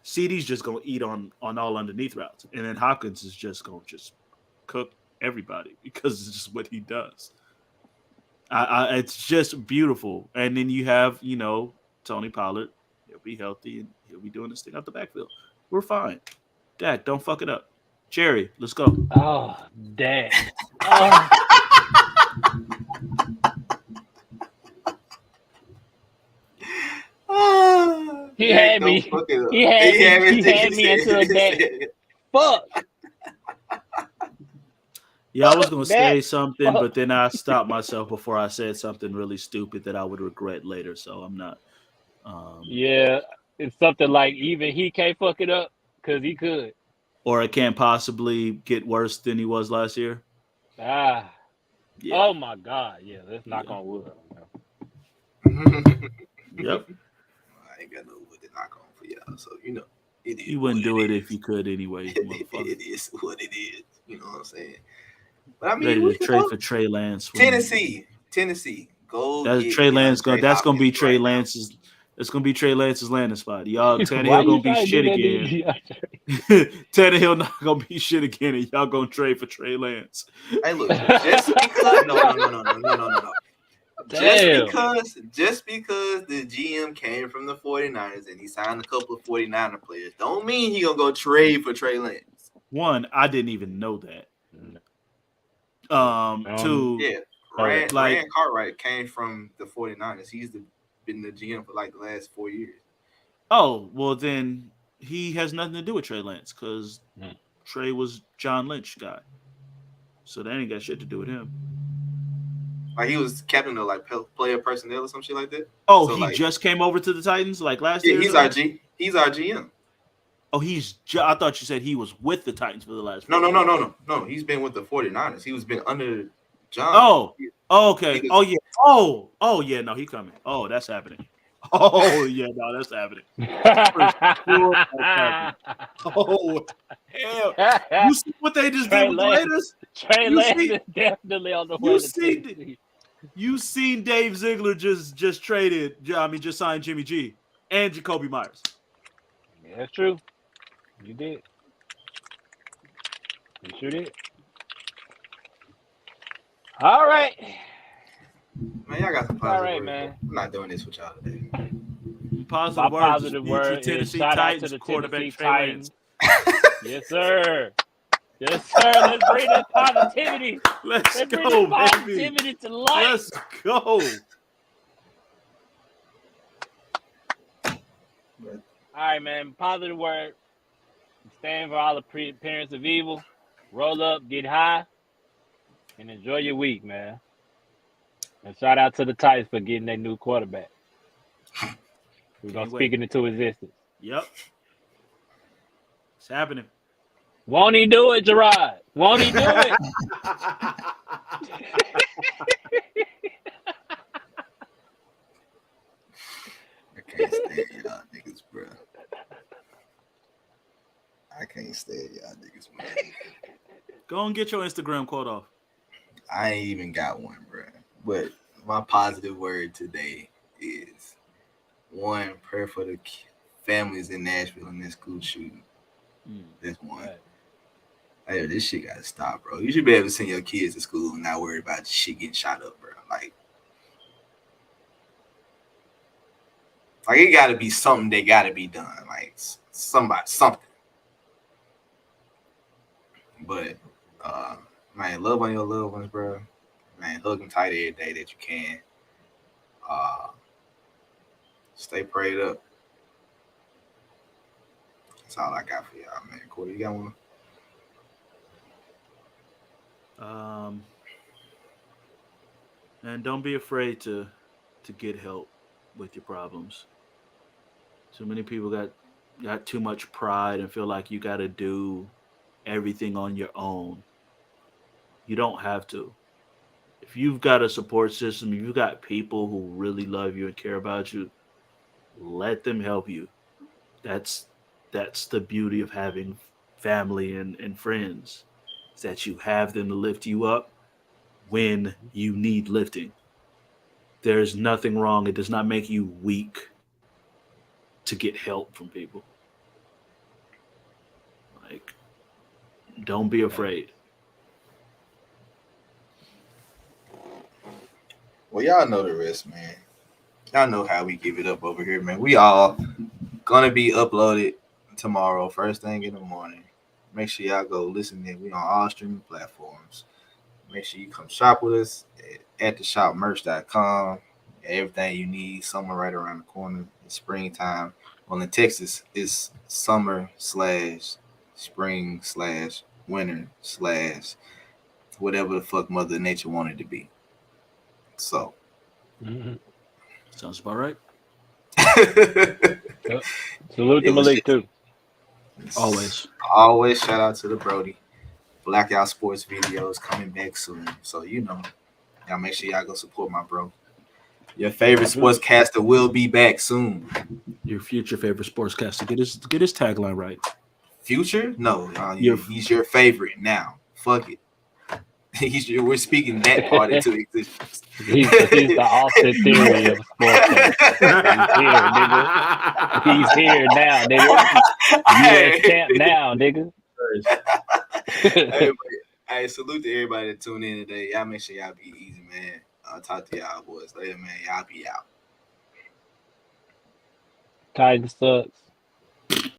CD's just gonna eat on all underneath routes, and then Hopkins is just gonna cook everybody because it's just what he does. It's just beautiful. And then you have Tony Pollard. He'll be healthy and he'll be doing this thing out the backfield. We're fine. Dak, don't fuck it up. Jerry, let's go. Oh, Dak. He had me until that. Fuck. Yeah, I was gonna say something, but then I stopped myself before I said something really stupid that I would regret later. So I'm not. Yeah, it's something like even he can't fuck it up because he could, or it can't possibly get worse than he was last year. Yeah. Oh my God! Yeah, let's knock on wood. Yep. I ain't got no wood to knock on for y'all, so it is. You wouldn't do it if you could anyway. It is what it is. You know what I'm saying? But I mean, ready to trade for Trey Lance. Tennessee, go. That's Trey Lance. That's gonna be Trey Lance's. It's gonna be Trey Lance's landing spot. Y'all, Tannehill gonna be shit again. Tannehill not gonna be shit again, and y'all gonna trade for Trey Lance. Hey, look, just because no. Just because the GM came from the 49ers and he signed a couple of 49er players, don't mean he gonna go trade for Trey Lance. One, I didn't even know that. Two, Rand Cartwright came from the 49ers. He's been the GM for like the last 4 years. Oh, well then he has nothing to do with Trey Lance because Trey was John Lynch guy. So that ain't got shit to do with him. Like he was captain of like player personnel or some shit like that. Oh, so he just came over to the Titans like last year? He's our GM. Oh, I thought you said he was with the Titans for the last. No. He's been with the 49ers. He's been under John. Oh, okay. Oh yeah. Oh yeah. No, he coming. Oh, that's happening. Oh yeah. No, that's happening. Sure, that's happening. Oh hell! You see what they just did with the Raiders? Trey Lance is definitely on the way. You seen Dave Ziegler just signed Jimmy G and Jacoby Myers. Yeah, that's true. You did. You sure did. All right. Man, y'all got some positive all right, words. Man. I'm not doing this with y'all today. Positive words. Tennessee Titans quarterback Trey Lance. Yes, sir. Yes, sir. Let's bring that positivity. Let's bring go, that positivity baby. To life. Let's go. All right, man. Positive word. Stand for all the parents of evil. Roll up, get high, and enjoy your week, man. And shout out to the Titans for getting their new quarterback. We're going to speak it into existence. Yep. It's happening. Won't he do it, Jarrod? Won't he do it? I can't stand y'all niggas, bro. I can't stand y'all niggas, man. Go and get your Instagram quote off. I ain't even got one, bro. But my positive word today is one, prayer for the families in Nashville in this school shooting. That's one. Hey, this shit gotta stop, bro. You should be able to send your kids to school and not worry about shit getting shot up, bro. Like it gotta be something that gotta be done. Like something. But man, love on your loved ones, bro. Man, hug them tight every day that you can. Stay prayed up. That's all I got for y'all, man. Corey, you got one? And don't be afraid to get help with your problems. Too many people got too much pride and feel like you got to do everything on your own. You don't have to. If you've got a support system, if you've got people who really love you and care about you, let them help you. That's the beauty of having family and friends, is that you have them to lift you up when you need lifting. There's nothing wrong. It does not make you weak to get help from people. Like, don't be afraid. Well, y'all know the rest, man. Y'all know how we give it up over here, man. We all gonna be uploaded tomorrow, first thing in the morning. Make sure y'all go listen in. We on all streaming platforms. Make sure you come shop with us at theshopmerch.com. Everything you need, summer right around the corner. It's springtime. Well, in Texas, it's summer/spring/winter/ whatever the fuck Mother Nature wanted to be. So. Sounds about right. Yep. Salute to Malik too. Always Shout out to the Brody. Blackout Sports videos coming back soon. So y'all make sure y'all go support my bro. Your favorite sportscaster will be back soon. Your future favorite sportscaster. Get his tagline right. Future? No, he's your favorite now. Fuck it. We're speaking that part into existence. He's the Austin Theory of sports. He's here now, nigga. U.S. champ now, nigga. Hey, salute to everybody that tuned in today. Y'all make sure y'all be easy, man. I'll talk to y'all boys later, man. Y'all be out. Titans sucks.